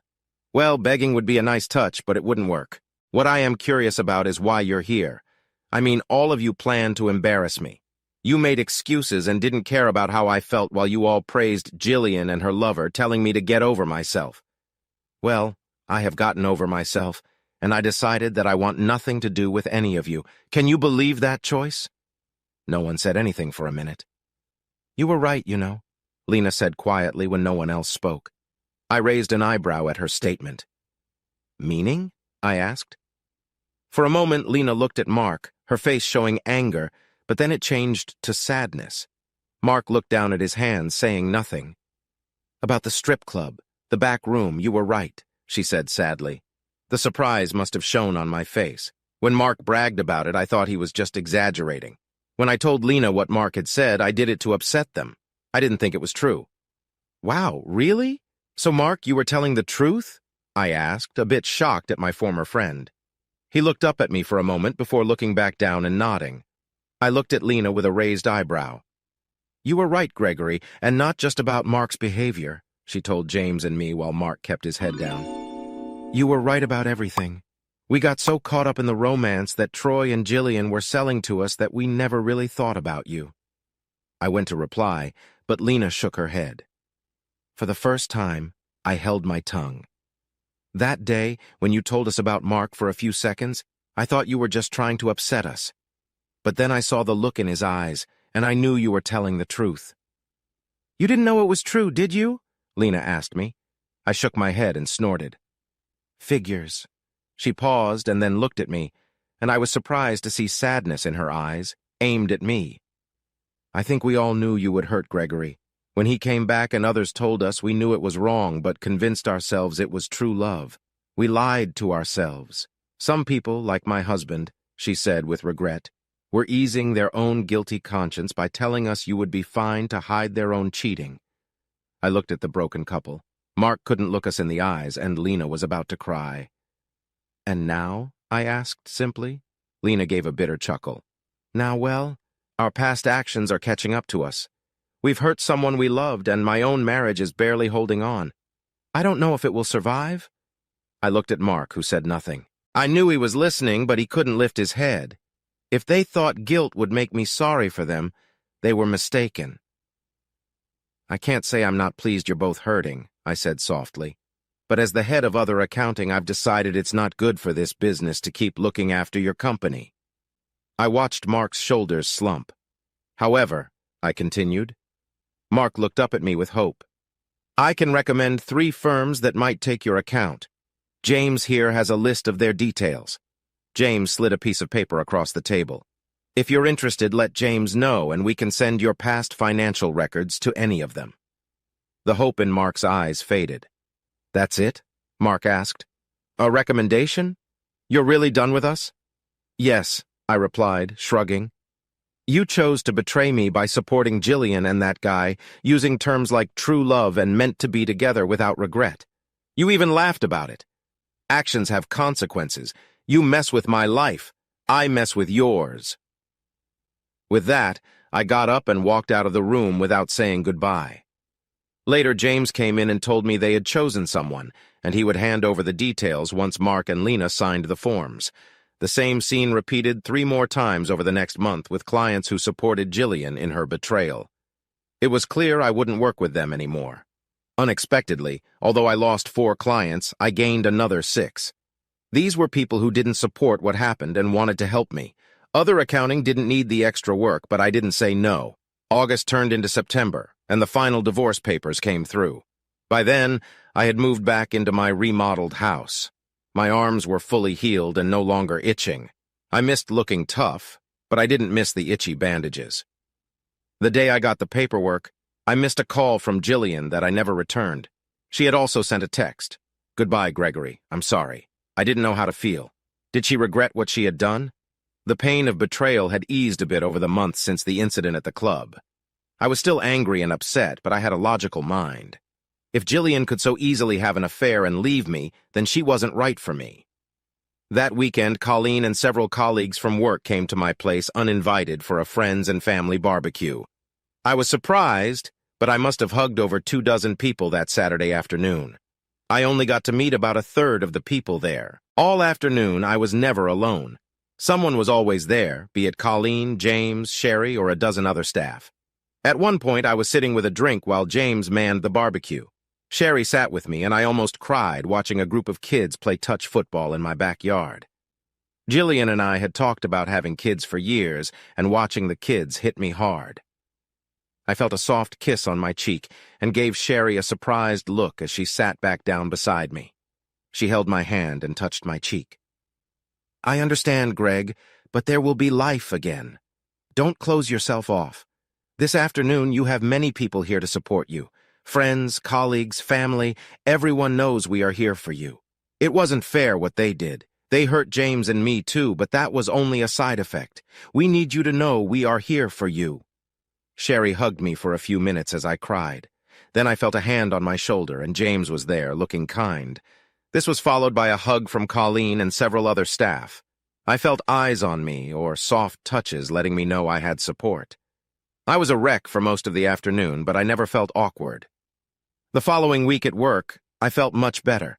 "Well, begging would be a nice touch, but it wouldn't work. What I am curious about is why you're here. I mean, all of you planned to embarrass me. You made excuses and didn't care about how I felt while you all praised Jillian and her lover, telling me to get over myself. Well, I have gotten over myself, and I decided that I want nothing to do with any of you. Can you believe that choice?" No one said anything for a minute. "You were right, you know," Lena said quietly when no one else spoke. I raised an eyebrow at her statement. "Meaning?" I asked. For a moment, Lena looked at Mark, her face showing anger, but then it changed to sadness. Mark looked down at his hands, saying nothing. "About the strip club, the back room, you were right," she said sadly. The surprise must have shown on my face. When Mark bragged about it, I thought he was just exaggerating. When I told Lena what Mark had said, I did it to upset them. I didn't think it was true. "Wow, really? So, Mark, you were telling the truth?" I asked, a bit shocked at my former friend. He looked up at me for a moment before looking back down and nodding. I looked at Lena with a raised eyebrow. "You were right, Gregory, and not just about Mark's behavior. she told James and me while Mark kept his head down. You were right about everything. We got so caught up in the romance that Troy and Jillian were selling to us that we never really thought about you. I went to reply, but Lena shook her head. For the first time, I held my tongue. That day, when you told us about Mark for a few seconds, I thought you were just trying to upset us. But then I saw the look in his eyes, and I knew you were telling the truth. You didn't know it was true, did you? Lena asked me. I shook my head and snorted. Figures. She paused and then looked at me, and I was surprised to see sadness in her eyes, aimed at me. I think we all knew you would hurt Gregory. When he came back and others told us, we knew it was wrong but convinced ourselves it was true love. We lied to ourselves. Some people, like my husband, she said with regret, were easing their own guilty conscience by telling us you would be fine to hide their own cheating. I looked at the broken couple. Mark couldn't look us in the eyes, and Lena was about to cry. And now? I asked simply. Lena gave a bitter chuckle. Now, well, our past actions are catching up to us. We've hurt someone we loved, and my own marriage is barely holding on. I don't know if it will survive. I looked at Mark, who said nothing. I knew he was listening, but he couldn't lift his head. If they thought guilt would make me sorry for them, they were mistaken. I can't say I'm not pleased you're both hurting, I said softly. But as the head of other accounting, I've decided it's not good for this business to keep looking after your company. I watched Mark's shoulders slump. However, I continued. Mark looked up at me with hope. I can recommend 3 firms that might take your account. James here has a list of their details. James slid a piece of paper across the table. If you're interested, let James know, and we can send your past financial records to any of them. The hope in Mark's eyes faded. That's it? Mark asked. A recommendation? You're really done with us? Yes, I replied, shrugging. You chose to betray me by supporting Jillian and that guy, using terms like true love and meant to be together without regret. You even laughed about it. Actions have consequences. You mess with my life. I mess with yours. With that, I got up and walked out of the room without saying goodbye. Later, James came in and told me they had chosen someone, and he would hand over the details once Mark and Lena signed the forms. The same scene repeated 3 more times over the next month with clients who supported Jillian in her betrayal. It was clear I wouldn't work with them anymore. Unexpectedly, although I lost 4 clients, I gained another 6. These were people who didn't support what happened and wanted to help me. Other accounting didn't need the extra work, but I didn't say no. August turned into September, and the final divorce papers came through. By then, I had moved back into my remodeled house. My arms were fully healed and no longer itching. I missed looking tough, but I didn't miss the itchy bandages. The day I got the paperwork, I missed a call from Jillian that I never returned. She had also sent a text. Goodbye, Gregory. I'm sorry. I didn't know how to feel. Did she regret what she had done? The pain of betrayal had eased a bit over the months since the incident at the club. I was still angry and upset, but I had a logical mind. If Jillian could so easily have an affair and leave me, then she wasn't right for me. That weekend, Colleen and several colleagues from work came to my place uninvited for a friends and family barbecue. I was surprised, but I must have hugged over 24 people that Saturday afternoon. I only got to meet about 1/3 of the people there. All afternoon, I was never alone. Someone was always there, be it Colleen, James, Sherry, or a dozen other staff. At one point, I was sitting with a drink while James manned the barbecue. Sherry sat with me, and I almost cried watching a group of kids play touch football in my backyard. Jillian and I had talked about having kids for years, and watching the kids hit me hard. I felt a soft kiss on my cheek and gave Sherry a surprised look as she sat back down beside me. She held my hand and touched my cheek. I understand, Greg, but there will be life again. Don't close yourself off. This afternoon, you have many people here to support you. Friends, colleagues, family, everyone knows we are here for you. It wasn't fair what they did. They hurt James and me too, but that was only a side effect. We need you to know we are here for you. Sherry hugged me for a few minutes as I cried. Then I felt a hand on my shoulder, and James was there, looking kind. This was followed by a hug from Colleen and several other staff. I felt eyes on me, or soft touches letting me know I had support. I was a wreck for most of the afternoon, but I never felt awkward. The following week at work, I felt much better.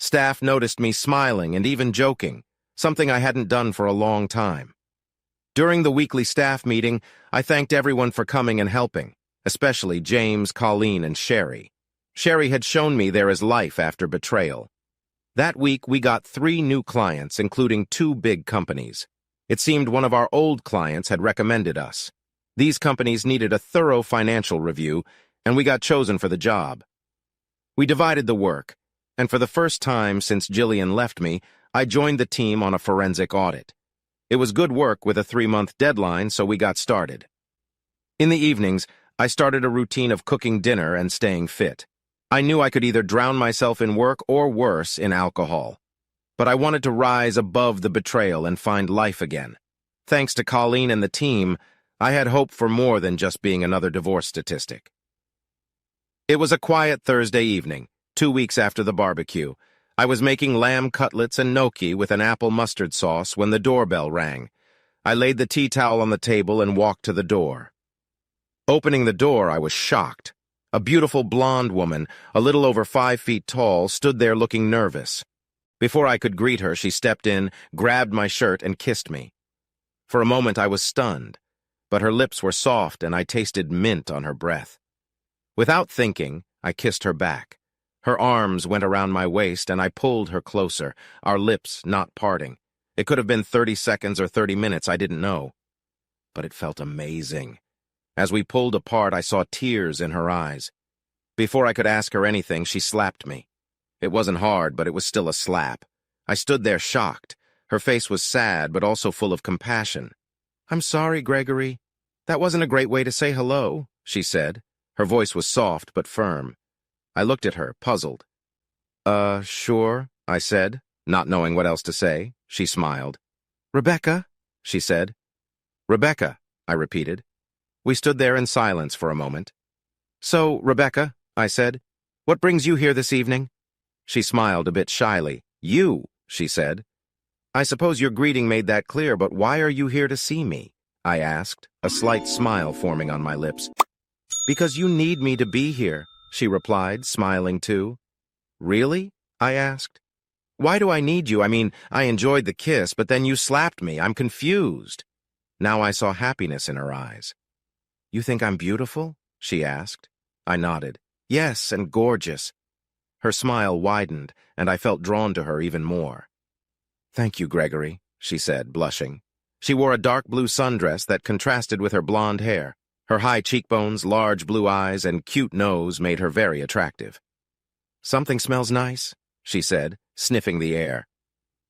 Staff noticed me smiling and even joking, something I hadn't done for a long time. During the weekly staff meeting, I thanked everyone for coming and helping, especially James, Colleen, and Sherry. Sherry had shown me there is life after betrayal. That week, we got 3 new clients, including 2 big companies. It seemed one of our old clients had recommended us. These companies needed a thorough financial review, and we got chosen for the job. We divided the work, and for the first time since Jillian left me, I joined the team on a forensic audit. It was good work with a 3-month deadline, so we got started. In the evenings, I started a routine of cooking dinner and staying fit. I knew I could either drown myself in work or worse in alcohol. But I wanted to rise above the betrayal and find life again. Thanks to Colleen and the team, I had hope for more than just being another divorce statistic. It was a quiet Thursday evening, 2 weeks after the barbecue. I was making lamb cutlets and gnocchi with an apple mustard sauce when the doorbell rang. I laid the tea towel on the table and walked to the door. Opening the door, I was shocked. A beautiful blonde woman, a little over 5 feet tall, stood there looking nervous. Before I could greet her, she stepped in, grabbed my shirt, and kissed me. For a moment, I was stunned, but her lips were soft and I tasted mint on her breath. Without thinking, I kissed her back. Her arms went around my waist and I pulled her closer, our lips not parting. It could have been 30 seconds or 30 minutes, I didn't know. But it felt amazing. As we pulled apart, I saw tears in her eyes. Before I could ask her anything, she slapped me. It wasn't hard, but it was still a slap. I stood there shocked. Her face was sad, but also full of compassion. "I'm sorry, Gregory. That wasn't a great way to say hello," she said. Her voice was soft but firm. I looked at her, puzzled. Sure," I said, not knowing what else to say. She smiled. "Rebecca," she said. "Rebecca," I repeated. We stood there in silence for a moment. "So, Rebecca," I said, "what brings you here this evening?" She smiled a bit shyly. "You," she said. "I suppose your greeting made that clear, but why are you here to see me?" I asked, a slight smile forming on my lips. "Because you need me to be here," she replied, smiling too. "Really?" I asked. "Why do I need you? I mean, I enjoyed the kiss, but then you slapped me. I'm confused." Now I saw happiness in her eyes. "You think I'm beautiful?" she asked. I nodded. "Yes, and gorgeous." Her smile widened, and I felt drawn to her even more. "Thank you, Gregory," she said, blushing. She wore a dark blue sundress that contrasted with her blonde hair. Her high cheekbones, large blue eyes, and cute nose made her very attractive. "Something smells nice," she said, sniffing the air.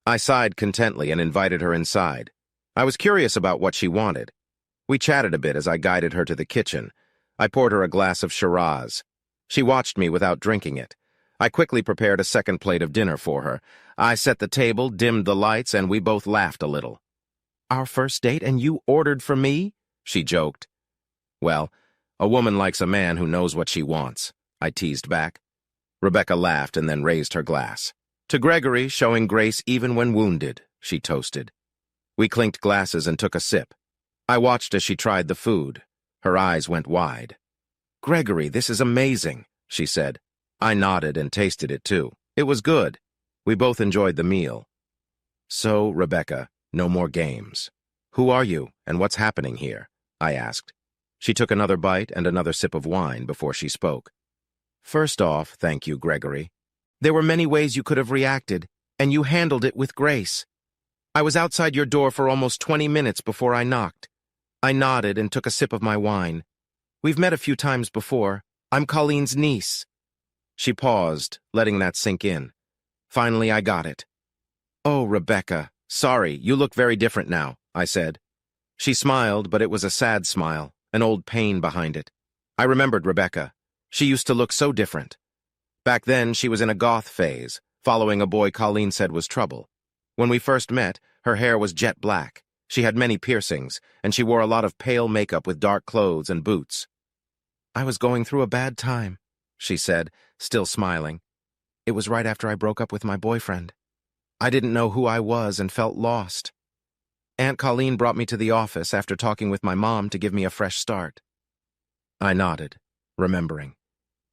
I sighed contently and invited her inside. I was curious about what she wanted. We chatted a bit as I guided her to the kitchen. I poured her a glass of Shiraz. She watched me without drinking it. I quickly prepared a second plate of dinner for her. I set the table, dimmed the lights, and we both laughed a little. "Our first date, and you ordered for me?" she joked. "Well, a woman likes a man who knows what she wants," I teased back. Rebecca laughed and then raised her glass. "To Gregory, showing grace even when wounded," she toasted. We clinked glasses and took a sip. I watched as she tried the food. Her eyes went wide. "Gregory, this is amazing," she said. I nodded and tasted it too. It was good. We both enjoyed the meal. "So, Rebecca, no more games. Who are you, and what's happening here?" I asked. She took another bite and another sip of wine before she spoke. "First off, thank you, Gregory. There were many ways you could have reacted, and you handled it with grace. I was outside your door for almost 20 minutes before I knocked. I nodded and took a sip of my wine. We've met a few times before. I'm Colleen's niece." She paused, letting that sink in. Finally, I got it. "Oh, Rebecca, sorry, you look very different now," I said. She smiled, but it was a sad smile, an old pain behind it. I remembered Rebecca. She used to look so different. Back then, she was in a goth phase, following a boy Colleen said was trouble. When we first met, her hair was jet black. She had many piercings, and she wore a lot of pale makeup with dark clothes and boots. "I was going through a bad time," she said, still smiling. "It was right after I broke up with my boyfriend. I didn't know who I was and felt lost. Aunt Colleen brought me to the office after talking with my mom to give me a fresh start." I nodded, remembering.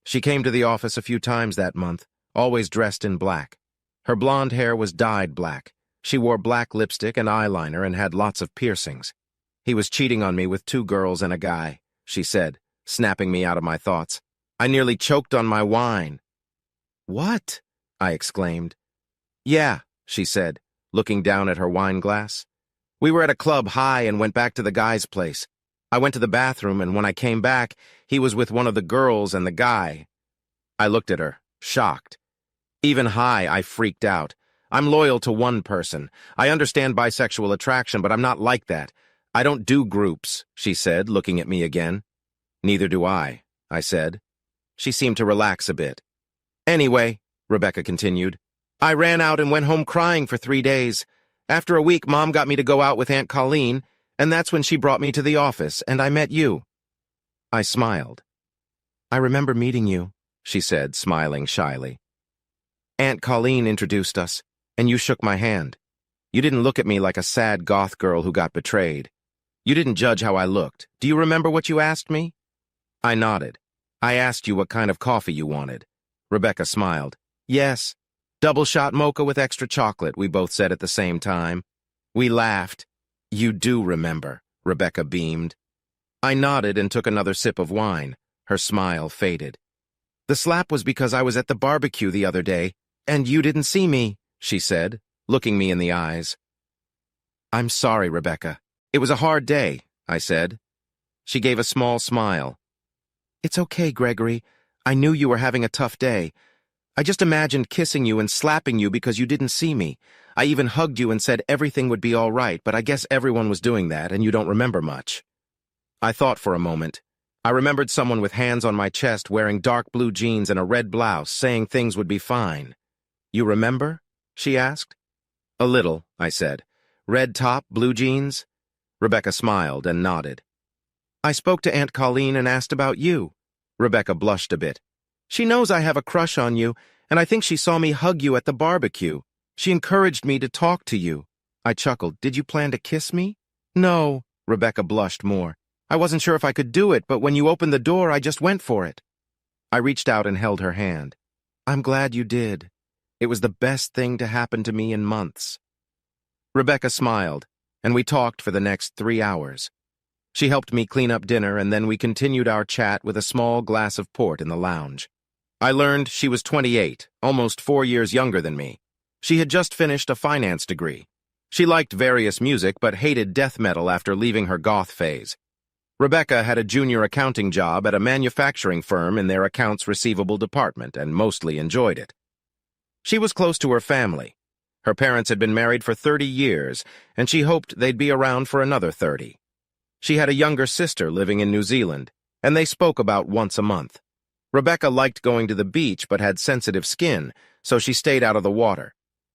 She came to the office a few times that month, always dressed in black. Her blonde hair was dyed black. She wore black lipstick and eyeliner and had lots of piercings. "He was cheating on me with 2 girls and a guy," she said, snapping me out of my thoughts. I nearly choked on my wine. "What?" I exclaimed. "Yeah," she said, looking down at her wine glass. "We were at a club high and went back to the guy's place. I went to the bathroom, and when I came back, he was with one of the girls and the guy." I looked at her, shocked. Even high, I freaked out. I'm loyal to one person. I understand bisexual attraction, but I'm not like that. "I don't do groups," she said, looking at me again. "Neither do I said. She seemed to relax a bit. "Anyway," Rebecca continued, "I ran out and went home crying for 3 days. After a week, Mom got me to go out with Aunt Colleen, and that's when she brought me to the office, and I met you." I smiled. "I remember meeting you," she said, smiling shyly. "Aunt Colleen introduced us, and you shook my hand. You didn't look at me like a sad goth girl who got betrayed. You didn't judge how I looked. Do you remember what you asked me?" I nodded. "I asked you what kind of coffee you wanted." Rebecca smiled. "Yes. Double-shot mocha with extra chocolate," we both said at the same time. We laughed. "You do remember," Rebecca beamed. I nodded and took another sip of wine. Her smile faded. "The slap was because I was at the barbecue the other day, and you didn't see me," she said, looking me in the eyes. "I'm sorry, Rebecca. It was a hard day," I said. She gave a small smile. "It's okay, Gregory. I knew you were having a tough day. I just imagined kissing you and slapping you because you didn't see me. I even hugged you and said everything would be all right, but I guess everyone was doing that and you don't remember much." I thought for a moment. I remembered someone with hands on my chest wearing dark blue jeans and a red blouse saying things would be fine. "You remember?" she asked. "A little," I said. "Red top, blue jeans?" Rebecca smiled and nodded. "I spoke to Aunt Colleen and asked about you." Rebecca blushed a bit. "She knows I have a crush on you, and I think she saw me hug you at the barbecue. She encouraged me to talk to you." I chuckled. "Did you plan to kiss me?" "No." Rebecca blushed more. "I wasn't sure if I could do it, but when you opened the door, I just went for it." I reached out and held her hand. "I'm glad you did. It was the best thing to happen to me in months." Rebecca smiled, and we talked for the next 3 hours. She helped me clean up dinner, and then we continued our chat with a small glass of port in the lounge. I learned she was 28, almost 4 years younger than me. She had just finished a finance degree. She liked various music, but hated death metal after leaving her goth phase. Rebecca had a junior accounting job at a manufacturing firm in their accounts receivable department and mostly enjoyed it. She was close to her family. Her parents had been married for 30 years, and she hoped they'd be around for another 30. She had a younger sister living in New Zealand, and they spoke about once a month. Rebecca liked going to the beach but had sensitive skin, so she stayed out of the water.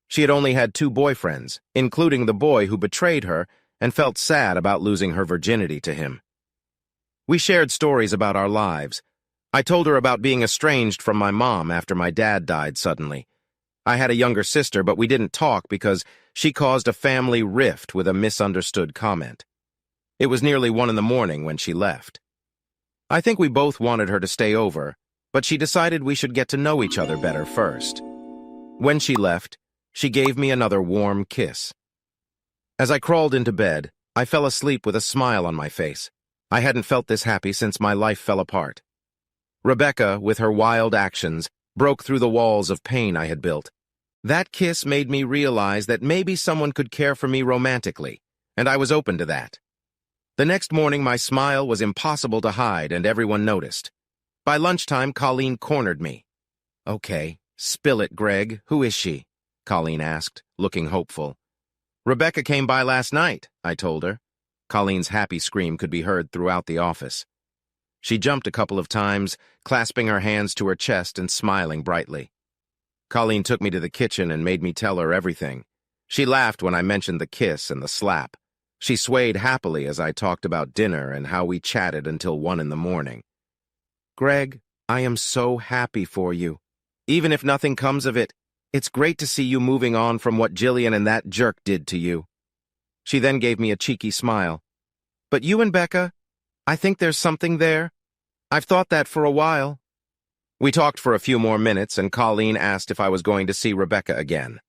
She had only had 2 boyfriends, including the boy who betrayed her, and felt sad about losing her virginity to him. We shared stories about our lives. I told her about being estranged from my mom after my dad died suddenly. I had a younger sister, but we didn't talk because she caused a family rift with a misunderstood comment. It was nearly 1 in the morning when she left. I think we both wanted her to stay over, but she decided we should get to know each other better first. When she left, she gave me another warm kiss. As I crawled into bed, I fell asleep with a smile on my face. I hadn't felt this happy since my life fell apart. Rebecca, with her wild actions, broke through the walls of pain I had built. That kiss made me realize that maybe someone could care for me romantically, and I was open to that. The next morning, my smile was impossible to hide, and everyone noticed. By lunchtime, Colleen cornered me. "Okay, spill it, Greg. Who is she?" Colleen asked, looking hopeful. "Rebecca came by last night," I told her. Colleen's happy scream could be heard throughout the office. She jumped a couple of times, clasping her hands to her chest and smiling brightly. Colleen took me to the kitchen and made me tell her everything. She laughed when I mentioned the kiss and the slap. She swayed happily as I talked about dinner and how we chatted until 1 in the morning. "Greg, I am so happy for you. Even if nothing comes of it, it's great to see you moving on from what Jillian and that jerk did to you." She then gave me a cheeky smile. "But you and Becca, I think there's something there. I've thought that for a while." We talked for a few more minutes, and Colleen asked if I was going to see Rebecca again.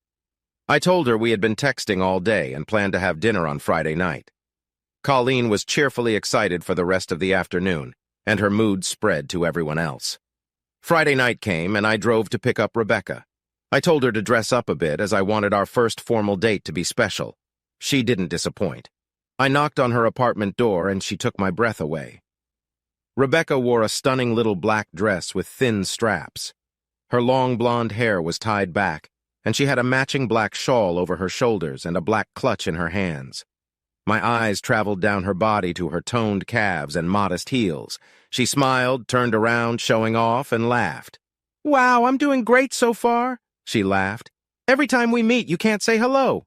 I told her we had been texting all day and planned to have dinner on Friday night. Colleen was cheerfully excited for the rest of the afternoon, and her mood spread to everyone else. Friday night came, and I drove to pick up Rebecca. I told her to dress up a bit, as I wanted our first formal date to be special. She didn't disappoint. I knocked on her apartment door, and she took my breath away. Rebecca wore a stunning little black dress with thin straps. Her long blonde hair was tied back, and she had a matching black shawl over her shoulders and a black clutch in her hands. My eyes traveled down her body to her toned calves and modest heels. She smiled, turned around, showing off, and laughed. "Wow, I'm doing great so far," she laughed. "Every time we meet, you can't say hello."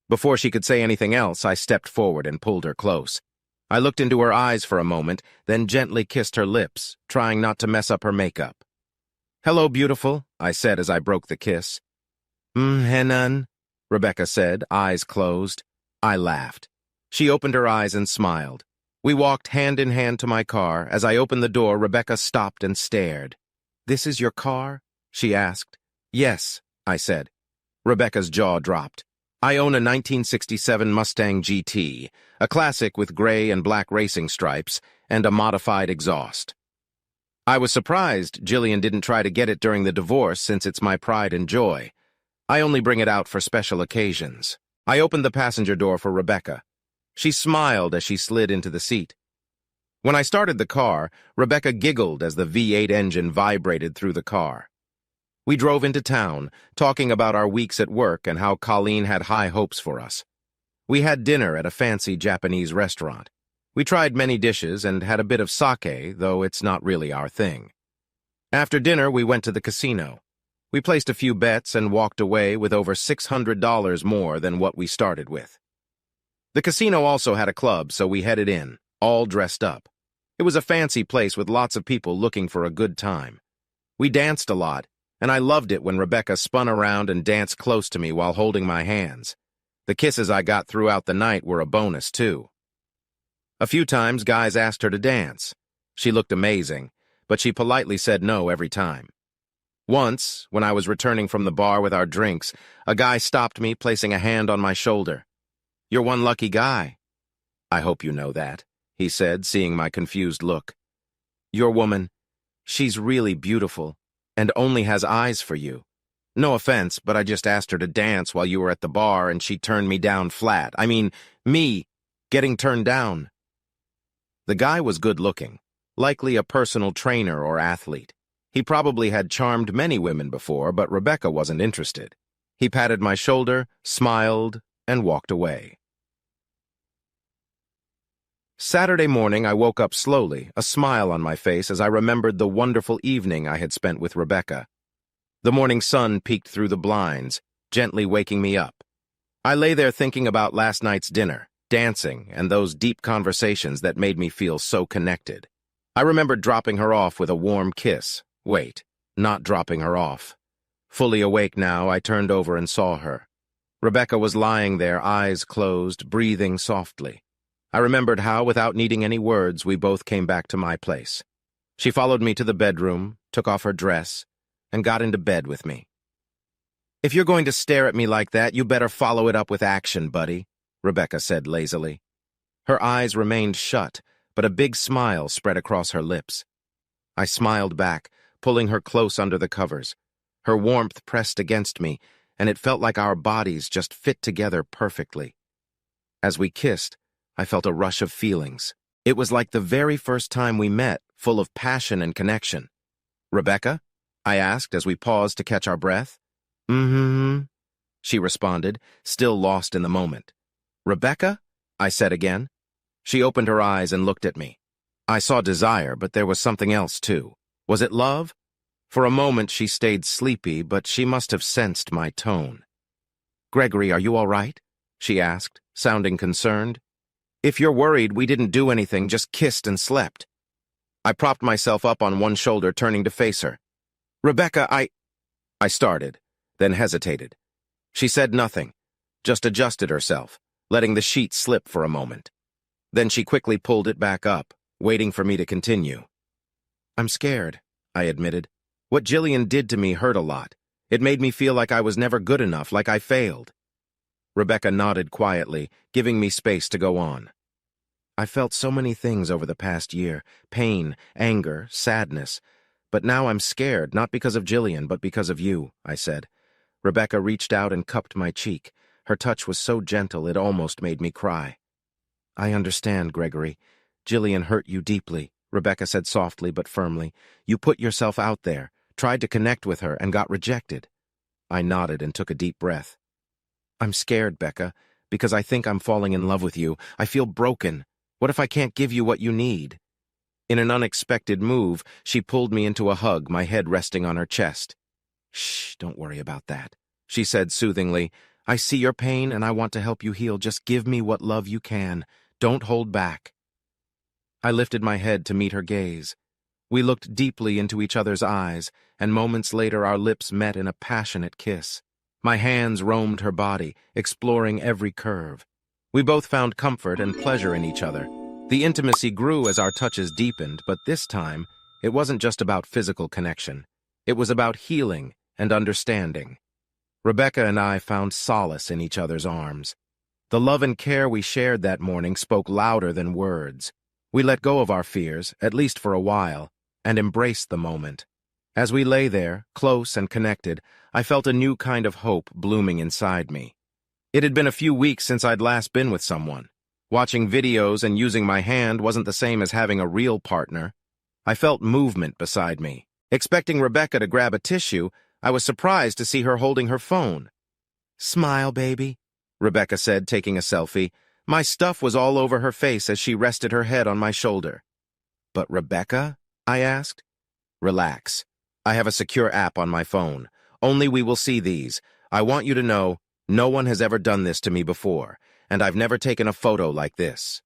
Before she could say anything else, I stepped forward and pulled her close. I looked into her eyes for a moment, then gently kissed her lips, trying not to mess up her makeup. "Hello, beautiful," I said as I broke the kiss. Henan," Rebecca said, eyes closed. I laughed. She opened her eyes and smiled. We walked hand in hand to my car. As I opened the door, Rebecca stopped and stared. "This is your car?" she asked. "Yes," I said. Rebecca's jaw dropped. "I own a 1967 Mustang GT, a classic with gray and black racing stripes, and a modified exhaust." I was surprised Jillian didn't try to get it during the divorce, since it's my pride and joy. I only bring it out for special occasions. I opened the passenger door for Rebecca. She smiled as she slid into the seat. When I started the car, Rebecca giggled as the V8 engine vibrated through the car. We drove into town, talking about our weeks at work and how Colleen had high hopes for us. We had dinner at a fancy Japanese restaurant. We tried many dishes and had a bit of sake, though it's not really our thing. After dinner, we went to the casino. We placed a few bets and walked away with over $600 more than what we started with. The casino also had a club, so we headed in, all dressed up. It was a fancy place with lots of people looking for a good time. We danced a lot, and I loved it when Rebecca spun around and danced close to me while holding my hands. The kisses I got throughout the night were a bonus, too. A few times, guys asked her to dance. She looked amazing, but she politely said no every time. Once, when I was returning from the bar with our drinks, a guy stopped me, placing a hand on my shoulder. "You're one lucky guy." "I hope you know that," he said, seeing my confused look. "Your woman, she's really beautiful, and only has eyes for you. No offense, but I just asked her to dance while you were at the bar, and she turned me down flat. I mean, me, getting turned down." The guy was good-looking, likely a personal trainer or athlete. He probably had charmed many women before, but Rebecca wasn't interested. He patted my shoulder, smiled, and walked away. Saturday morning, I woke up slowly, a smile on my face as I remembered the wonderful evening I had spent with Rebecca. The morning sun peeked through the blinds, gently waking me up. I lay there thinking about last night's dinner, dancing, and those deep conversations that made me feel so connected. I remembered dropping her off with a warm kiss. Wait, not dropping her off. Fully awake now, I turned over and saw her. Rebecca was lying there, eyes closed, breathing softly. I remembered how, without needing any words, we both came back to my place. She followed me to the bedroom, took off her dress, and got into bed with me. "If you're going to stare at me like that, you better follow it up with action, buddy," Rebecca said lazily. Her eyes remained shut, but a big smile spread across her lips. I smiled back, pulling her close under the covers. Her warmth pressed against me, and it felt like our bodies just fit together perfectly. As we kissed, I felt a rush of feelings. It was like the very first time we met, full of passion and connection. "Rebecca?" I asked as we paused to catch our breath. "Mm-hmm," she responded, still lost in the moment. "Rebecca?" I said again. She opened her eyes and looked at me. I saw desire, but there was something else, too. Was it love? For a moment she stayed sleepy, but she must have sensed my tone. "Gregory, are you all right?" she asked, sounding concerned. "If you're worried, we didn't do anything, just kissed and slept." I propped myself up on one shoulder, turning to face her. "Rebecca, I started, then hesitated. She said nothing, just adjusted herself, letting the sheet slip for a moment. Then she quickly pulled it back up, waiting for me to continue. "I'm scared," I admitted. What Jillian did to me hurt a lot. It made me feel like I was never good enough, like I failed. Rebecca nodded quietly, giving me space to go on. I felt so many things over the past year, pain, anger, sadness. But now I'm scared, not because of Jillian, but because of you, I said. Rebecca reached out and cupped my cheek. Her touch was so gentle it almost made me cry. I understand, Gregory. Jillian hurt you deeply, Rebecca said softly but firmly. You put yourself out there, tried to connect with her, and got rejected. I nodded and took a deep breath. I'm scared, Becca, because I think I'm falling in love with you. I feel broken. What if I can't give you what you need? In an unexpected move, she pulled me into a hug, my head resting on her chest. Shh, don't worry about that, she said soothingly. I see your pain and I want to help you heal. Just give me what love you can. Don't hold back. I lifted my head to meet her gaze. We looked deeply into each other's eyes, and moments later our lips met in a passionate kiss. My hands roamed her body, exploring every curve. We both found comfort and pleasure in each other. The intimacy grew as our touches deepened, but this time, it wasn't just about physical connection. It was about healing and understanding. Rebecca and I found solace in each other's arms. The love and care we shared that morning spoke louder than words. We let go of our fears, at least for a while, and embraced the moment. As we lay there, close and connected, I felt a new kind of hope blooming inside me. It had been a few weeks since I'd last been with someone. Watching videos and using my hand wasn't the same as having a real partner. I felt movement beside me. Expecting Rebecca to grab a tissue, I was surprised to see her holding her phone. Smile, baby, Rebecca said, taking a selfie. My stuff was all over her face as she rested her head on my shoulder. But Rebecca? I asked. Relax. I have a secure app on my phone. Only we will see these. I want you to know, no one has ever done this to me before, and I've never taken a photo like this.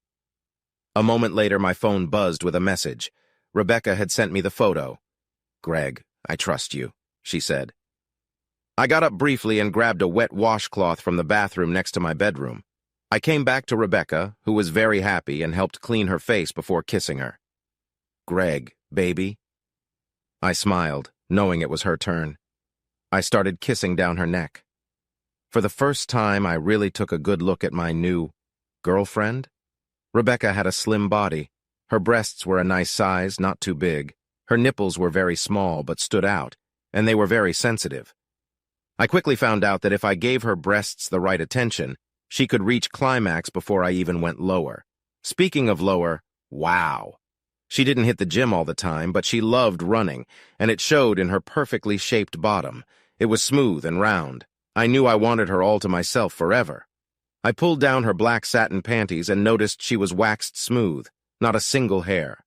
A moment later, my phone buzzed with a message. Rebecca had sent me the photo. Greg, I trust you, she said. I got up briefly and grabbed a wet washcloth from the bathroom next to my bedroom. I came back to Rebecca, who was very happy, and helped clean her face before kissing her. Greg, baby. I smiled, knowing it was her turn. I started kissing down her neck. For the first time, I really took a good look at my new girlfriend. Rebecca had a slim body. Her breasts were a nice size, not too big. Her nipples were very small but stood out, and they were very sensitive. I quickly found out that if I gave her breasts the right attention, she could reach climax before I even went lower. Speaking of lower, wow. She didn't hit the gym all the time, but she loved running, and it showed in her perfectly shaped bottom. It was smooth and round. I knew I wanted her all to myself forever. I pulled down her black satin panties and noticed she was waxed smooth, not a single hair.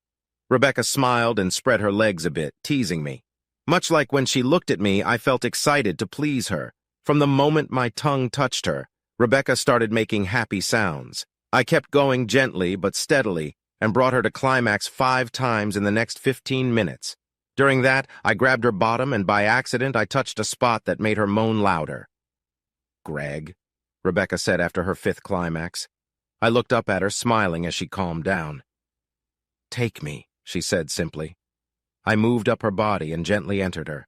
Rebecca smiled and spread her legs a bit, teasing me. Much like when she looked at me, I felt excited to please her. From the moment my tongue touched her, Rebecca started making happy sounds. I kept going gently but steadily and brought her to climax 5 times in the next 15 minutes. During that, I grabbed her bottom and by accident I touched a spot that made her moan louder. Greg, Rebecca said after her 5th climax. I looked up at her, smiling as she calmed down. Take me, she said simply. I moved up her body and gently entered her.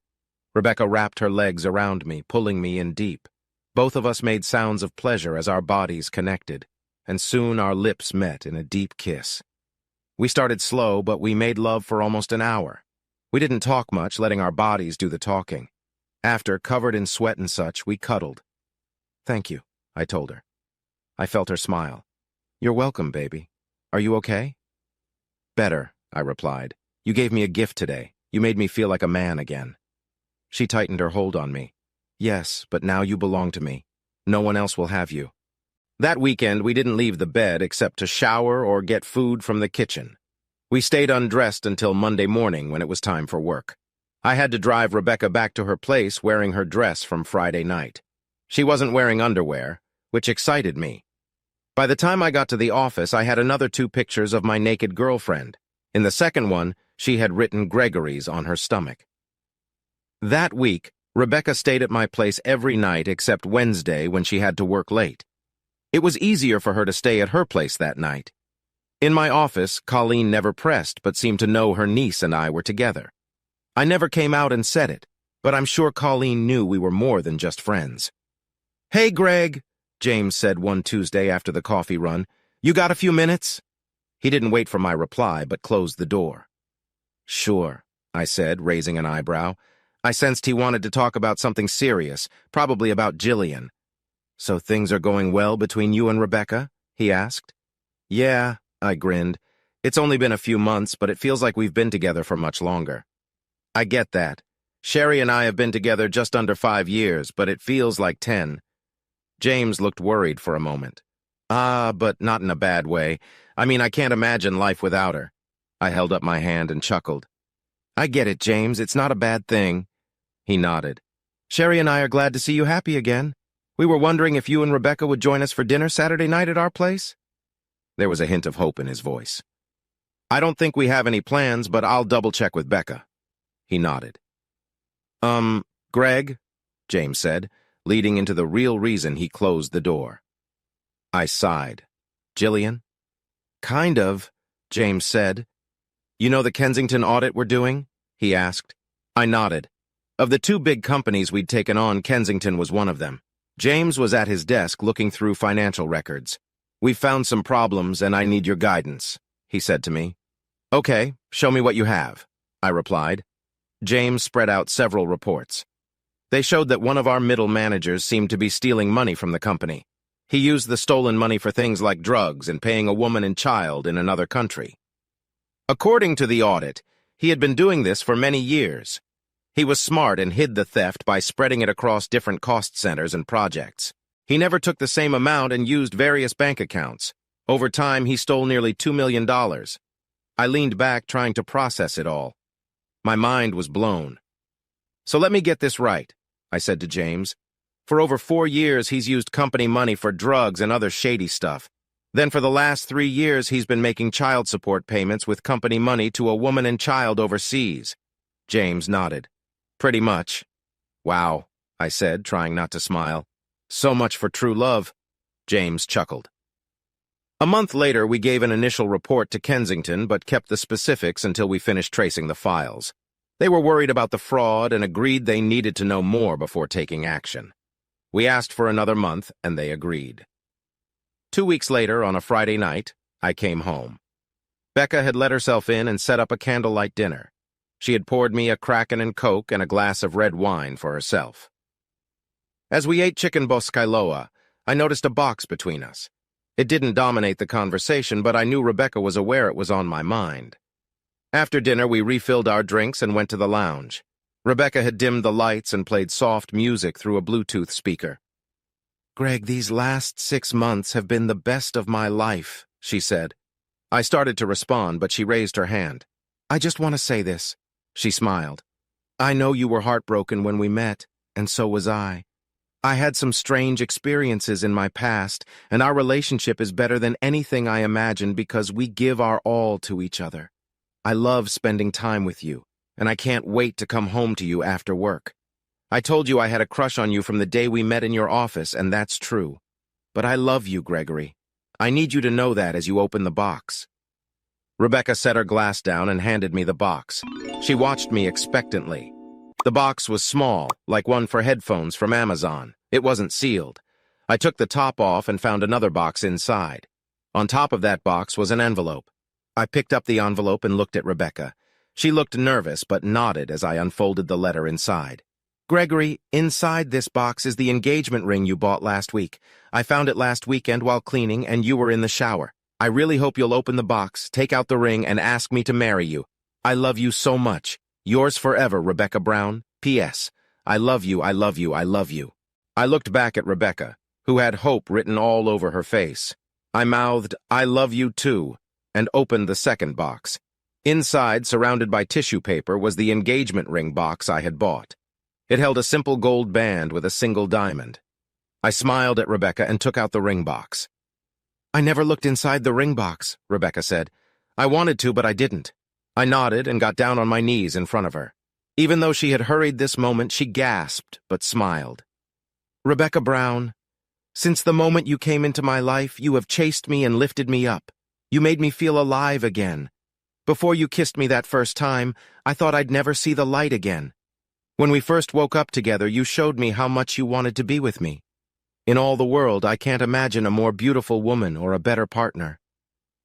Rebecca wrapped her legs around me, pulling me in deep. Both of us made sounds of pleasure as our bodies connected, and soon our lips met in a deep kiss. We started slow, but we made love for almost an hour. We didn't talk much, letting our bodies do the talking. After, covered in sweat and such, we cuddled. Thank you, I told her. I felt her smile. You're welcome, baby. Are you okay? Better, I replied. You gave me a gift today. You made me feel like a man again. She tightened her hold on me. Yes, but now you belong to me. No one else will have you. That weekend, we didn't leave the bed except to shower or get food from the kitchen. We stayed undressed until Monday morning when it was time for work. I had to drive Rebecca back to her place wearing her dress from Friday night. She wasn't wearing underwear, which excited me. By the time I got to the office, I had another 2 pictures of my naked girlfriend. In the second one, she had written Gregory's on her stomach. That week, Rebecca stayed at my place every night except Wednesday when she had to work late. It was easier for her to stay at her place that night. In my office, Colleen never pressed but seemed to know her niece and I were together. I never came out and said it, but I'm sure Colleen knew we were more than just friends. "Hey, Greg," James said one Tuesday after the coffee run. "You got a few minutes?" He didn't wait for my reply, but closed the door. "Sure," I said, raising an eyebrow. I sensed he wanted to talk about something serious, probably about Jillian. "So things are going well between you and Rebecca?" he asked. "Yeah," I grinned. "It's only been a few months, but it feels like we've been together for much longer." "I get that. Sherry and I have been together just under 5 years, but it feels like 10. James looked worried for a moment. But not in a bad way. I mean, I can't imagine life without her." I held up my hand and chuckled. "I get it, James. It's not a bad thing." He nodded. "Sherry and I are glad to see you happy again. We were wondering if you and Rebecca would join us for dinner Saturday night at our place?" There was a hint of hope in his voice. "I don't think we have any plans, but I'll double-check with Becca." He nodded. Greg," James said, leading into the real reason he closed the door. I sighed. "Jillian?" "Kind of," James said. "You know the Kensington audit we're doing?" he asked. I nodded. Of the 2 big companies we'd taken on, Kensington was one of them. James was at his desk looking through financial records. "We've found some problems, and I need your guidance," he said to me. "Okay, show me what you have," I replied. James spread out several reports. They showed that one of our middle managers seemed to be stealing money from the company. He used the stolen money for things like drugs and paying a woman and child in another country. According to the audit, he had been doing this for many years. He was smart and hid the theft by spreading it across different cost centers and projects. He never took the same amount and used various bank accounts. Over time, he stole nearly $2 million. I leaned back, trying to process it all. My mind was blown. "So let me get this right," I said to James. "For over 4 years, he's used company money for drugs and other shady stuff. Then for the last 3 years, he's been making child support payments with company money to a woman and child overseas." James nodded. "Pretty much." "Wow," I said, trying not to smile. "So much for true love." James chuckled. A month later, we gave an initial report to Kensington, but kept the specifics until we finished tracing the files. They were worried about the fraud and agreed they needed to know more before taking action. We asked for another month, and they agreed. 2 weeks later, on a Friday night, I came home. Becca had let herself in and set up a candlelight dinner. She had poured me a Kraken and Coke and a glass of red wine for herself. As we ate chicken boscailoa, I noticed a box between us. It didn't dominate the conversation, but I knew Rebecca was aware it was on my mind. After dinner, we refilled our drinks and went to the lounge. Rebecca had dimmed the lights and played soft music through a Bluetooth speaker. "Greg, these last 6 months have been the best of my life," she said. I started to respond, but she raised her hand. "I just want to say this." She smiled. "I know you were heartbroken when we met, and so was I. I had some strange experiences in my past, and our relationship is better than anything I imagined because we give our all to each other. I love spending time with you, and I can't wait to come home to you after work. I told you I had a crush on you from the day we met in your office, and that's true. But I love you, Gregory. I need you to know that as you open the box." Rebecca set her glass down and handed me the box. She watched me expectantly. The box was small, like one for headphones from Amazon. It wasn't sealed. I took the top off and found another box inside. On top of that box was an envelope. I picked up the envelope and looked at Rebecca. She looked nervous but nodded as I unfolded the letter inside. "Gregory, inside this box is the engagement ring you bought last week. I found it last weekend while cleaning, and you were in the shower. I really hope you'll open the box, take out the ring, and ask me to marry you. I love you so much. Yours forever, Rebecca Brown. P.S. I love you, I love you, I love you." I looked back at Rebecca, who had hope written all over her face. I mouthed, "I love you too," and opened the second box. Inside, surrounded by tissue paper, was the engagement ring box I had bought. It held a simple gold band with a single diamond. I smiled at Rebecca and took out the ring box. "I never looked inside the ring box," Rebecca said. "I wanted to, but I didn't." I nodded and got down on my knees in front of her. Even though she had hurried this moment, she gasped, but smiled. "Rebecca Brown, since the moment you came into my life, you have chased me and lifted me up. You made me feel alive again. Before you kissed me that first time, I thought I'd never see the light again. When we first woke up together, you showed me how much you wanted to be with me. In all the world, I can't imagine a more beautiful woman or a better partner.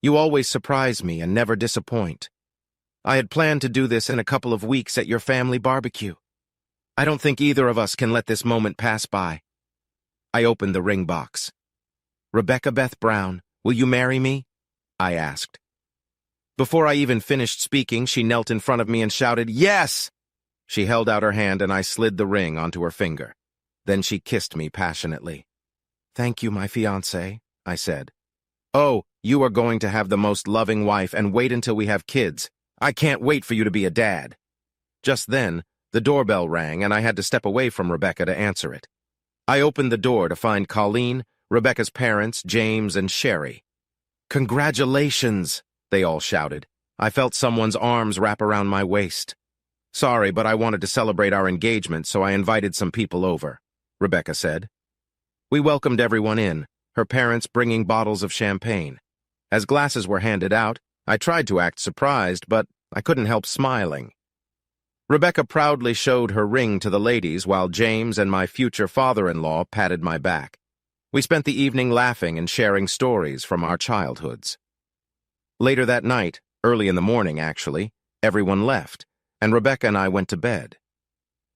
You always surprise me and never disappoint. I had planned to do this in a couple of weeks at your family barbecue. I don't think either of us can let this moment pass by. I opened the ring box. Rebecca Beth Brown, will you marry me? I asked. Before I even finished speaking, she knelt in front of me and shouted, "Yes!" She held out her hand and I slid the ring onto her finger. Then she kissed me passionately. "Thank you, my fiancé," I said. "Oh, you are going to have the most loving wife, and wait until we have kids. I can't wait for you to be a dad." Just then, the doorbell rang and I had to step away from Rebecca to answer it. I opened the door to find Colleen, Rebecca's parents, James, and Sherry. "Congratulations!" they all shouted. I felt someone's arms wrap around my waist. "Sorry, but I wanted to celebrate our engagement, so I invited some people over," Rebecca said. We welcomed everyone in, her parents bringing bottles of champagne. As glasses were handed out, I tried to act surprised, but I couldn't help smiling. Rebecca proudly showed her ring to the ladies while James and my future father-in-law patted my back. We spent the evening laughing and sharing stories from our childhoods. Later that night, early in the morning actually, everyone left, and Rebecca and I went to bed.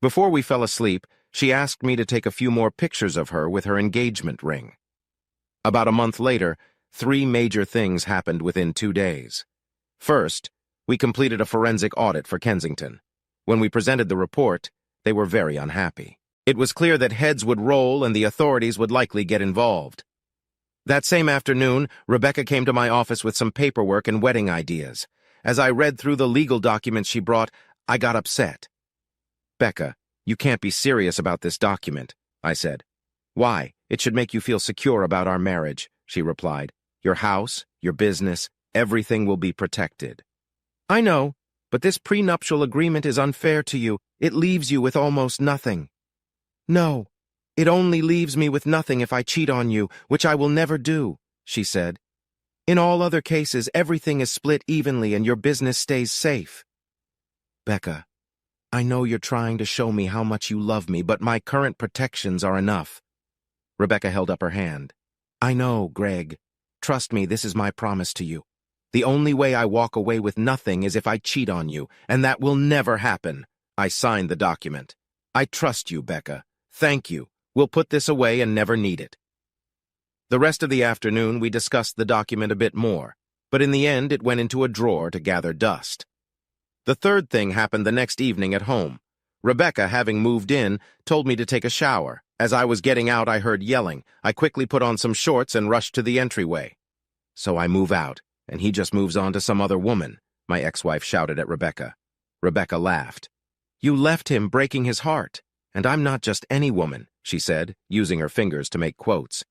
Before we fell asleep, she asked me to take a few more pictures of her with her engagement ring. About a month later, 3 major things happened within 2 days. First, we completed a forensic audit for Kensington. When we presented the report, they were very unhappy. It was clear that heads would roll and the authorities would likely get involved. That same afternoon, Rebecca came to my office with some paperwork and wedding ideas. As I read through the legal documents she brought, I got upset. "Becca, you can't be serious about this document," I said. "Why? It should make you feel secure about our marriage," she replied. "Your house, your business, everything will be protected." "I know, but this prenuptial agreement is unfair to you. It leaves you with almost nothing." "No, it only leaves me with nothing if I cheat on you, which I will never do," she said. "In all other cases, everything is split evenly and your business stays safe." "Becca, I know you're trying to show me how much you love me, but my current protections are enough." Rebecca held up her hand. "I know, Greg. Trust me, this is my promise to you. The only way I walk away with nothing is if I cheat on you, and that will never happen." I signed the document. "I trust you, Becca. Thank you. We'll put this away and never need it." The rest of the afternoon we discussed the document a bit more, but in the end it went into a drawer to gather dust. The third thing happened the next evening at home. Rebecca, having moved in, told me to take a shower. As I was getting out, I heard yelling. I quickly put on some shorts and rushed to the entryway. "So I move out, and he just moves on to some other woman," my ex-wife shouted at Rebecca. Rebecca laughed. "You left him breaking his heart. And I'm not just any woman," she said, using her fingers to make quotes.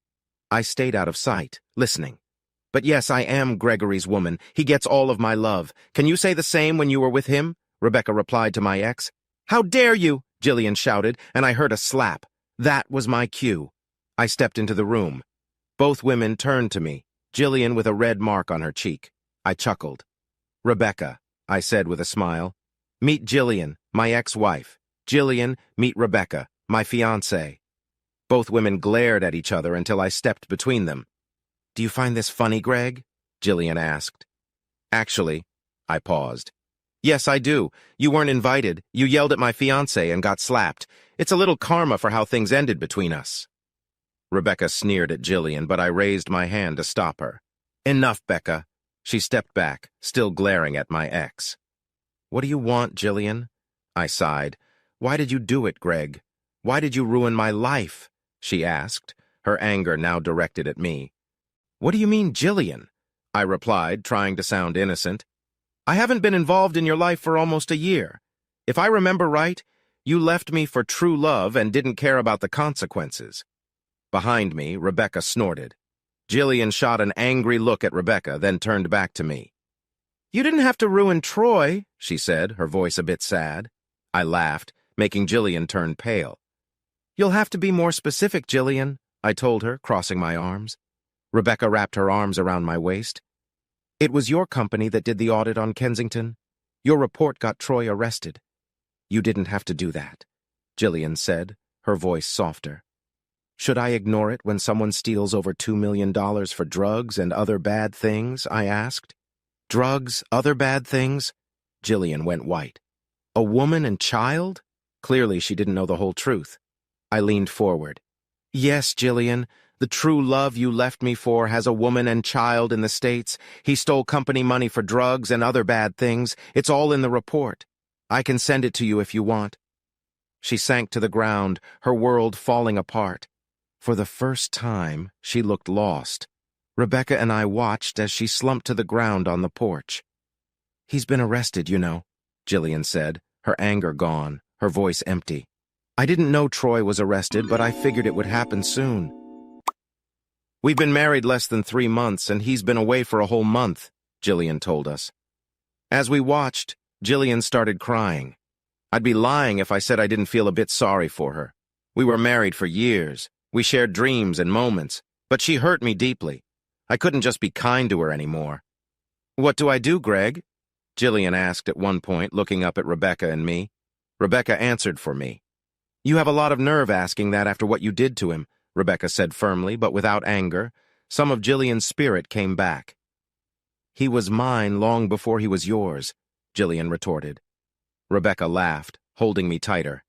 I stayed out of sight, listening. "But yes, I am Gregory's woman. He gets all of my love. Can you say the same when you were with him?" Rebecca replied to my ex. "How dare you!" Jillian shouted, and I heard a slap. That was my cue. I stepped into the room. Both women turned to me, Jillian with a red mark on her cheek. I chuckled. "Rebecca," I said with a smile. "Meet Jillian, my ex-wife. Jillian, meet Rebecca, my fiancée." Both women glared at each other until I stepped between them. "Do you find this funny, Greg?" Jillian asked. "Actually," I paused. "Yes, I do. You weren't invited. You yelled at my fiancé and got slapped. It's a little karma for how things ended between us." Rebecca sneered at Jillian, but I raised my hand to stop her. "Enough, Becca." She stepped back, still glaring at my ex. "What do you want, Jillian?" I sighed. "Why did you do it, Greg? Why did you ruin my life?" she asked, her anger now directed at me. "What do you mean, Jillian?" I replied, trying to sound innocent. "I haven't been involved in your life for almost a year. If I remember right, you left me for true love and didn't care about the consequences." Behind me, Rebecca snorted. Jillian shot an angry look at Rebecca, then turned back to me. "You didn't have to ruin Troy," she said, her voice a bit sad. I laughed, making Jillian turn pale. "You'll have to be more specific, Jillian," I told her, crossing my arms. Rebecca wrapped her arms around my waist. It was your company that did the audit on Kensington. Your report got Troy arrested. You didn't have to do that, Jillian said, her voice softer. Should I ignore it when someone steals over $2 million for drugs and other bad things? I asked. Drugs, other bad things? Jillian went white. A woman and child? Clearly she didn't know the whole truth. I leaned forward. Yes, Jillian, the true love you left me for has a woman and child in the States. He stole company money for drugs and other bad things. It's all in the report. I can send it to you if you want. She sank to the ground, her world falling apart. For the first time, she looked lost. Rebecca and I watched as she slumped to the ground on the porch. He's been arrested, you know, Jillian said, her anger gone, her voice empty. I didn't know Troy was arrested, but I figured it would happen soon. We've been married less than 3 months, and he's been away for a whole month, Jillian told us. As we watched, Jillian started crying. I'd be lying if I said I didn't feel a bit sorry for her. We were married for years. We shared dreams and moments, but she hurt me deeply. I couldn't just be kind to her anymore. What do I do, Greg? Jillian asked at one point, looking up at Rebecca and me. Rebecca answered for me. You have a lot of nerve asking that after what you did to him, Rebecca said firmly, but without anger. Some of Jillian's spirit came back. He was mine long before he was yours, Jillian retorted. Rebecca laughed, holding me tighter.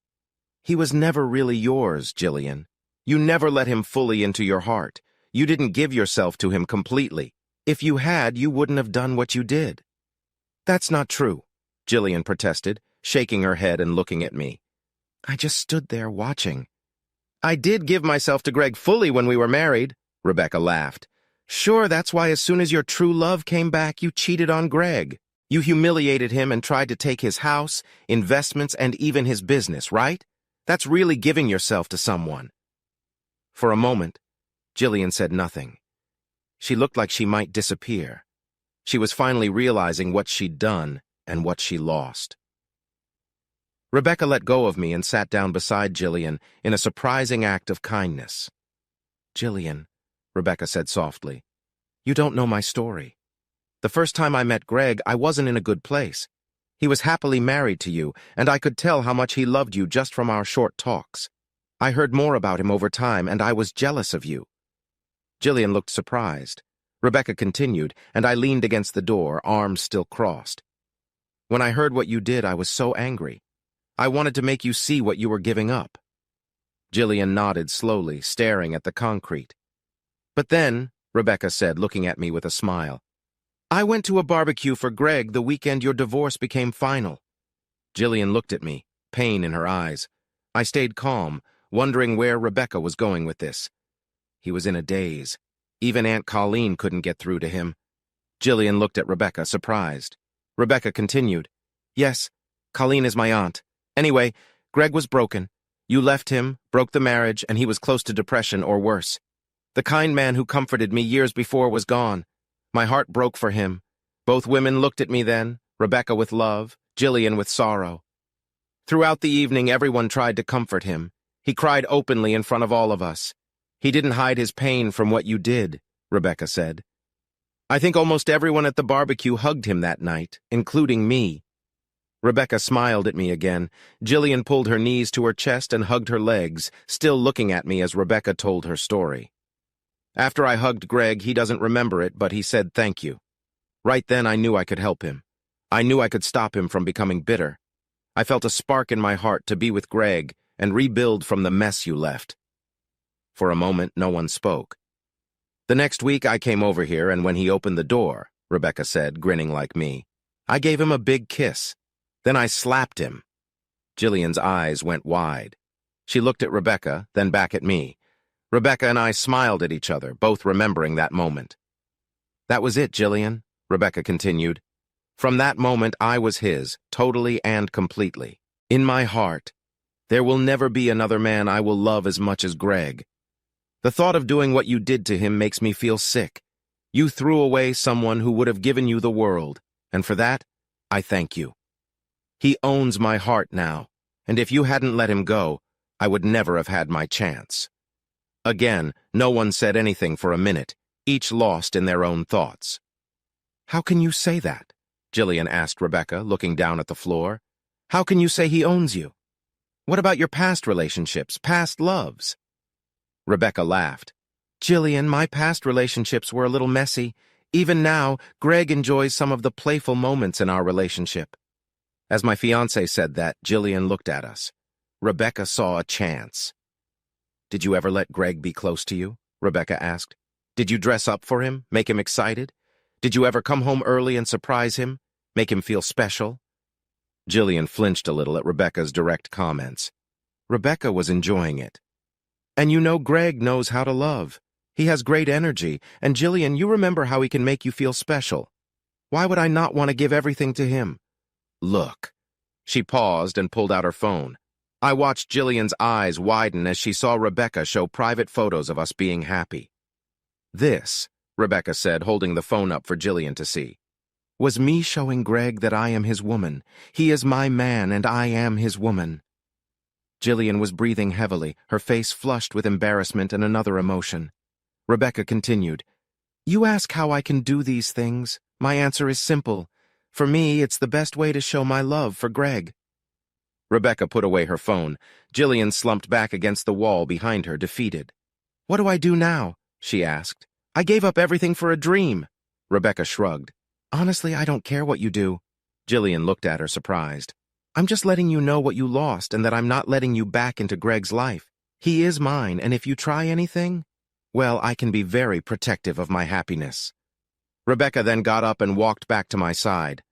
He was never really yours, Jillian. You never let him fully into your heart. You didn't give yourself to him completely. If you had, you wouldn't have done what you did. That's not true, Jillian protested, shaking her head and looking at me. I just stood there watching. I did give myself to Greg fully when we were married, Rebecca laughed. Sure, that's why as soon as your true love came back, you cheated on Greg. You humiliated him and tried to take his house, investments, and even his business, right? That's really giving yourself to someone. For a moment, Jillian said nothing. She looked like she might disappear. She was finally realizing what she'd done and what she lost. Rebecca let go of me and sat down beside Jillian in a surprising act of kindness. Jillian, Rebecca said softly, you don't know my story. The first time I met Greg, I wasn't in a good place. He was happily married to you, and I could tell how much he loved you just from our short talks. I heard more about him over time, and I was jealous of you. Jillian looked surprised. Rebecca continued, and I leaned against the door, arms still crossed. When I heard what you did, I was so angry. I wanted to make you see what you were giving up. Jillian nodded slowly, staring at the concrete. But then, Rebecca said, looking at me with a smile, I went to a barbecue for Greg the weekend your divorce became final. Jillian looked at me, pain in her eyes. I stayed calm, wondering where Rebecca was going with this. He was in a daze. Even Aunt Colleen couldn't get through to him. Jillian looked at Rebecca, surprised. Rebecca continued, Yes, Colleen is my aunt. Anyway, Greg was broken. You left him, broke the marriage, and he was close to depression or worse. The kind man who comforted me years before was gone. My heart broke for him. Both women looked at me then, Rebecca with love, Jillian with sorrow. Throughout the evening, everyone tried to comfort him. He cried openly in front of all of us. He didn't hide his pain from what you did, Rebecca said. I think almost everyone at the barbecue hugged him that night, including me. Rebecca smiled at me again. Jillian pulled her knees to her chest and hugged her legs, still looking at me as Rebecca told her story. After I hugged Greg, he doesn't remember it, but he said thank you. Right then I knew I could help him. I knew I could stop him from becoming bitter. I felt a spark in my heart to be with Greg and rebuild from the mess you left. For a moment, no one spoke. The next week I came over here, and when he opened the door, Rebecca said, grinning like me, I gave him a big kiss. Then I slapped him. Jillian's eyes went wide. She looked at Rebecca, then back at me. Rebecca and I smiled at each other, both remembering that moment. That was it, Jillian, Rebecca continued. From that moment, I was his, totally and completely. In my heart, there will never be another man I will love as much as Greg. The thought of doing what you did to him makes me feel sick. You threw away someone who would have given you the world, and for that, I thank you. He owns my heart now, and if you hadn't let him go, I would never have had my chance. Again, no one said anything for a minute, each lost in their own thoughts. How can you say that? Jillian asked Rebecca, looking down at the floor. How can you say he owns you? What about your past relationships, past loves? Rebecca laughed. Jillian, my past relationships were a little messy. Even now, Greg enjoys some of the playful moments in our relationship. As my fiancé said that, Jillian looked at us. Rebecca saw a chance. Did you ever let Greg be close to you? Rebecca asked. Did you dress up for him, make him excited? Did you ever come home early and surprise him, make him feel special? Jillian flinched a little at Rebecca's direct comments. Rebecca was enjoying it. And you know Greg knows how to love. He has great energy, and Jillian, you remember how he can make you feel special. Why would I not want to give everything to him? Look. She paused and pulled out her phone. I watched Jillian's eyes widen as she saw Rebecca show private photos of us being happy. This, Rebecca said, holding the phone up for Jillian to see, was me showing Greg that I am his woman. He is my man and I am his woman. Jillian was breathing heavily, her face flushed with embarrassment and another emotion. Rebecca continued, You ask how I can do these things. My answer is simple. For me, it's the best way to show my love for Greg. Rebecca put away her phone. Jillian slumped back against the wall behind her, defeated. What do I do now? She asked. I gave up everything for a dream. Rebecca shrugged. Honestly, I don't care what you do. Jillian looked at her, surprised. I'm just letting you know what you lost and that I'm not letting you back into Greg's life. He is mine, and if you try anything, well, I can be very protective of my happiness. Rebecca then got up and walked back to my side.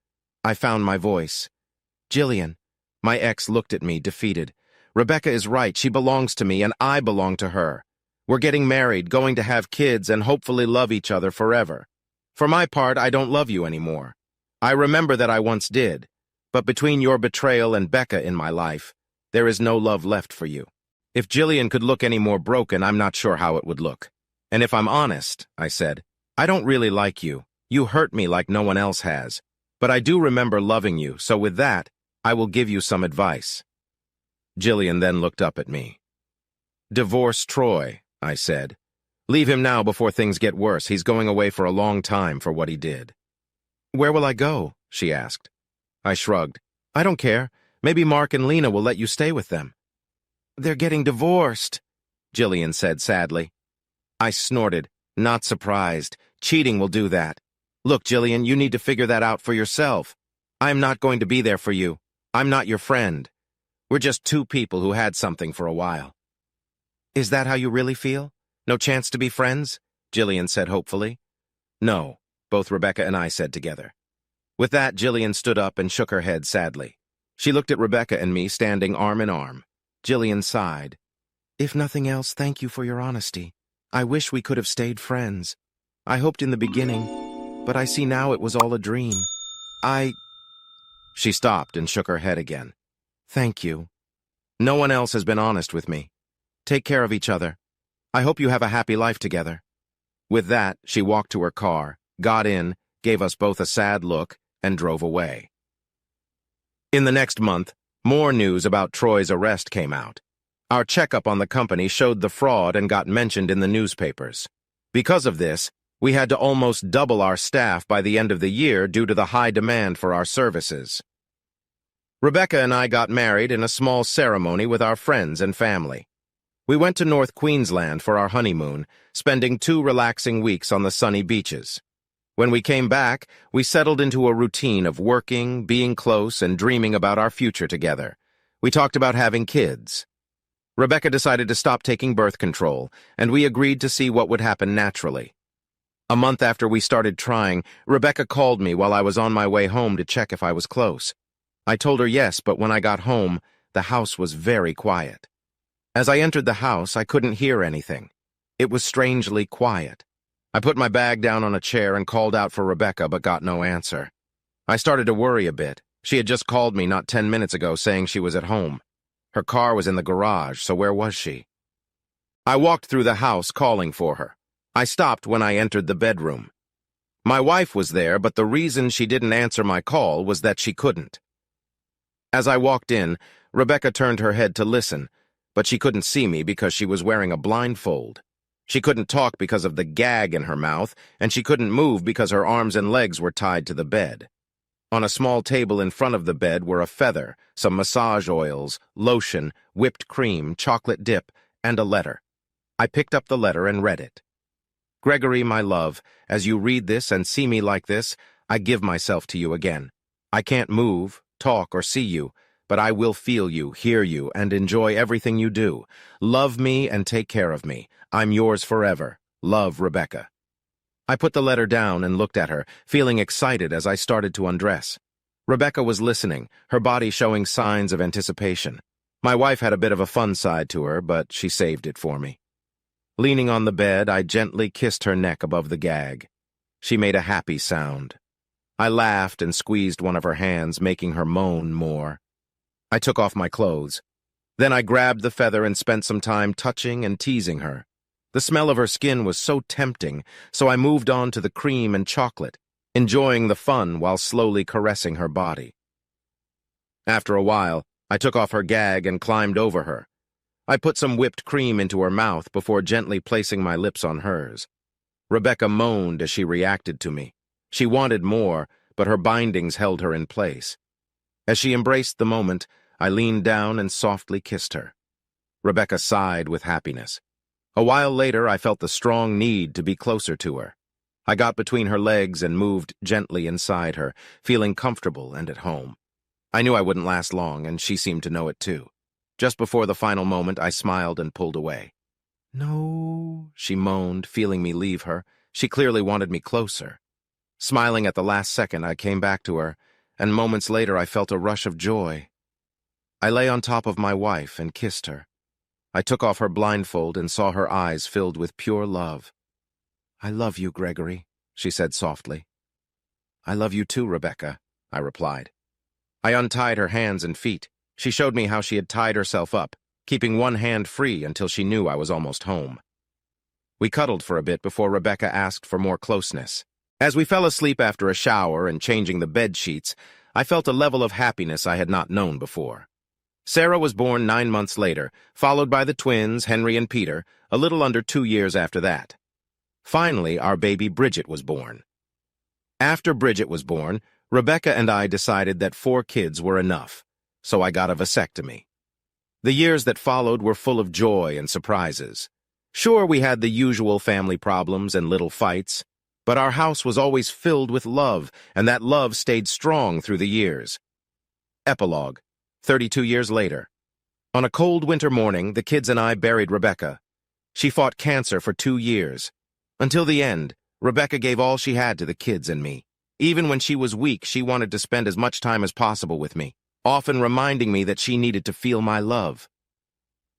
I found my voice. Jillian. My ex looked at me, defeated. Rebecca is right. She belongs to me, and I belong to her. We're getting married, going to have kids, and hopefully love each other forever. For my part, I don't love you anymore. I remember that I once did. But between your betrayal and Becca in my life, there is no love left for you. If Jillian could look any more broken, I'm not sure how it would look. And if I'm honest, I said, I don't really like you. You hurt me like no one else has. But I do remember loving you, so with that, I will give you some advice. Jillian then looked up at me. Divorce Troy, I said. Leave him now before things get worse. He's going away for a long time for what he did. Where will I go? She asked. I shrugged. I don't care. Maybe Mark and Lena will let you stay with them. They're getting divorced, Jillian said sadly. I snorted, not surprised. Cheating will do that. Look, Jillian, you need to figure that out for yourself. I'm not going to be there for you. I'm not your friend. We're just two people who had something for a while. Is that how you really feel? No chance to be friends? Jillian said hopefully. No, both Rebecca and I said together. With that, Jillian stood up and shook her head sadly. She looked at Rebecca and me standing arm in arm. Jillian sighed. If nothing else, thank you for your honesty. I wish we could have stayed friends. I hoped in the beginning, but I see now it was all a dream. She stopped and shook her head again. Thank you. No one else has been honest with me. Take care of each other. I hope you have a happy life together. With that, she walked to her car, got in, gave us both a sad look, and drove away. In the next month, more news about Troy's arrest came out. Our checkup on the company showed the fraud and got mentioned in the newspapers. Because of this, we had to almost double our staff by the end of the year due to the high demand for our services. Rebecca and I got married in a small ceremony with our friends and family. We went to North Queensland for our honeymoon, spending 2 relaxing weeks on the sunny beaches. When we came back, we settled into a routine of working, being close, and dreaming about our future together. We talked about having kids. Rebecca decided to stop taking birth control, and we agreed to see what would happen naturally. A month after we started trying, Rebecca called me while I was on my way home to check if I was close. I told her yes, but when I got home, the house was very quiet. As I entered the house, I couldn't hear anything. It was strangely quiet. I put my bag down on a chair and called out for Rebecca, but got no answer. I started to worry a bit. She had just called me not 10 minutes ago saying she was at home. Her car was in the garage, so where was she? I walked through the house calling for her. I stopped when I entered the bedroom. My wife was there, but the reason she didn't answer my call was that she couldn't. As I walked in, Rebecca turned her head to listen, but she couldn't see me because she was wearing a blindfold. She couldn't talk because of the gag in her mouth, and she couldn't move because her arms and legs were tied to the bed. On a small table in front of the bed were a feather, some massage oils, lotion, whipped cream, chocolate dip, and a letter. I picked up the letter and read it. Gregory, my love, as you read this and see me like this, I give myself to you again. I can't move, talk, or see you, but I will feel you, hear you, and enjoy everything you do. Love me and take care of me. I'm yours forever. Love, Rebecca. I put the letter down and looked at her, feeling excited as I started to undress. Rebecca was listening, her body showing signs of anticipation. My wife had a bit of a fun side to her, but she saved it for me. Leaning on the bed, I gently kissed her neck above the gag. She made a happy sound. I laughed and squeezed one of her hands, making her moan more. I took off my clothes. Then I grabbed the feather and spent some time touching and teasing her. The smell of her skin was so tempting, so I moved on to the cream and chocolate, enjoying the fun while slowly caressing her body. After a while, I took off her gag and climbed over her. I put some whipped cream into her mouth before gently placing my lips on hers. Rebecca moaned as she reacted to me. She wanted more, but her bindings held her in place. As she embraced the moment, I leaned down and softly kissed her. Rebecca sighed with happiness. A while later, I felt the strong need to be closer to her. I got between her legs and moved gently inside her, feeling comfortable and at home. I knew I wouldn't last long, and she seemed to know it too. Just before the final moment, I smiled and pulled away. "No," she moaned, feeling me leave her. She clearly wanted me closer. Smiling at the last second, I came back to her, and moments later I felt a rush of joy. I lay on top of my wife and kissed her. I took off her blindfold and saw her eyes filled with pure love. "I love you, Gregory," she said softly. "I love you too, Rebecca," I replied. I untied her hands and feet. She showed me how she had tied herself up, keeping one hand free until she knew I was almost home. We cuddled for a bit before Rebecca asked for more closeness. As we fell asleep after a shower and changing the bed sheets, I felt a level of happiness I had not known before. Sarah was born 9 months later, followed by the twins, Henry and Peter, a little under 2 years after that. Finally, our baby Bridget was born. After Bridget was born, Rebecca and I decided that 4 kids were enough, so I got a vasectomy. The years that followed were full of joy and surprises. Sure, we had the usual family problems and little fights, but our house was always filled with love, and that love stayed strong through the years. Epilogue, 32 years later. On a cold winter morning, the kids and I buried Rebecca. She fought cancer for 2 years. Until the end, Rebecca gave all she had to the kids and me. Even when she was weak, she wanted to spend as much time as possible with me, often reminding me that she needed to feel my love.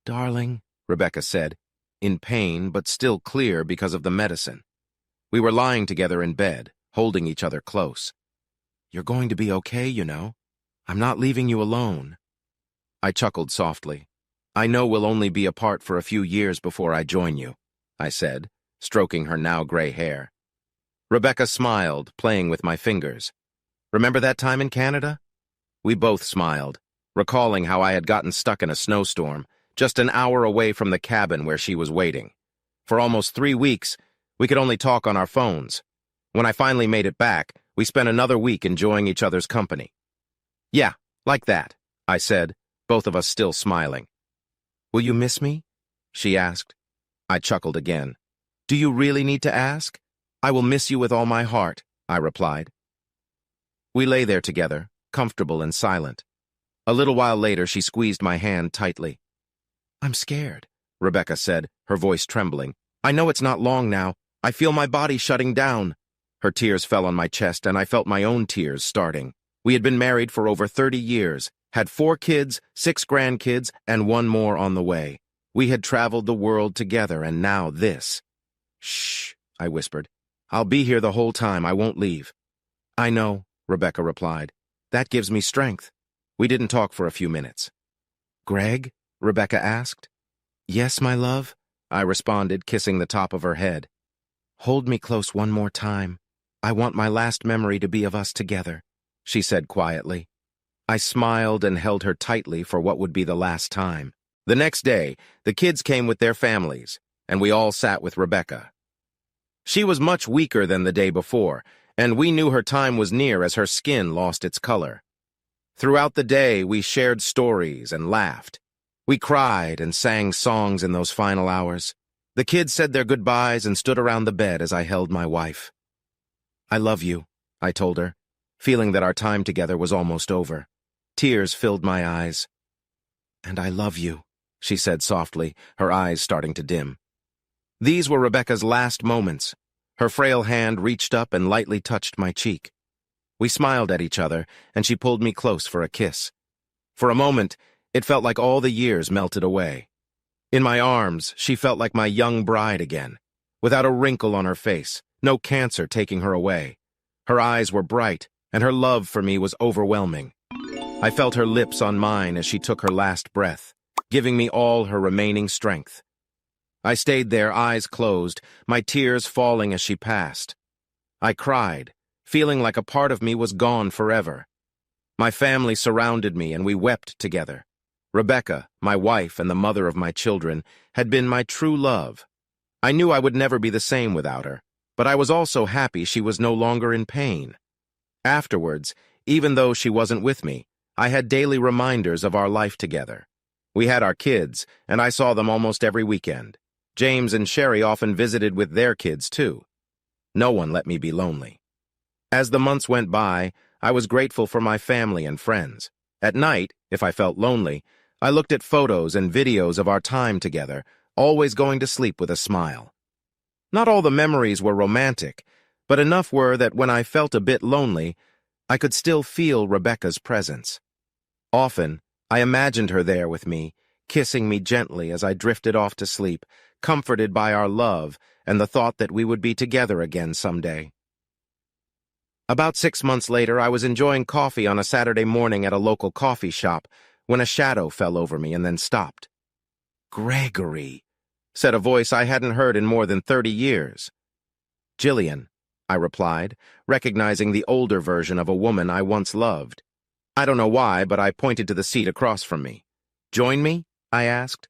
"Darling," Rebecca said, in pain but still clear because of the medicine. We were lying together in bed, holding each other close. "You're going to be okay, you know. I'm not leaving you alone." I chuckled softly. "I know we'll only be apart for a few years before I join you," I said, stroking her now gray hair. Rebecca smiled, playing with my fingers. "Remember that time in Canada?" We both smiled, recalling how I had gotten stuck in a snowstorm, just an hour away from the cabin where she was waiting. For almost 3 weeks, we could only talk on our phones. When I finally made it back, we spent another week enjoying each other's company. "Yeah, like that," I said, both of us still smiling. "Will you miss me?" she asked. I chuckled again. "Do you really need to ask?" "I will miss you with all my heart," I replied. We lay there together, comfortable and silent. A little while later, she squeezed my hand tightly. "I'm scared," Rebecca said, her voice trembling. "I know it's not long now. I feel my body shutting down." Her tears fell on my chest, and I felt my own tears starting. We had been married for over 30 years, had 4 kids, 6 grandkids, and 1 more on the way. We had traveled the world together, and now this. "Shh," I whispered. "I'll be here the whole time. I won't leave." "I know," Rebecca replied. "That gives me strength." We didn't talk for a few minutes. "Greg?" Rebecca asked. "Yes, my love," I responded, kissing the top of her head. "Hold me close one more time. I want my last memory to be of us together," she said quietly. I smiled and held her tightly for what would be the last time. The next day, the kids came with their families, and we all sat with Rebecca. She was much weaker than the day before, and we knew her time was near as her skin lost its color. Throughout the day, we shared stories and laughed. We cried and sang songs in those final hours. The kids said their goodbyes and stood around the bed as I held my wife. "I love you," I told her, feeling that our time together was almost over. Tears filled my eyes. "And I love you," she said softly, her eyes starting to dim. These were Rebecca's last moments. Her frail hand reached up and lightly touched my cheek. We smiled at each other, and she pulled me close for a kiss. For a moment, it felt like all the years melted away. In my arms, she felt like my young bride again, without a wrinkle on her face, no cancer taking her away. Her eyes were bright, and her love for me was overwhelming. I felt her lips on mine as she took her last breath, giving me all her remaining strength. I stayed there, eyes closed, my tears falling as she passed. I cried, feeling like a part of me was gone forever. My family surrounded me and we wept together. Rebecca, my wife and the mother of my children, had been my true love. I knew I would never be the same without her, but I was also happy she was no longer in pain. Afterwards, even though she wasn't with me, I had daily reminders of our life together. We had our kids, and I saw them almost every weekend. James and Sherry often visited with their kids, too. No one let me be lonely. As the months went by, I was grateful for my family and friends. At night, if I felt lonely, I looked at photos and videos of our time together, always going to sleep with a smile. Not all the memories were romantic, but enough were that when I felt a bit lonely, I could still feel Rebecca's presence. Often, I imagined her there with me, kissing me gently as I drifted off to sleep, comforted by our love and the thought that we would be together again someday. About 6 months later, I was enjoying coffee on a Saturday morning at a local coffee shop when a shadow fell over me and then stopped. "Gregory," said a voice I hadn't heard in more than 30 years. "Jillian," I replied, recognizing the older version of a woman I once loved. I don't know why, but I pointed to the seat across from me. "Join me?" I asked.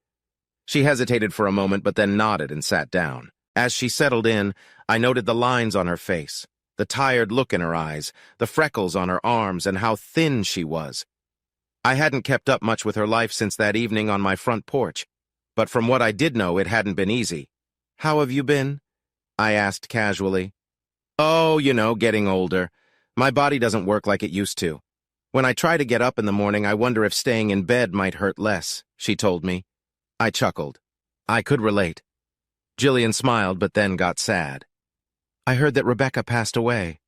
She hesitated for a moment, but then nodded and sat down. As she settled in, I noted the lines on her face, the tired look in her eyes, the freckles on her arms, and how thin she was. I hadn't kept up much with her life since that evening on my front porch, but from what I did know, it hadn't been easy. "How have you been?" I asked casually. "Oh, getting older. My body doesn't work like it used to. When I try to get up in the morning, I wonder if staying in bed might hurt less," she told me. I chuckled. I could relate. Jillian smiled, but then got sad. "I heard that Rebecca passed away."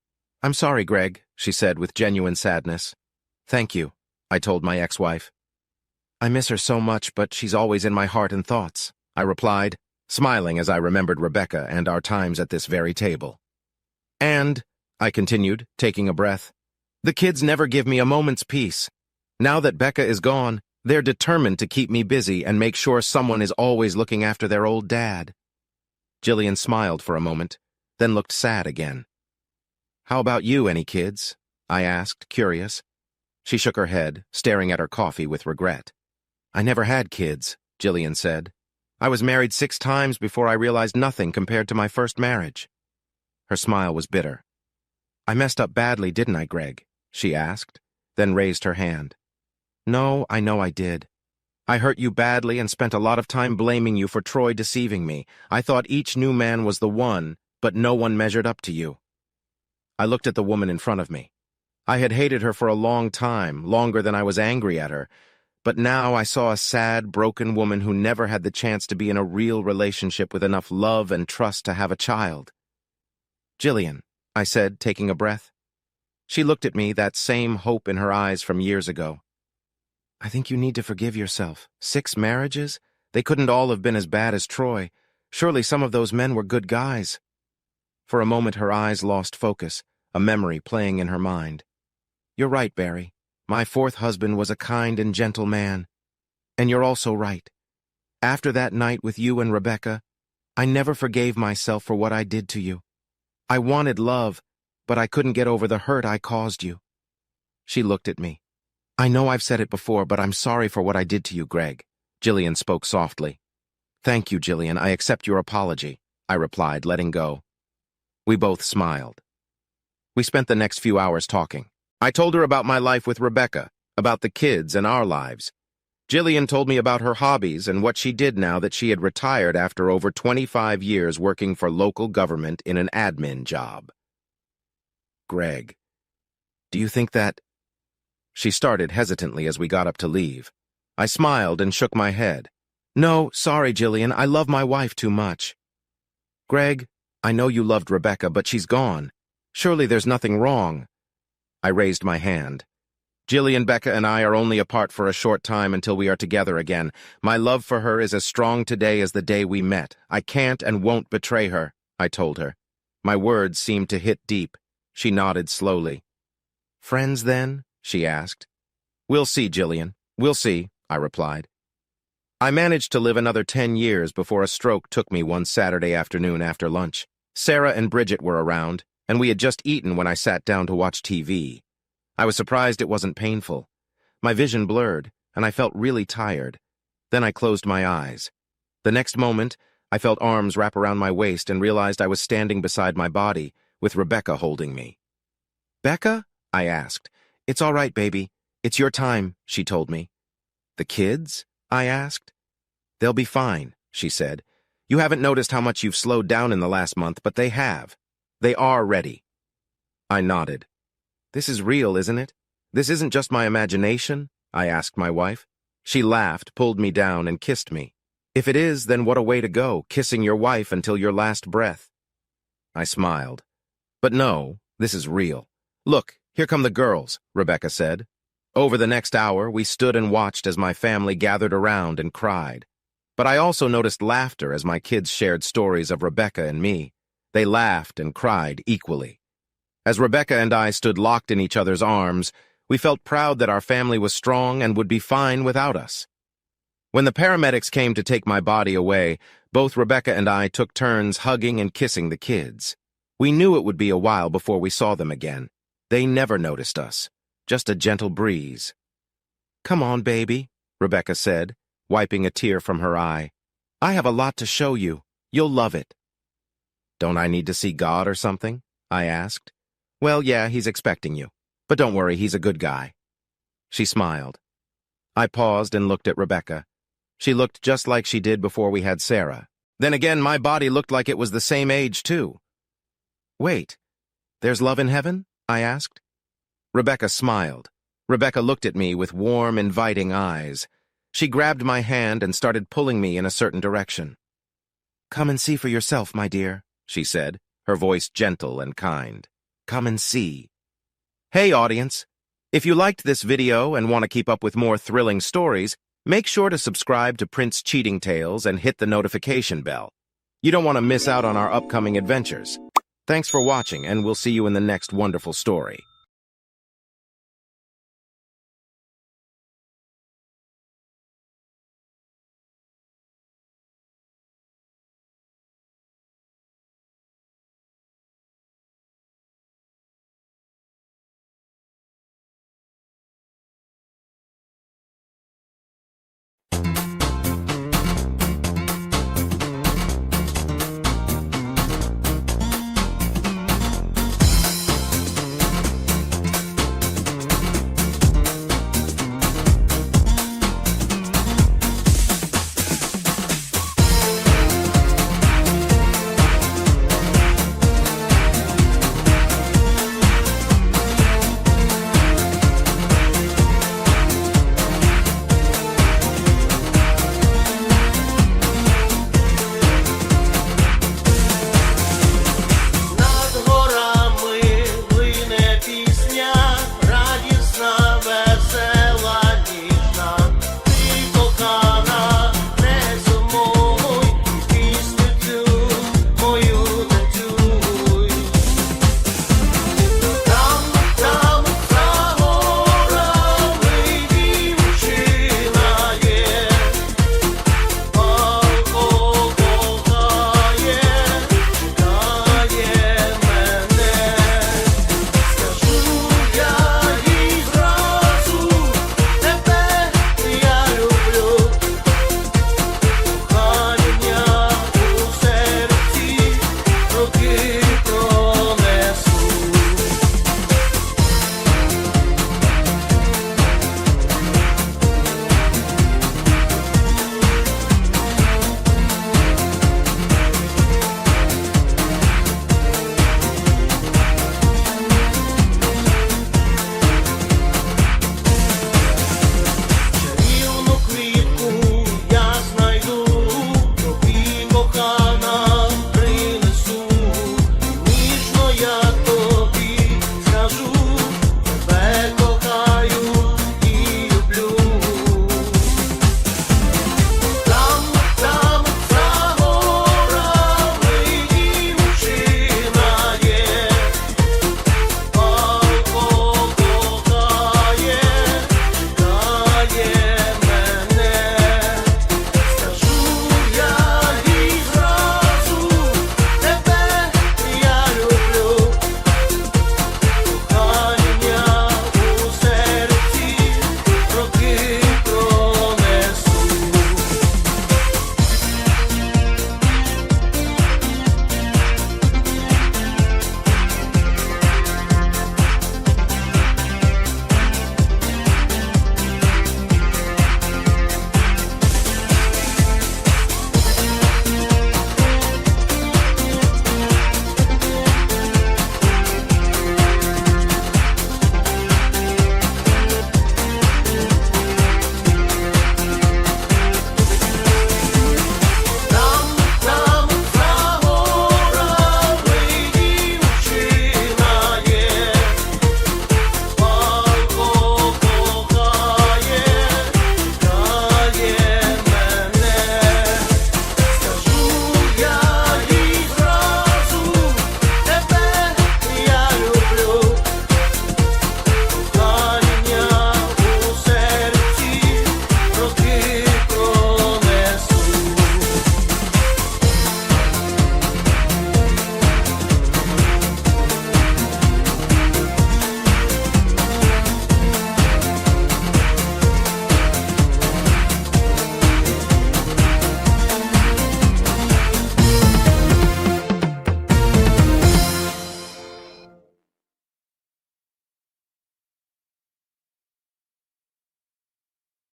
"I'm sorry, Greg," she said with genuine sadness. "Thank you," I told my ex-wife. "I miss her so much, but she's always in my heart and thoughts," I replied, smiling as I remembered Rebecca and our times at this very table. "And," I continued, taking a breath, "the kids never give me a moment's peace. Now that Becca is gone, they're determined to keep me busy and make sure someone is always looking after their old dad." Jillian smiled for a moment, then looked sad again. "How about you, any kids?" I asked, curious. She shook her head, staring at her coffee with regret. "I never had kids," Jillian said. "I was married 6 times before I realized nothing compared to my first marriage." Her smile was bitter. "I messed up badly, didn't I, Greg?" she asked, then raised her hand. "No, I know I did. I hurt you badly and spent a lot of time blaming you for Troy deceiving me. I thought each new man was the one, but no one measured up to you." I looked at the woman in front of me. I had hated her for a long time, longer than I was angry at her, but now I saw a sad, broken woman who never had the chance to be in a real relationship with enough love and trust to have a child. "Jillian," I said, taking a breath. She looked at me, that same hope in her eyes from years ago. "I think you need to forgive yourself. 6 marriages? They couldn't all have been as bad as Troy. Surely some of those men were good guys." For a moment her eyes lost focus, a memory playing in her mind. "You're right, Barry. My 4th husband was a kind and gentle man. And you're also right. After that night with you and Rebecca, I never forgave myself for what I did to you. I wanted love, but I couldn't get over the hurt I caused you." She looked at me. "I know I've said it before, but I'm sorry for what I did to you, Greg." Jillian spoke softly. Thank you, Jillian. I accept your apology, I replied, letting go. We both smiled. We spent the next few hours talking. I told her about my life with Rebecca, about the kids and our lives. Jillian told me about her hobbies and what she did now that she had retired after over 25 years working for local government in an admin job. Greg, do you think that... She started hesitantly as we got up to leave. I smiled and shook my head. No, sorry, Jillian, I love my wife too much. Greg, I know you loved Rebecca, but she's gone. Surely there's nothing wrong. I raised my hand. Jillian, Becca, and I are only apart for a short time until we are together again. My love for her is as strong today as the day we met. I can't and won't betray her, I told her. My words seemed to hit deep. She nodded slowly. Friends, then? She asked. We'll see, Jillian. We'll see, I replied. I managed to live another 10 years before a stroke took me one Saturday afternoon after lunch. Sarah and Bridget were around, and we had just eaten when I sat down to watch TV. I was surprised it wasn't painful. My vision blurred, and I felt really tired. Then I closed my eyes. The next moment, I felt arms wrap around my waist and realized I was standing beside my body, with Rebecca holding me. Becca? I asked. It's all right, baby. It's your time, she told me. The kids? I asked. They'll be fine, she said. You haven't noticed how much you've slowed down in the last month, but they have. They are ready. I nodded. This is real, isn't it? This isn't just my imagination? I asked my wife. She laughed, pulled me down, and kissed me. If it is, then what a way to go, kissing your wife until your last breath. I smiled. But no, this is real. Look, here come the girls, Rebecca said. Over the next hour, we stood and watched as my family gathered around and cried. But I also noticed laughter as my kids shared stories of Rebecca and me. They laughed and cried equally. As Rebecca and I stood locked in each other's arms, we felt proud that our family was strong and would be fine without us. When the paramedics came to take my body away, both Rebecca and I took turns hugging and kissing the kids. We knew it would be a while before we saw them again. They never noticed us, just a gentle breeze. Come on, baby, Rebecca said, wiping a tear from her eye. I have a lot to show you. You'll love it. Don't I need to see God or something? I asked. Well, yeah, he's expecting you. But don't worry, he's a good guy. She smiled. I paused and looked at Rebecca. She looked just like she did before we had Sarah. Then again, my body looked like it was the same age, too. Wait, there's love in heaven? I asked. Rebecca smiled. Rebecca looked at me with warm, inviting eyes. She grabbed my hand and started pulling me in a certain direction. Come and see for yourself, my dear, she said, her voice gentle and kind. Come and see. Hey, audience! If you liked this video and want to keep up with more thrilling stories, make sure to subscribe to Prince Cheating Tales and hit the notification bell. You don't want to miss out on our upcoming adventures. Thanks for watching, and we'll see you in the next wonderful story.